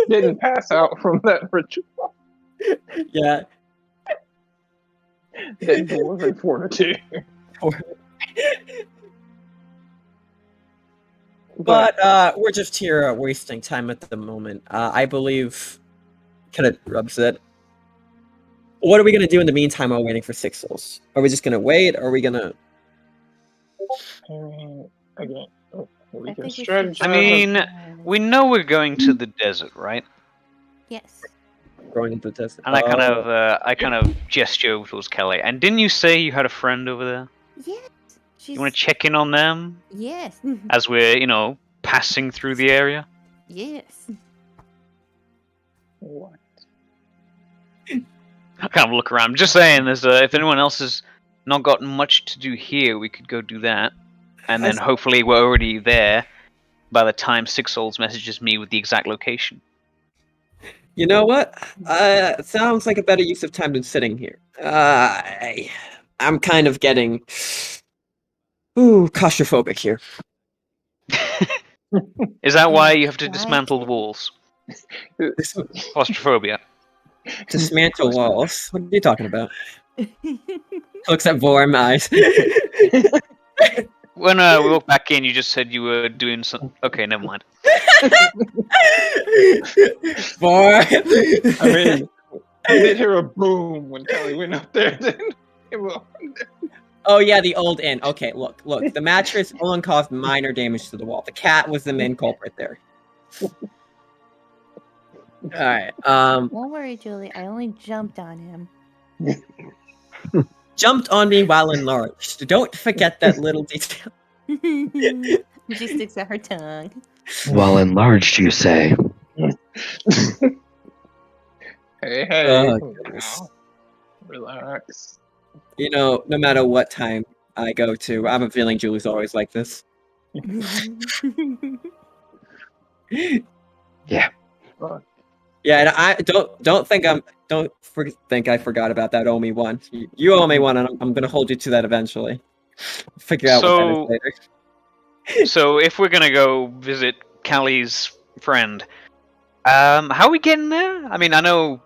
didn't pass out from that ritual. Yeah. That dwarven fortitude. But we're just here wasting time at the moment. I believe kind of rubs it. What are we gonna do in the meantime while waiting for Six Souls? Are we just gonna wait? Or are we gonna? I mean, again, we can think we should strategize. I mean, we know we're going to the desert, right? Yes. Going into the desert. And I kind of gesture towards Kelly. And didn't you say you had a friend over there? Yes. You want to check in on them Yes. as we're, passing through the area? Yes. What? I kind of look around. I'm just saying, if anyone else has not got much to do here, we could go do that. And then hopefully we're already there by the time Six Souls messages me with the exact location. You know what? Sounds like a better use of time than sitting here. I'm kind of getting claustrophobic here. Is that why you have to dismantle the walls? Claustrophobia. Dismantle walls? What are you talking about? Looks at Vorm eyes. When we walked back in, you just said you were doing some. Okay, never mind. Vorm. I mean, I did hear a boom when Kelly went up there. Oh yeah, the old inn. Okay, look. The mattress only caused minor damage to the wall. The cat was the main culprit there. All right. Don't worry, Julie. I only jumped on him. Jumped on me while enlarged. Don't forget that little detail. She sticks out her tongue. While enlarged, you say. Hey, Oh, now, relax. No matter what time I go to, I have a feeling Julie's always like this. Yeah. Yeah, and I don't think I forgot about that owe me one. You owe me one, and I'm gonna hold you to that eventually. Figure out what that is So- later. So if we're gonna go visit Callie's friend, how are we getting there? I mean, I know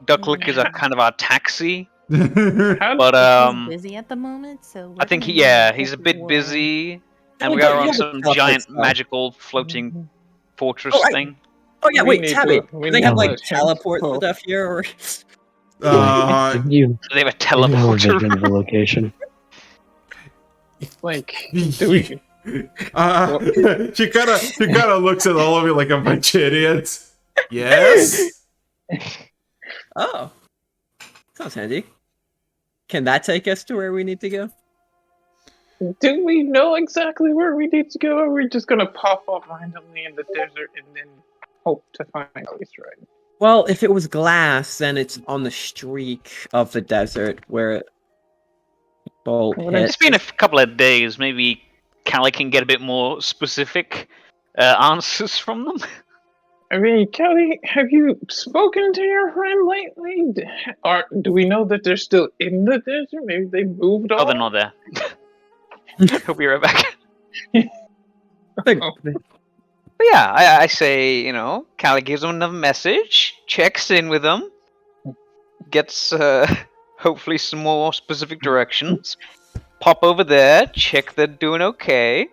Ducklick is a kind of our taxi, but He's busy at the moment, so I we're think gonna need he's a to bit explore. busy, and we we don't- are we on have a some teleport giant spell. magical floating fortress Oh, right. thing. Oh yeah, We wait, need Tabby. to- we Do they need have to like let him teleport go. stuff here, or Didn't you, They have a didn't you have a teleporter. vision of the location? Like, do we? She kind of looks at all of you like a bunch of idiots. Yes. oh, sounds handy. Can that take us to where we need to go? Do we know exactly where we need to go? Or are we just gonna pop up randomly in the desert and then hope to find Ellie's right? Well, if it was glass, then it's on the streak of the desert where it bolt Well, then hit. It's been a couple of days. Maybe Callie can get a bit more specific answers from them. I mean, Kelly, have you spoken to your friend lately? Or do we know that they're still in the desert? Maybe they moved on. Oh, they're not there. He'll be right back. Oh. But yeah, I say, Callie gives them another message, checks in with them, gets hopefully some more specific directions. Pop over there, check they're doing okay.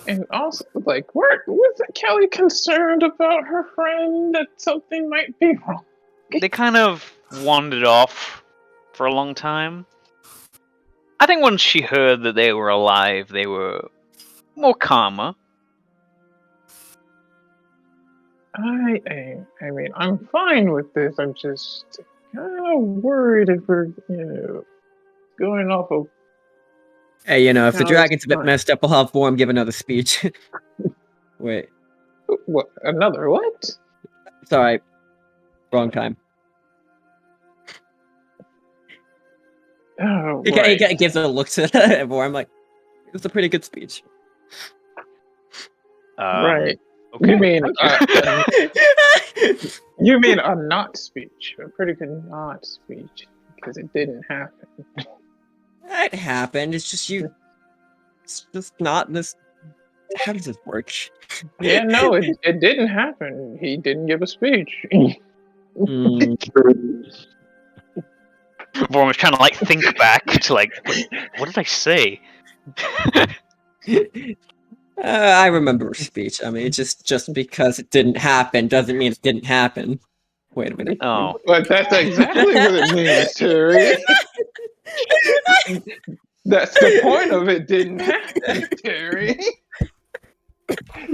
And also, like, was Kelly concerned about her friend that something might be wrong? They kind of wandered off for a long time. I think once she heard that they were alive, they were more calmer. I mean, I'm fine with this. I'm just kind of worried if we're, going off of. Hey, if the No, it's dragon's a bit fine. messed up, I'll have Vorm give another speech. Wait, What? Another what? sorry, wrong time. Oh, He right. gives a look to Vorm like, it was a pretty good speech. Right. Okay. You mean Thank you. you mean a not speech, a pretty good not speech, because it didn't happen. That happened. It's just you. It's just not this. How does this work? Yeah, no, it didn't happen. He didn't give a speech. Mm, Vorm was trying to think back to what did I say? I remember a speech. I mean, just because it didn't happen doesn't mean it didn't happen. Wait a minute. Oh, But that's exactly what it means, Terry. That's the point of it didn't happen, Terry.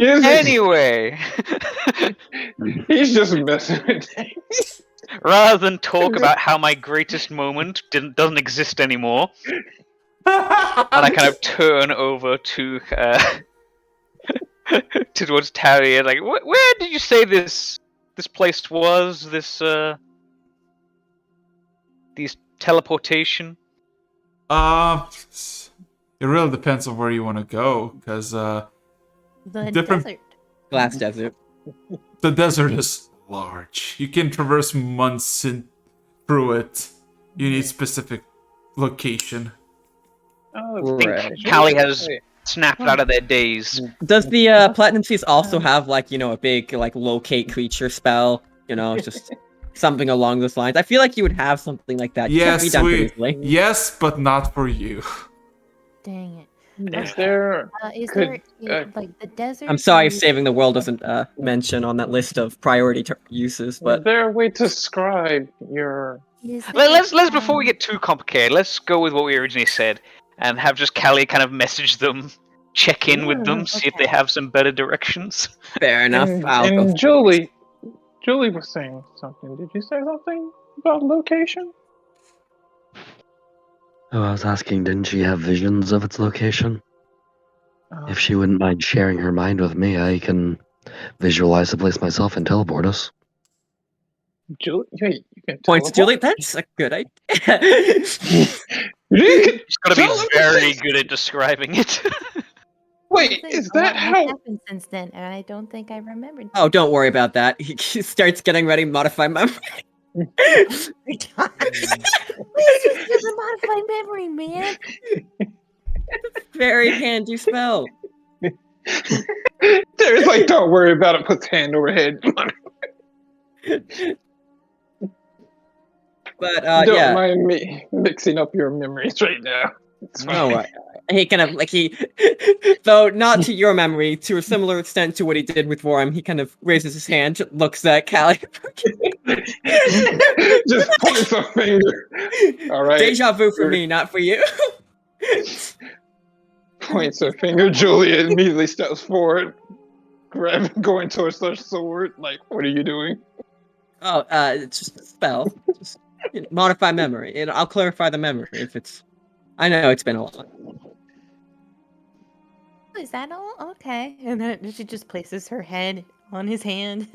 anyway, He's just messing with things. rather than talk about how my greatest moment doesn't exist anymore, and I kind of turn over to towards Terry and where did you say this place was? These teleportation. It really depends on where you want to go, because The different- desert. Glass desert. the desert is large. You can traverse months through it. You need specific location. Oh, I think Right. Callie has snapped out of their days. Does the Platinum Seas also have a big locate creature spell? Just something along those lines. I feel like you would have something like that. It can't be Yes, done pretty easily. yes, but not for you. Dang it. is there? Is Could- there the desert? I'm sorry if is- saving the world doesn't mention on that list of priority uses, Is but there a way to scribe your? is there, Let's before we get too complicated, let's go with what we originally said and have just Callie kind of message them, check in with them, see if they okay. have some better directions. fair enough. And, I'll go and Julie was saying something. Did you say something about location? Oh, I was asking, didn't she have visions of its location? If she wouldn't mind sharing her mind with me, I can visualize the place myself and teleport us. Julie, wait, you can points to Julie. teleport? That's a good idea. You can She's got to teleport. be very good at describing it. Wait, is that has how? happened since then, and I don't think I remembered. Oh, don't worry about that. He starts getting ready to modify memory. Please just do the modified memory, man. Very handy spell. Terry's like, don't worry about it. Puts hand over head. But Don't yeah, mind me mixing up your memories right now. It's fine. no, he kind of like though not to your memory, to a similar extent to what he did with Worm. He kind of raises his hand, looks at Callie. Just points a finger. All right. Deja vu for me, not for you. Points a finger. Julia immediately steps forward, going towards the sword. Like, what are you doing? Oh, it's just a spell. Just modify memory, and I'll clarify the memory if it's. I know it's been a lot. Is that all? Okay. And then she just places her head on his hand.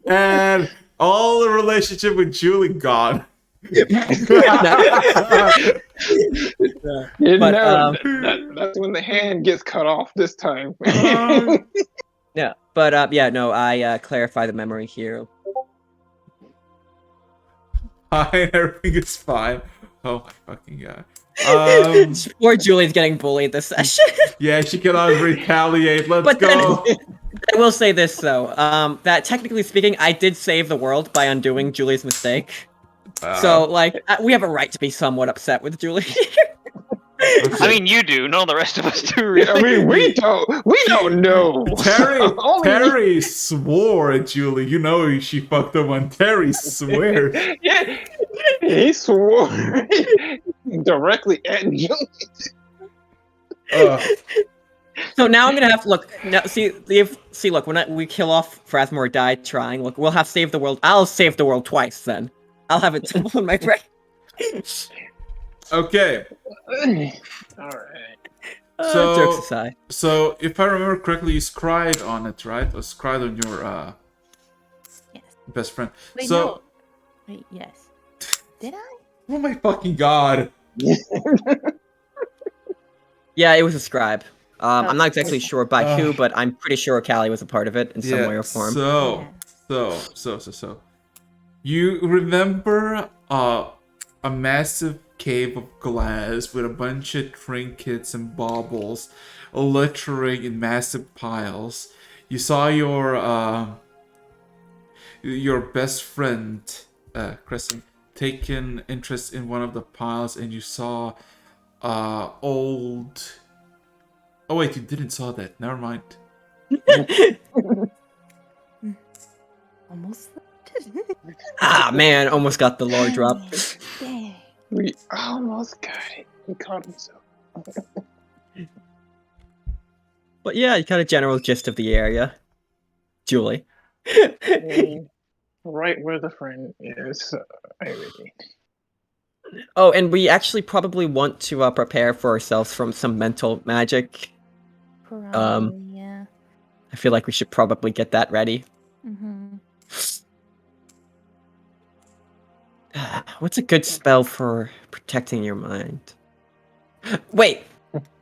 And all the relationship with Julie gone. You But, know, that's when the hand gets cut off this time. Yeah, but yeah, no, I clarify the memory here. Fine, everything is fine. Oh my fucking god. Poor Julie's getting bullied this session. Yeah, she cannot retaliate. Let's But then- go. I will say this though, that technically speaking, I did save the world by undoing Julie's mistake. So like, we have a right to be somewhat upset with Julie. I mean, you do. None of the rest of us do, really. I mean, we don't know. Terry swore at Julie. You know she fucked up when Terry swears. Yeah, he swore directly at Julie. So now I'm gonna have to look. Now, look. When we kill off Phrasma or die trying, look, we'll have saved the world. I'll save the world twice. Then I'll have it double in my brain. Okay. All right. Jokes aside. So if I remember correctly, you scried on it, right? Or scried on your Yes. best friend. Wait, so no. Wait, yes. Did I? oh my fucking god. Yeah, it was a scribe. I'm not Oh. exactly sure by who, but I'm pretty sure Callie was a part of it in some way or form. So you remember a massive cave of glass with a bunch of trinkets and baubles littering in massive piles. You saw your best friend Crescent taken interest in one of the piles, and you saw old. Oh wait, you didn't saw that. Never mind. Almost. Ah man, almost got the lore drop. Dang. We almost got it. He caught himself. But yeah, kind of general gist of the area. Julie. Right where the friend is. Irene. Oh, and we actually probably want to prepare for ourselves from some mental magic. Probably, yeah. I feel like we should probably get that ready. Mm-hmm. What's a good spell for protecting your mind? Wait!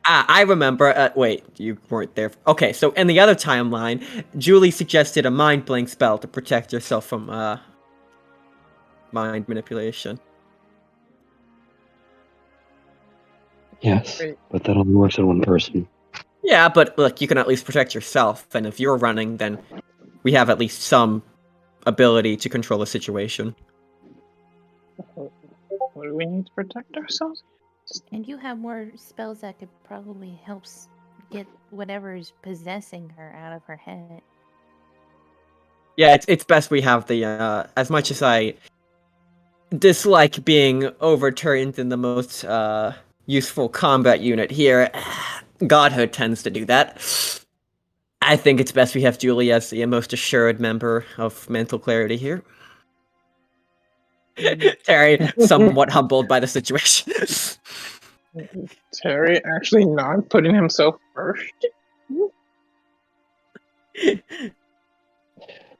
I remember. Wait, you weren't there. Okay, so in the other timeline, Julie suggested a mind blink spell to protect yourself from mind manipulation. Yes, Wait. but that only works on one person. Yeah, but look, you can at least protect yourself, and if you're running, then we have at least some ability to control the situation. What do we need to protect ourselves? And you have more spells that could probably help get whatever's possessing her out of her head. Yeah, it's best we have the, as much as I dislike being overturned in the most, useful combat unit here, Godhood tends to do that. I think it's best we have Julie as the most assured member of mental clarity here. Terry, somewhat humbled by the situation. Terry actually not putting himself first.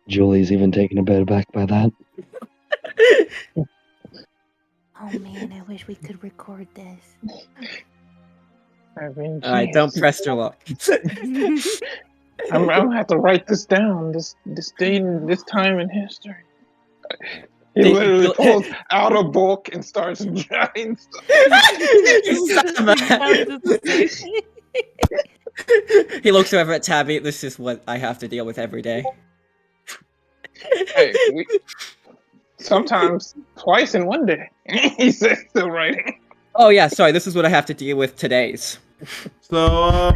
Julie's even taken a bit aback by that. Oh man, I wish we could record this. I mean, Alright, don't jeez. press your luck. I'm gonna have to write this down. This date and this time in history. He They- literally they'll- pulls out a book and starts jotting stuff. Kelly does the same thing. He looks over at Tabby. This is what I have to deal with every day. Hey, sometimes twice in one day. He says, still writing. Oh yeah, sorry. This is what I have to deal with today's. So,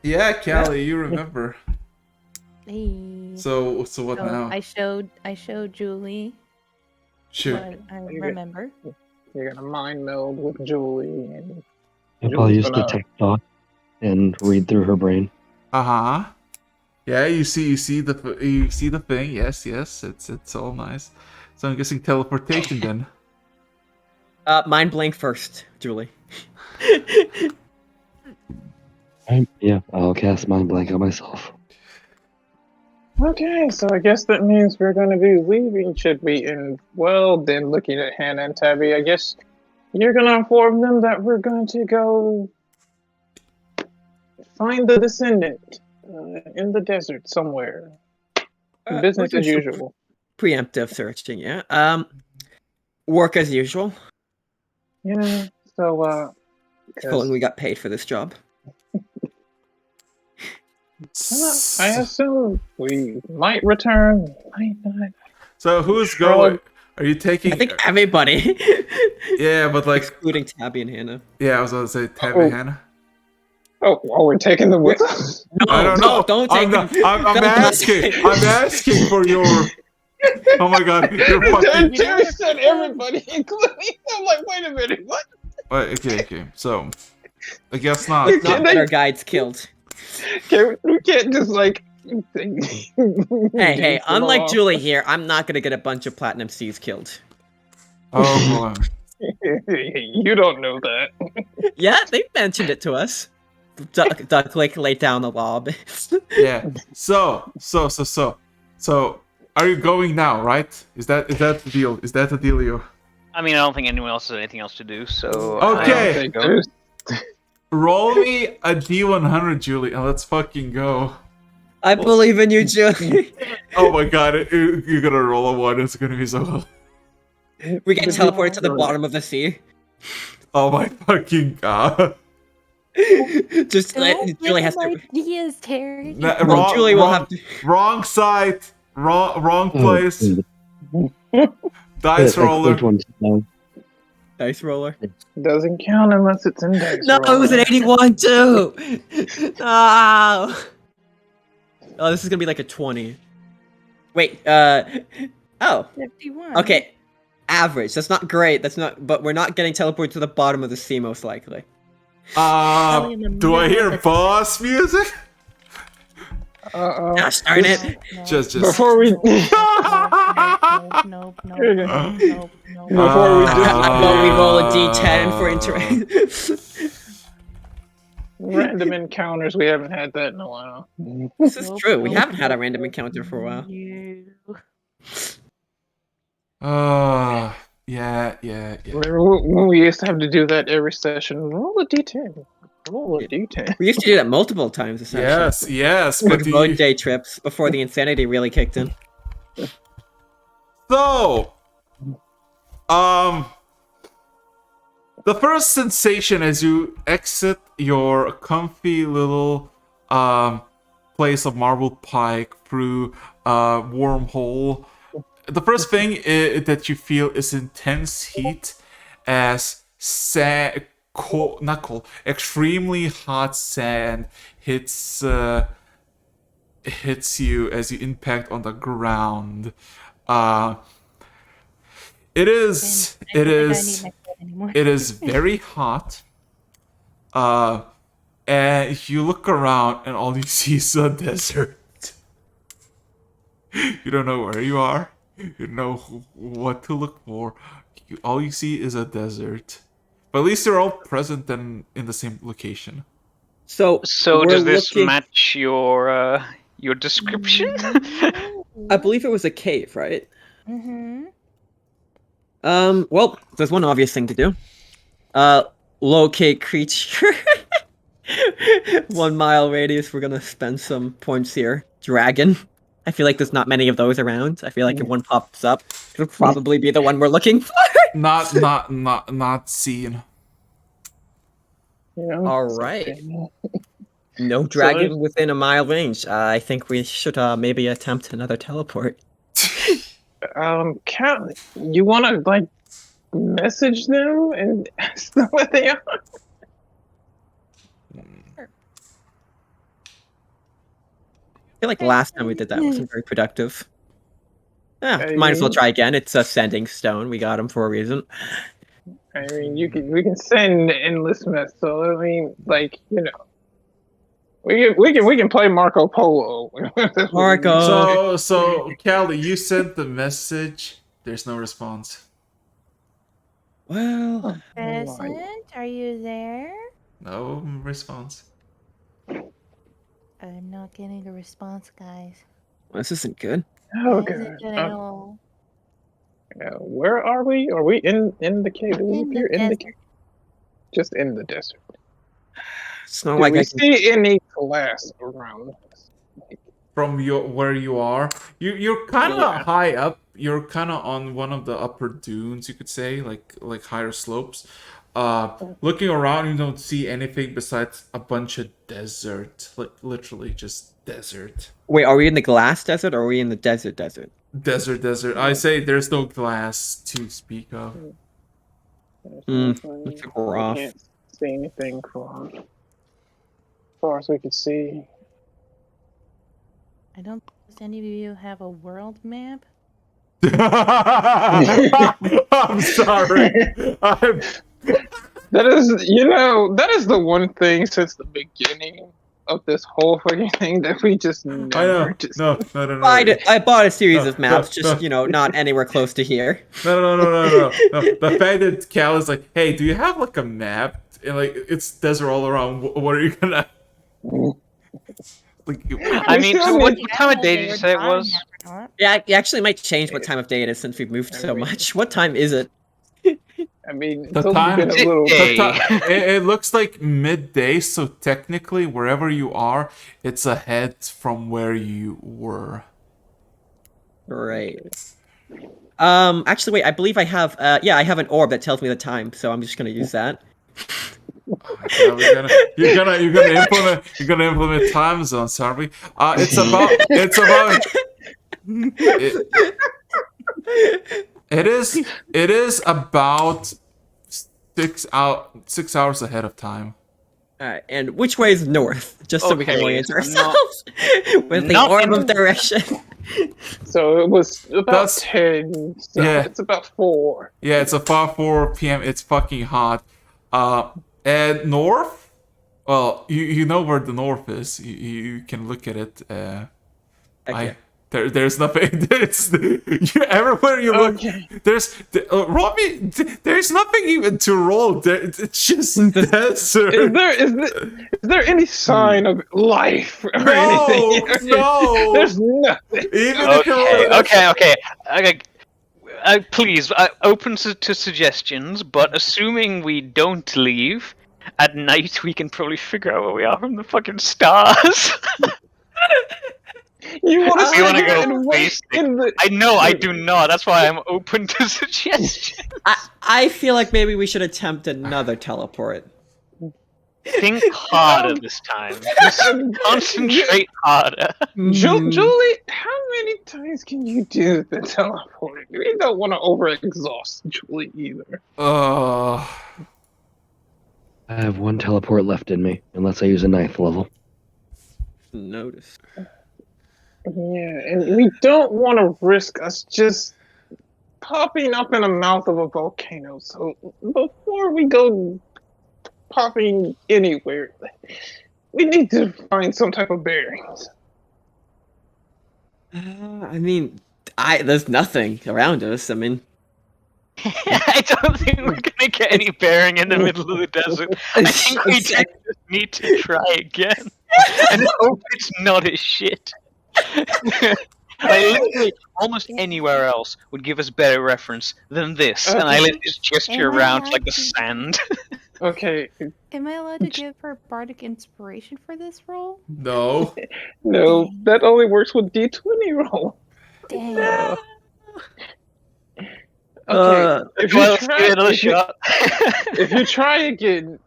yeah, Callie, you remember. Hey. So what So now? I showed Julie Shoot. what I remember. You're gonna mind meld with Julie and I probably used to gonna- take thought and read through her brain. Uh-huh. Yeah, you see the thing. Yes, it's all nice. So I'm guessing teleportation then. Mind blank first, Julie. Yeah, I'll cast Mind Blank on myself. Okay, so I guess that means we're gonna be leaving, should we? And well, then looking at Hannah and Tabby, I guess you're gonna inform them that we're going to go find the descendant in the desert somewhere. Business we're as doing some usual. Preemptive searching, yeah. Work as usual. Yeah. So, How long we got paid for this job? I assume we might return, might not. So who's Sure. going? Are you taking? I think everybody, Yeah, but like, excluding Tabby and Hannah. yeah, I was going to say Tabby Oh. Hannah. Oh, we're taking them with us. I don't know. Don't take I'm, not, them. I'm Don't asking. take- I'm asking for your. Oh my god, you're fucking. Jerry said everybody, including. I'm like, wait a minute, what? Okay. So, I guess not. You Not Can that they- our guides killed. We can't just like. Hey, unlike Julie here, I'm not gonna get a bunch of Platinum C's killed. Oh boy. You don't know that. Yeah, they mentioned it to us. Duck like laid down the lob. Yeah. So, are you going now? Right? Is that the deal? Is that the dealio? I mean, I don't think anyone else has anything else to do, so. Okay. I Think go. there's- Roll me a D100, Julie, and let's fucking go. I believe in you, Julie. Oh my god, you're gonna roll a 1. It's gonna be so. We get teleported to the bottom of the sea. Oh my fucking god. Just Don't Julie give has him to. ideas, Terry. Nah, Well, Julie will have to. Wrong side. Wrong place. Oh, Dice I roller. clicked one down. Dice roller. Doesn't count unless it's in dice. No, it was an 81 too. No. Oh, this is gonna be like a 20. Wait. Oh. 51. Okay. Average. That's not great. That's not. But we're not getting teleported to the bottom of the sea, most likely. Probably in the Do I middle hear of boss music? Gosh darn it. Just. Before we. Nope. Here you Nope. Before we Well, we roll a d10 for inter. Random encounters, we haven't had that in a while. This is true. We haven't had a random encounter for a while. Yeah. Remember when we used to have to do that every session? Roll a d10. Roll a d10. We used to do that multiple times, essentially. Yes, For but the road day trips before the insanity really kicked in. So, the first sensation as you exit your comfy little place of marbled pike through a wormhole, the first thing that you feel is intense heat as extremely hot sand hits you as you impact on the ground. It is very hot. And you look around and all you see is a desert. You don't know where you are. You don't know what to look for. All you see is a desert. But at least they're all present and in the same location. So So we're does this looking- match your description? I believe it was a cave, right? Mm-hmm. Well, there's one obvious thing to do. Locate creature. 1 mile radius. We're gonna spend some points here. Dragon. I feel like there's not many of those around. I feel like if one pops up, it'll probably be the one we're looking for. Not seen. You know, All so- right. No dragon within a mile range. I think we should maybe attempt another teleport. Cal, you want to like message them and ask them what they are? I feel like last time we did that wasn't very productive. Yeah, I might as well mean- try again. It's a sending stone. We got him for a reason. I mean, we can send endless mess. So I mean, like we can play Marco Polo. That's what we Marco. do. So Callie, you sent the message. There's no response. Well, Present, are you there? No response. I'm not getting a response, guys. this isn't good. Oh That god. isn't good at all. Where are we? Are we in the cave? Do we In the appear in the desert. cave? Just in the desert. It's not Do like we I can. see any glass around us? From where you are, you're kind of Yeah. high up. You're kind of on one of the upper dunes, you could say, like higher slopes. Looking around, you don't see anything besides a bunch of desert, like literally just desert. Wait, are we in the glass desert or are we in the desert? Desert. I say there's no glass to speak of. Looks like we're We off. can't see anything from as far as we can see. I don't. Does any of you have a world map? I'm sorry. That is, that is the one thing since the beginning of this whole fucking thing that we just I know. never just. No. I bought a series No, of maps, no, just no. not anywhere close to here. No. The fact that Cal is like, hey, do you have like a map? And like, it's desert all around. What are you gonna? Like, I mean, so what I time don't of know day if did they you were say it drawing was? that or not. Yeah, it actually might change what time of day it is since we've moved so much. What time is it? I mean, The it's only time- been a little. Hey. it looks like midday, so technically, wherever you are, it's ahead from where you were. Right. Actually, wait. I believe I have. I have an orb that tells me the time, so I'm just gonna use that. Yeah, you're gonna implement time zones, are we? It's about it is about 6 hours ahead of time. Alright, and which way is north? Just so we can Okay, orient so ourselves with the not orb in- of direction. So it was about That's- 10. So yeah. it's about 4. Yeah, it's about 4 p.m. It's fucking hot. And north, well, you know where the north is. You can look at it. Heck yeah. There's nothing. Everywhere you look, Okay. Robbie, there's nothing even to roll. It's just desert. Is there any sign of life or No, anything? no. There's nothing. Even if you roll, Okay. Please, open to suggestions, but assuming we don't leave, at night we can probably figure out where we are from the fucking stars. You want We to wanna sit here go and wait basic. in the. I know, I do not. That's why I'm open to suggestions. I feel like maybe we should attempt another teleport. Think harder this time. Just concentrate harder. Julie, how many times can you do the teleport? We don't want to overexhaust Julie either. I have one teleport left in me, unless I use a 9th level. Notice. Yeah, and we don't want to risk us just popping up in the mouth of a volcano. So before we go popping anywhere, we need to find some type of bearings. I mean, there's nothing around us. I mean, I don't think we're gonna get any bearing in the middle of the desert. I think we just need to try again and hope it's not as shit. Literally, almost anywhere else would give us better reference than this, and I let this gesture Am I around allowed like the to- sand. Okay, Am I allowed to give her bardic inspiration for this role? No. no, Dang. that only works with D20 roll. Dang. Uh, Okay, if you Well, let's give try, it another shot. if you try again,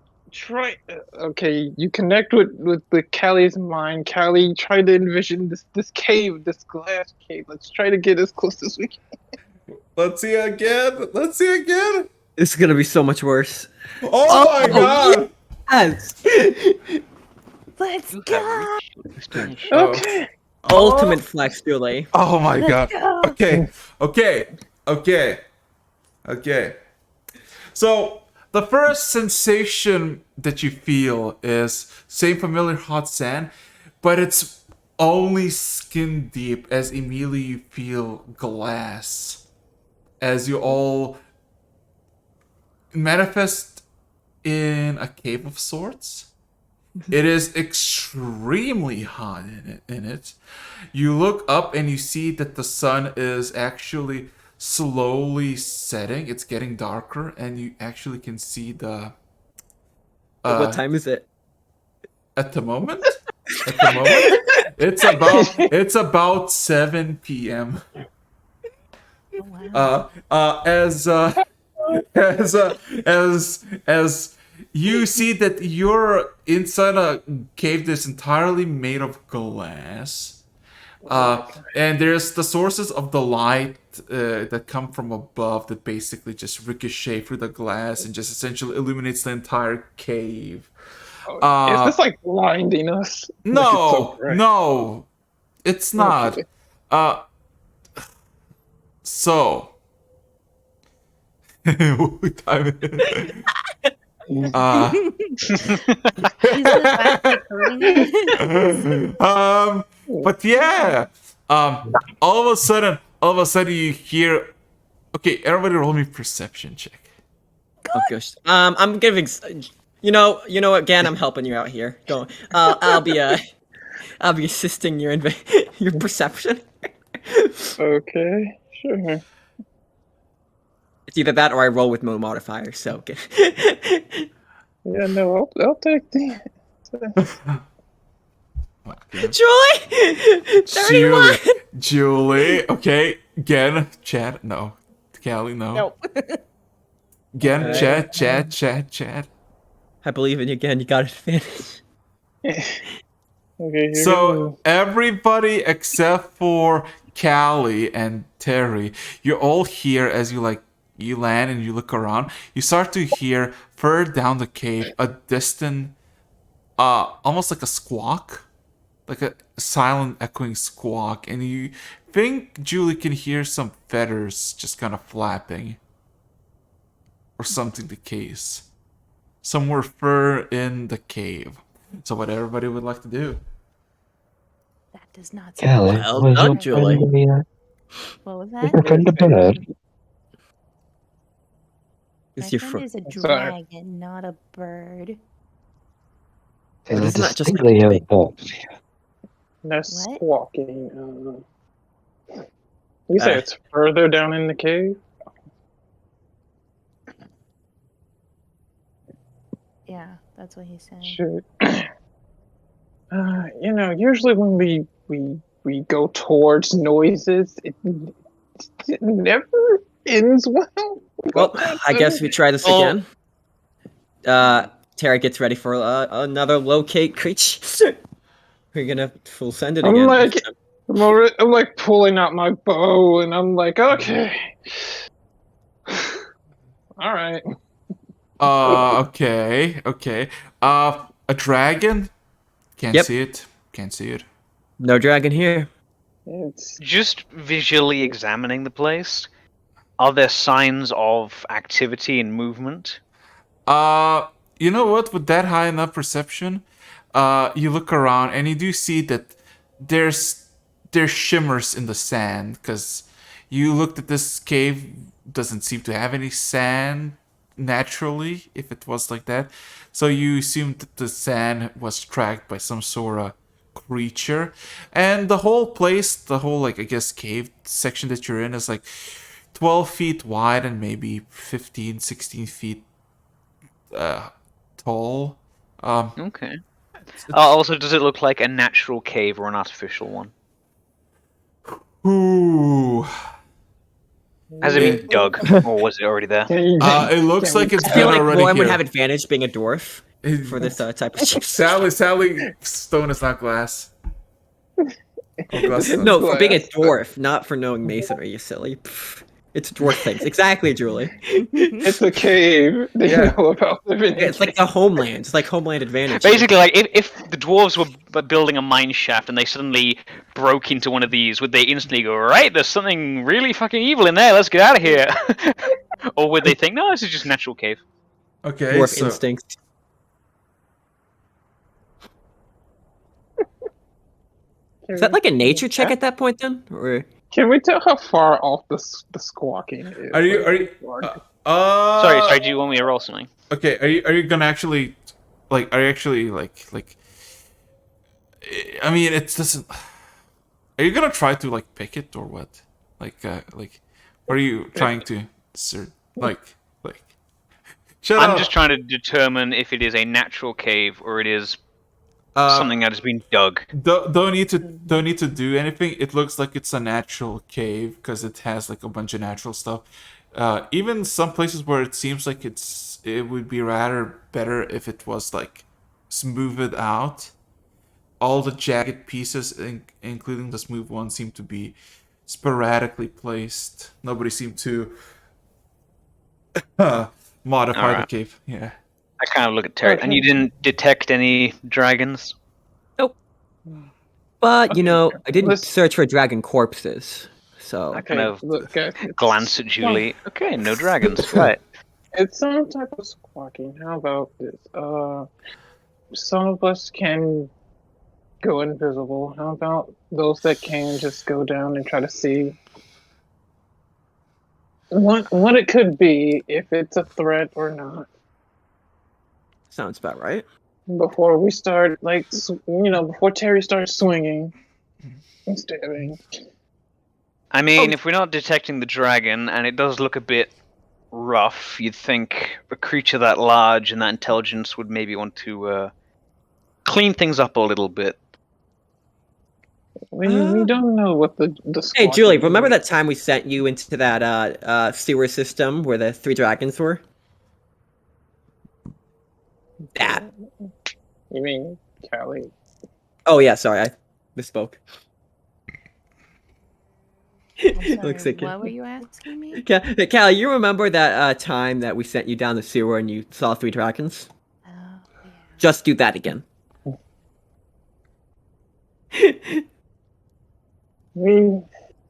okay, you connect with the Callie's mind. Callie, try to envision this cave, this glass cave. Let's try to get as close as we can. Let's see again. Let's see again. this is gonna be so much worse. Oh my god. Yes! Let's You have go! reached your destination. Oh. Okay. Ultimate flex, Julie. Oh my Let's god. go! Okay. Okay. So the first sensation that you feel is same familiar hot sand, but it's only skin deep as immediately you feel glass. As you all manifest in a cave of sorts. It is extremely hot in it. You look up and you see that the sun is actually slowly setting. It's getting darker, and you actually can see the. What time is it? At the moment, it's about 7 p.m. Oh, wow. As as you see that you're inside a cave that's entirely made of glass, and there's the sources of the light that come from above that basically just ricochet through the glass and just essentially illuminates the entire cave. Is this like blinding us? Like, it's so No, bright. no, it's not. Okay. So. What time is Is this actually recording? but yeah, all of a sudden you hear. Okay, everybody, roll me perception check. Oh gosh. I'm giving. You know what? Again, I'm helping you out here. Don't. I'll be assisting your your perception. Okay, sure. It's either that or I roll with no modifier. So. Okay. Yeah, no, I'll take the. Julie. 31. Julie. Okay, again, Chad. No, Callie. No. No. Again, Okay. Chad. I believe in you again. You got advantage. Okay, here So goes. everybody except for Callie and Terry, you're all here as you land and you look around. You start to hear further down the cave a distant, almost like a squawk, like a silent echoing squawk, and you think Julie can hear some feathers just kind of flapping, or something the case, somewhere fur in the cave. So what everybody would like to do? That does not sound Callie, Well was done, your Julie. friend What was was that? your friend a bird? My It's your friend is a Sorry. dragon, not a bird. Because But I isn't that just distinctly hear like- both. No squawking. You say Uh. it's further down in the cave? Yeah, that's what he's saying. Shoot. Usually when we go towards noises, it never ends well. Well, I guess we try this Oh. again. Terry gets ready for another locate creature. We're gonna full send it I'm again. like, I'm like pulling out my bow, and I'm like, okay, all right. Okay. A dragon? Can't Yep. see it. Can't see it. No dragon here. It's Just visually examining the place, are there signs of activity and movement? You know what? With that high enough perception, you look around and you do see that there's shimmers in the sand because you looked at this cave, doesn't seem to have any sand naturally if it was like that. So you assumed that the sand was tracked by some sort of creature. And the whole place, the whole like I guess cave section that you're in is like 12 feet wide and maybe 15, 16 feet tall. Okay. It's, Also, does it look like a natural cave or an artificial one? ooh. Has it been dug, or was it already there? It looks like it's I feel been like already Warren would here. have advantage being a dwarf for this type of shit. Sadly, stone is not glass. Oh, glass is not No, for being a glass. dwarf, not for knowing masonry, you silly. Pff, it's dwarf things. Exactly, Julie. It's a cave. They Yeah. know about living in It's like the homeland. It's like homeland advantage. Basically, like if the dwarves were building a mine shaft and they suddenly broke into one of these, would they instantly go, right, there's something really fucking evil in there, let's get out of here? Or would they think, no, this is just a natural cave? Okay, Dwarf so instinct. Is that like a nature check at that point then? Or Can we tell how far off the squawking is? are you Sorry, do you want me to roll something? okay, are you gonna actually like I mean it doesn't are you gonna try to like pick it or what? Like what are you trying to like shut I'm up. just trying to determine if it is a natural cave or it is something that has been dug. Don't need to do anything. It looks like it's a natural cave because it has like a bunch of natural stuff. Even some places where it seems like it would be rather better if it was like smoothed out. All the jagged pieces, including the smooth ones, seem to be sporadically placed. Nobody seemed to modify the Alright. cave. Yeah. I kind of look at Terry, and you didn't detect any dragons? nope. But you Okay, know, I didn't let's- search for dragon corpses. So I kind of look, guys, glance at Julie. Okay, no dragons, right. It's some type of squawking. How about this? Some of us can go invisible. How about those that can just go down and try to see what it could be, if it's a threat or not, sounds about right. before we start, like, before Terry starts swinging and stabbing. I mean, if we're not detecting the dragon, and it does look a bit rough, you'd think a creature that large and that intelligence would maybe want to clean things up a little bit. We don't know what the Hey Julie, squawking remember is. that time we sent you into that sewer system where the 3 dragons were? That. You mean Callie? Oh yeah, sorry, I misspoke. I'm sorry, Looks like what were you asking me? Callie, you remember that time that we sent you down the sewer and you saw 3 dragons? Oh, yeah. Just do that again.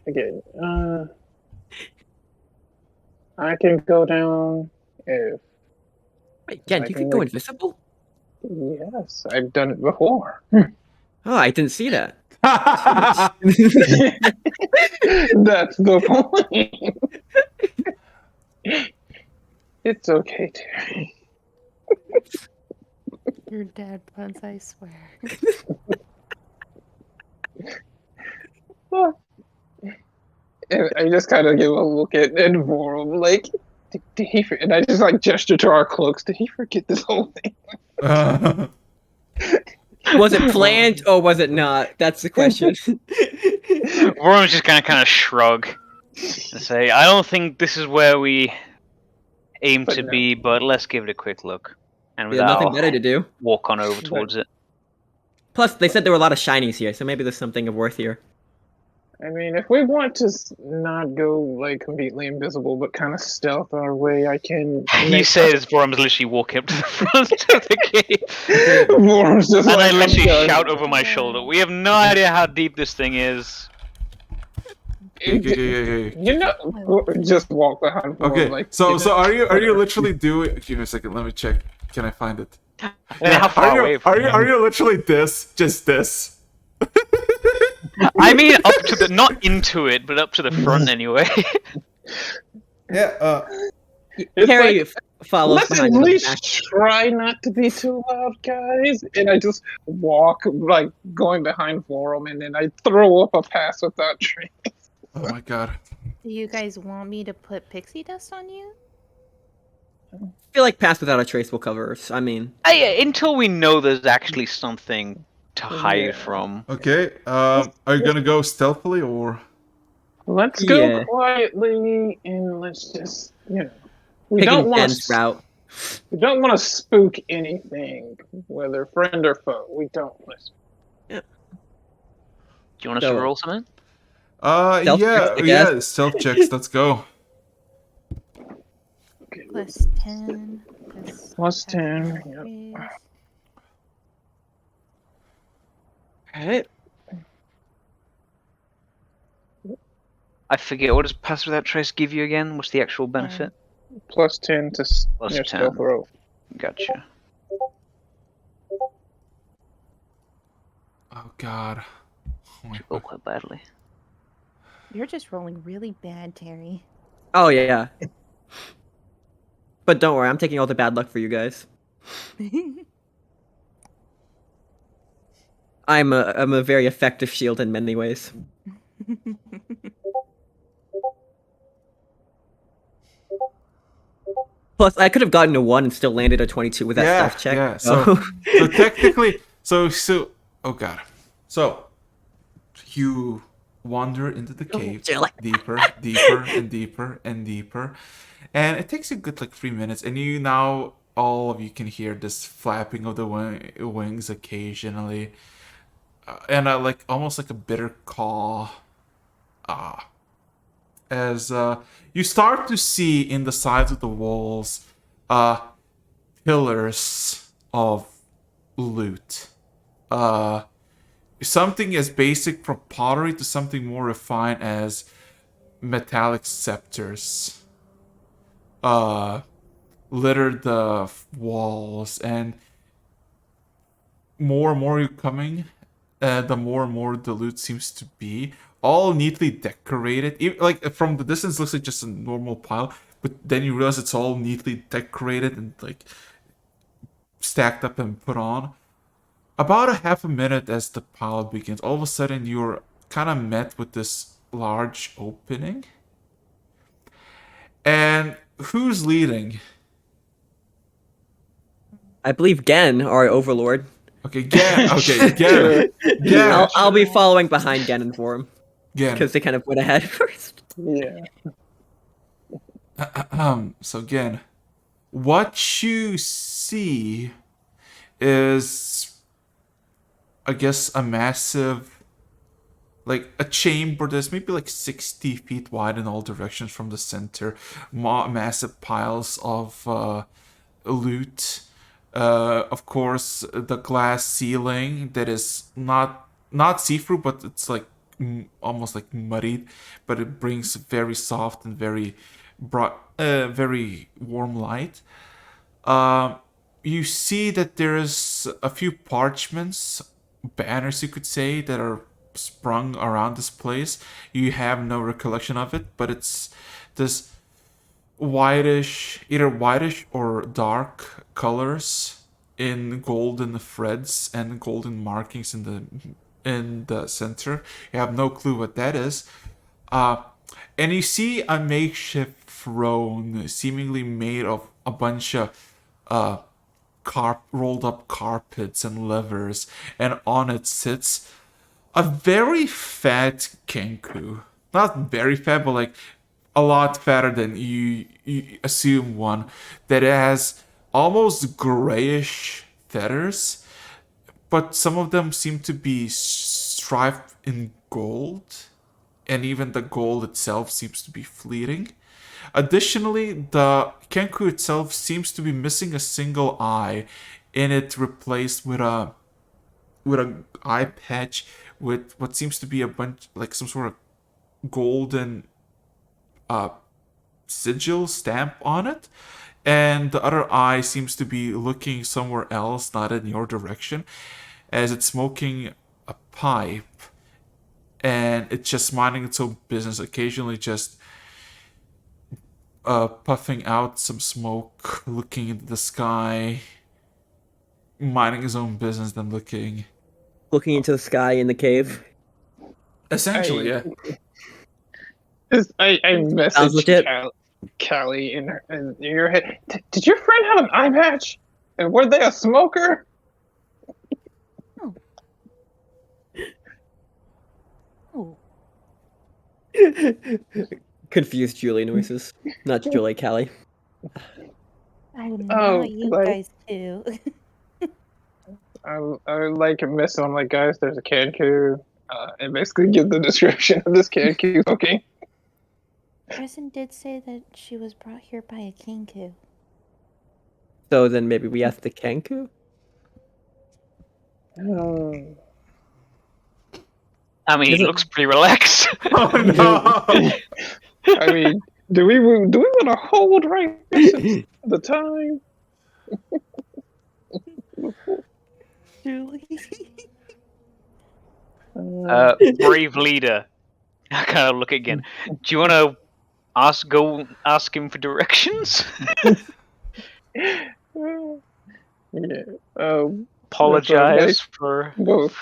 Again, I can go down if. Wait, Jen, I you can can go make- invisible? Yes, I've done it before. Oh, I didn't see that. That's the point. It's okay, Terry. Your dad puns, I swear. And I just kind of give a look at Vorum, like, did he? And I just like gesture to our cloaks. Did he forget this whole thing? Was it planned or was it not? That's the question. Worm's just gonna kind of shrug and say, I don't think this is where we aim But to no. be, but let's give it a quick look. And We with have that, nothing I'll better to do. walk on over towards it. Plus, they said there were a lot of shinies here, so maybe there's something of worth here. I mean, if we want to not go like completely invisible, but kind of stealth our way, I can. He says Vorum's literally walking up to the front of the cave. Vorum's just And like, I literally I'm done. shout over my shoulder, we have no idea how deep this thing is. You know, just walk behind Vorum. Okay, Like, so are you whatever. literally doing? Give me a second. Let me check. Can I find it? And how far away from Are you literally just this? I mean, up to the not into it, but up to the front anyway. Yeah. It's Harry like, follows let's at behind him. least try not to be too loud, guys. And I just walk, like, going behind Vorum, and then I throw up a pass without tree. Oh my god. Do you guys want me to put pixie dust on you? feel like Pass Without a Trace will cover us. I mean, Until we know there's actually something to hide Yeah. from. Okay. Are you gonna go stealthily or? Let's Yeah. go quietly and let's just, we taking don't want Gen's to. route. We don't want to spook anything, whether friend or foe. We don't want to. Do you want us So- to roll something? Stealth checks, I guess. Yeah. Stealth checks. Let's go. Okay, Plus 10. Plus 10, Pass yep. Trace. Alright. I forget, what does Pass Without Trace give you again? What's the actual benefit? Plus 10 to Plus your 10. stealth roll. Gotcha. Oh God. Oh my Roll God. quite badly. You're just rolling really bad, Terry. Oh yeah. But don't worry, I'm taking all the bad luck for you guys. I'm a very effective shield in many ways. Plus, I could have gotten a 1 and still landed a 22 with that stealth check. Yeah. So technically, so oh God. So you wander into the cave deeper, deeper, and deeper and deeper, and it takes you a good like 3 minutes, and you now all of you can hear this flapping of the wings occasionally, and like almost like a bitter caw. As you start to see in the sides of the walls, pillars of loot. Something as basic from pottery to something more refined as metallic scepters. Litter the walls, and more you're coming, the more and more the loot seems to be. All neatly decorated. Like from the distance, looks like just a normal pile, but then you realize it's all neatly decorated and like stacked up and put on. About a half a minute as the pile begins, all of a sudden you're kind of met with this large opening. And who's leading? I believe Gen, our overlord. Okay, Gen. Okay, Gen. Gen. I'll be following behind Gen and Forum Gen. because they kind of went ahead first. Yeah. So again, what you see is, I guess, a massive, like a chamber that's maybe like 60 feet wide in all directions from the center. Massive piles of loot. Of course, the glass ceiling that is not see-through, but it's like almost like muddied, but it brings very soft and very bright, very warm light. You see that there's a few parchments, banners you could say, that are sprung around this place. You have no recollection of it, but it's this either whitish or dark colors in golden threads and golden markings in the center. You have no clue what that is. And you see a makeshift throne, seemingly made of a bunch of rolled up carpets and levers, and on it sits a very fat Kenku. Not very fat, but like a lot fatter than you assume one. That has almost grayish feathers, but some of them seem to be striped in gold, and even the gold itself seems to be fleeting. Additionally, the Kenku itself seems to be missing a single eye, and it replaced with a eye patch with what seems to be a bunch, like some sort of golden sigil stamp on it, and the other eye seems to be looking somewhere else, not in your direction, as it's smoking a pipe, and it's just minding its own business, occasionally just puffing out some smoke, looking into the sky, minding his own business, then looking. Looking into the sky in the cave. Essentially, yeah. I Sounds messaged legit. Cal. Callie, in your head. Did your friend have an eye patch? And were they a smoker? Oh, Confused Julie noises. Not Julie, Callie. I am Oh, not you like guys too. I like miss on like guys. There's a Kanku, and basically give the description of this Kanku smoking. Kristen did say that she was brought here by a kinku. So then maybe we ask the Kenku? Um, I mean, Is he it- looks pretty relaxed. Oh no! I mean, do we want to hold right the time? Julie. Brave leader. I kind of look again. Do you want to go ask him for directions? Yeah. Apologize for. Both.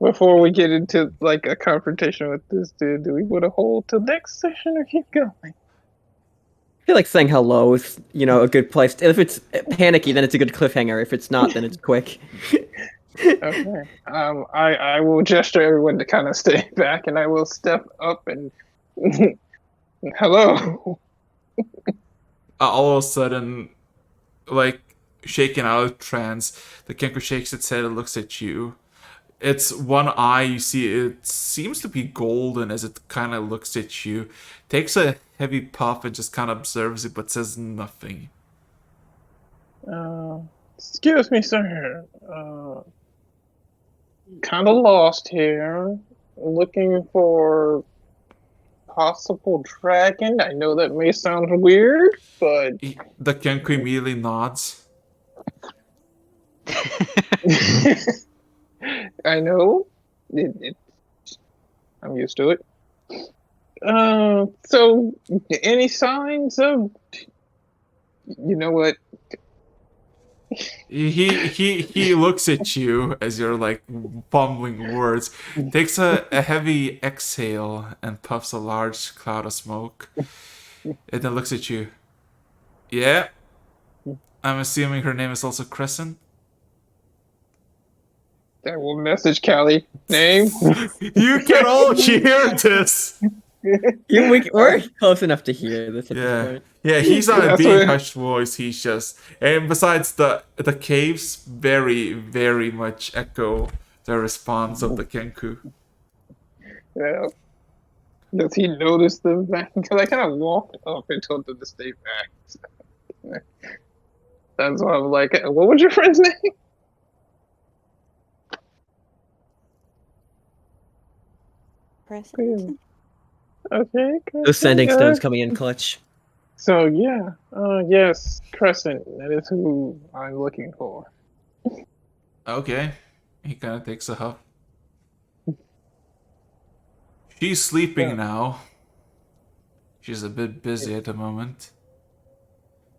Before we get into like a confrontation with this dude, do we want to hold till next session or keep going? I feel like saying hello is, a good place. If it's panicky, then it's a good cliffhanger. If it's not, then it's quick. Okay. I will gesture everyone to kind of stay back, and I will step up and hello. All of a sudden, like shaken out of trance, the Kenku shakes its head and looks at you. Its one eye, you see, it seems to be golden as it kind of looks at you. Takes a heavy puff and just kind of observes it, but says nothing. Excuse me, sir. Kind of lost here. Looking for possible dragon. I know that may sound weird, but The Kenku immediately nods. I know. I'm used to it. So any signs of? You know what? He looks at you as you're like fumbling words, takes a heavy exhale and puffs a large cloud of smoke, and then looks at you. Yeah? I'm assuming her name is also Crescent? I will message Callie. Name? You can all hear this! We're close enough to hear this at this Yeah. point. Yeah, he's not That's being what- hushed voice, he's just... And besides, the caves very, very much echo the response of the Kenku. Yeah. Does he notice them back? Because I kind of walked up and told them to stay back. That's why I'm like, what was your friend's name? Kristen? Okay. Those sending Crescent, stones coming in clutch. So yeah, yes, Crescent. That is who I'm looking for. Okay. He kind of takes a huff. She's sleeping Yeah. now. She's a bit busy at the moment.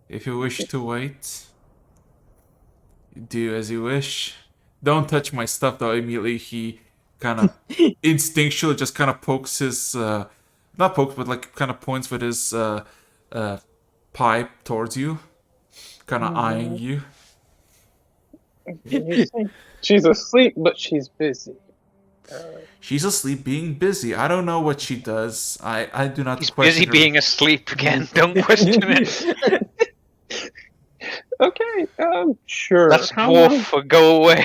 If you wish to wait, do as you wish. Don't touch my stuff though. Immediately he kind of instinctually just kind of pokes his, not pokes, but like kind of points with his pipe towards you, kind of eyeing you. You say she's asleep, but she's busy. She's asleep, being busy. I don't know what she does. I do not He's question busy her. being asleep again. Don't question it. Okay, sure. That's How long? dwarf. Go away.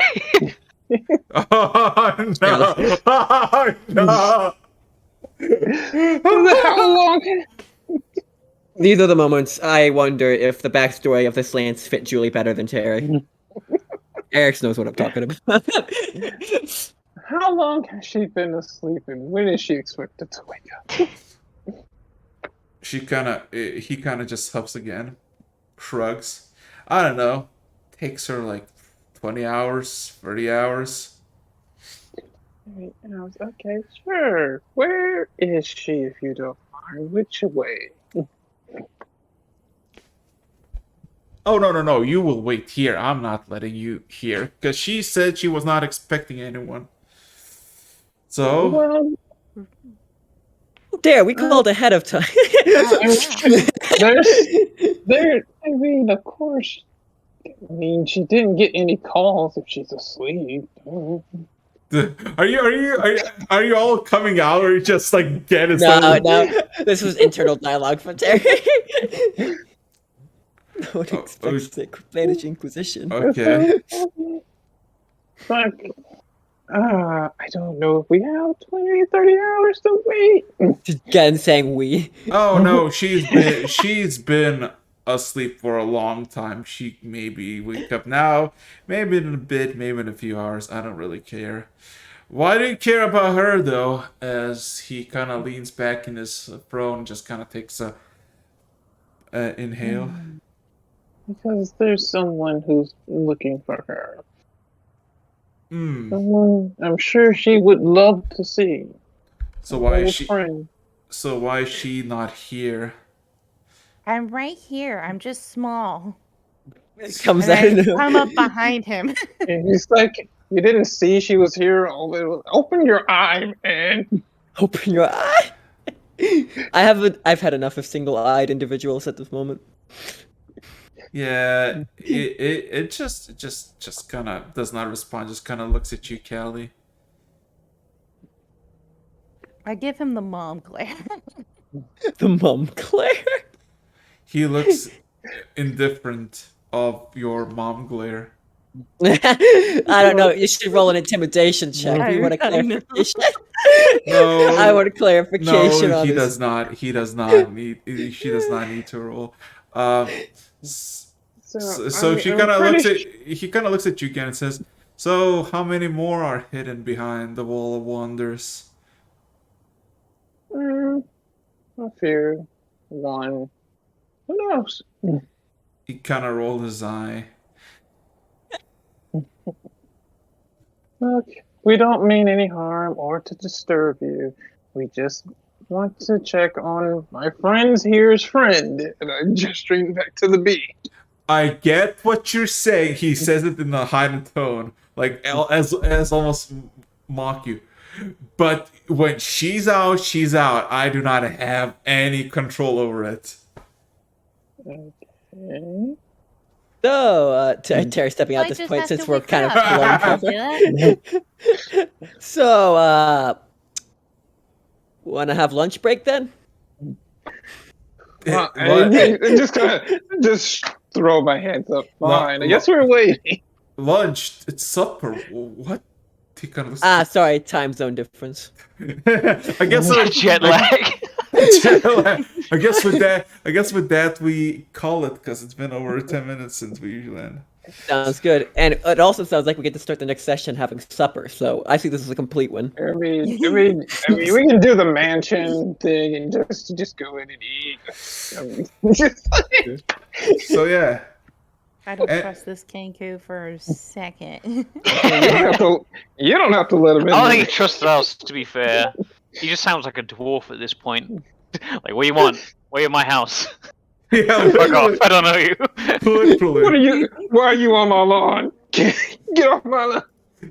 Oh no! Oh no! How long? These are the moments I wonder if the backstory of this lance fit Julie better than Terry. Eric knows what I'm talking about. How long has she been asleep, and when is she expected to wake up? He kind of just huffs again, shrugs. I don't know. Takes her like 20 hours, 30 hours. Okay, sure. Where is she, if you don't mind? Which way? Oh no! You will wait here. I'm not letting you here because she said she was not expecting anyone. So Well, There, we called ahead of time. I mean, of course. I mean, she didn't get any calls if she's asleep. Are you all coming out, or you just like get it? No. This was internal dialogue from Terry. No one expects the Spanish Inquisition. Okay. But, I don't know if we have 20, 30 hours to wait. Again, saying we. Oh no, she's been asleep for a long time. She maybe wake up now, maybe in a bit, maybe in a few hours. I don't really care. Why do you care about her though? As he kind of leans back in his throne, just kind of takes a inhale. Because there's someone who's looking for her. Hmm. Someone I'm sure she would love to see. So why is she? Friend. So why is she not here? I'm right here. I'm just small. It comes And out. I come up behind him. And he's like, you didn't see she was here. Open your eye, man. Open your eye. I've had enough of single-eyed individuals at this moment. Yeah, it just kind of does not respond. Just kind of looks at you, Callie. I give him the mom glare. The mom glare. He looks indifferent of your mom glare. I don't know. You should roll an intimidation check. Do you want a clarification? No, I want a clarification no, on he this. does not. He does not need. She does not need to roll. So she kind of looks at. He kind of looks at you again and says, "So how many more are hidden behind the wall of wonders?" A few. One. Who knows? He kind of rolled his eye. Look, we don't mean any harm or to disturb you. We just want to check on my friend's here's friend. And I'm gesturing back to the bee. I get what you're saying. He says it in a heightened tone, like as almost mock you. But when she's out, she's out. I do not have any control over it. Okay. So, Terry stepping out at this point since we're kind of blowing cover. So, want to have lunch break then? Just throw my hands up. Fine. I guess we're waiting. Lunch? It's supper. What? He kind of sorry, time zone difference. I guess jet lag. I guess with that we call it because it's been over 10 minutes since we usually end. Sounds good, and it also sounds like we get to start the next session having supper. So I see this as a complete win. I mean, we can do the mansion thing and just go in and eat. So yeah. I don't trust this Kenku for a second. You don't have to let him in. I don't think he trusts us, to be fair. He just sounds like a dwarf at this point. Like, what do you want? We're in my house. Yeah, fuck off. I don't know you. Literally. Why are you on my lawn? Get off my lawn.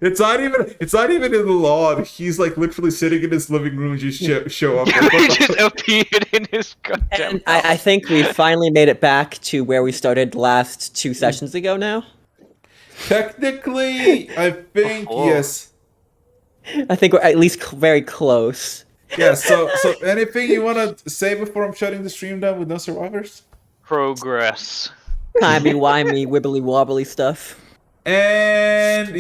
It's not even in the lawn. He's like literally sitting in his living room and just show up. He just appeared in his goddamn. I think we finally made it back to where we started last 2 sessions ago now. Technically, I think yes. I think we're at least very close. Yeah, so anything you want to say before I'm shutting the stream down with no survivors? Progress. Timey-wimey, wibbly-wobbly stuff. And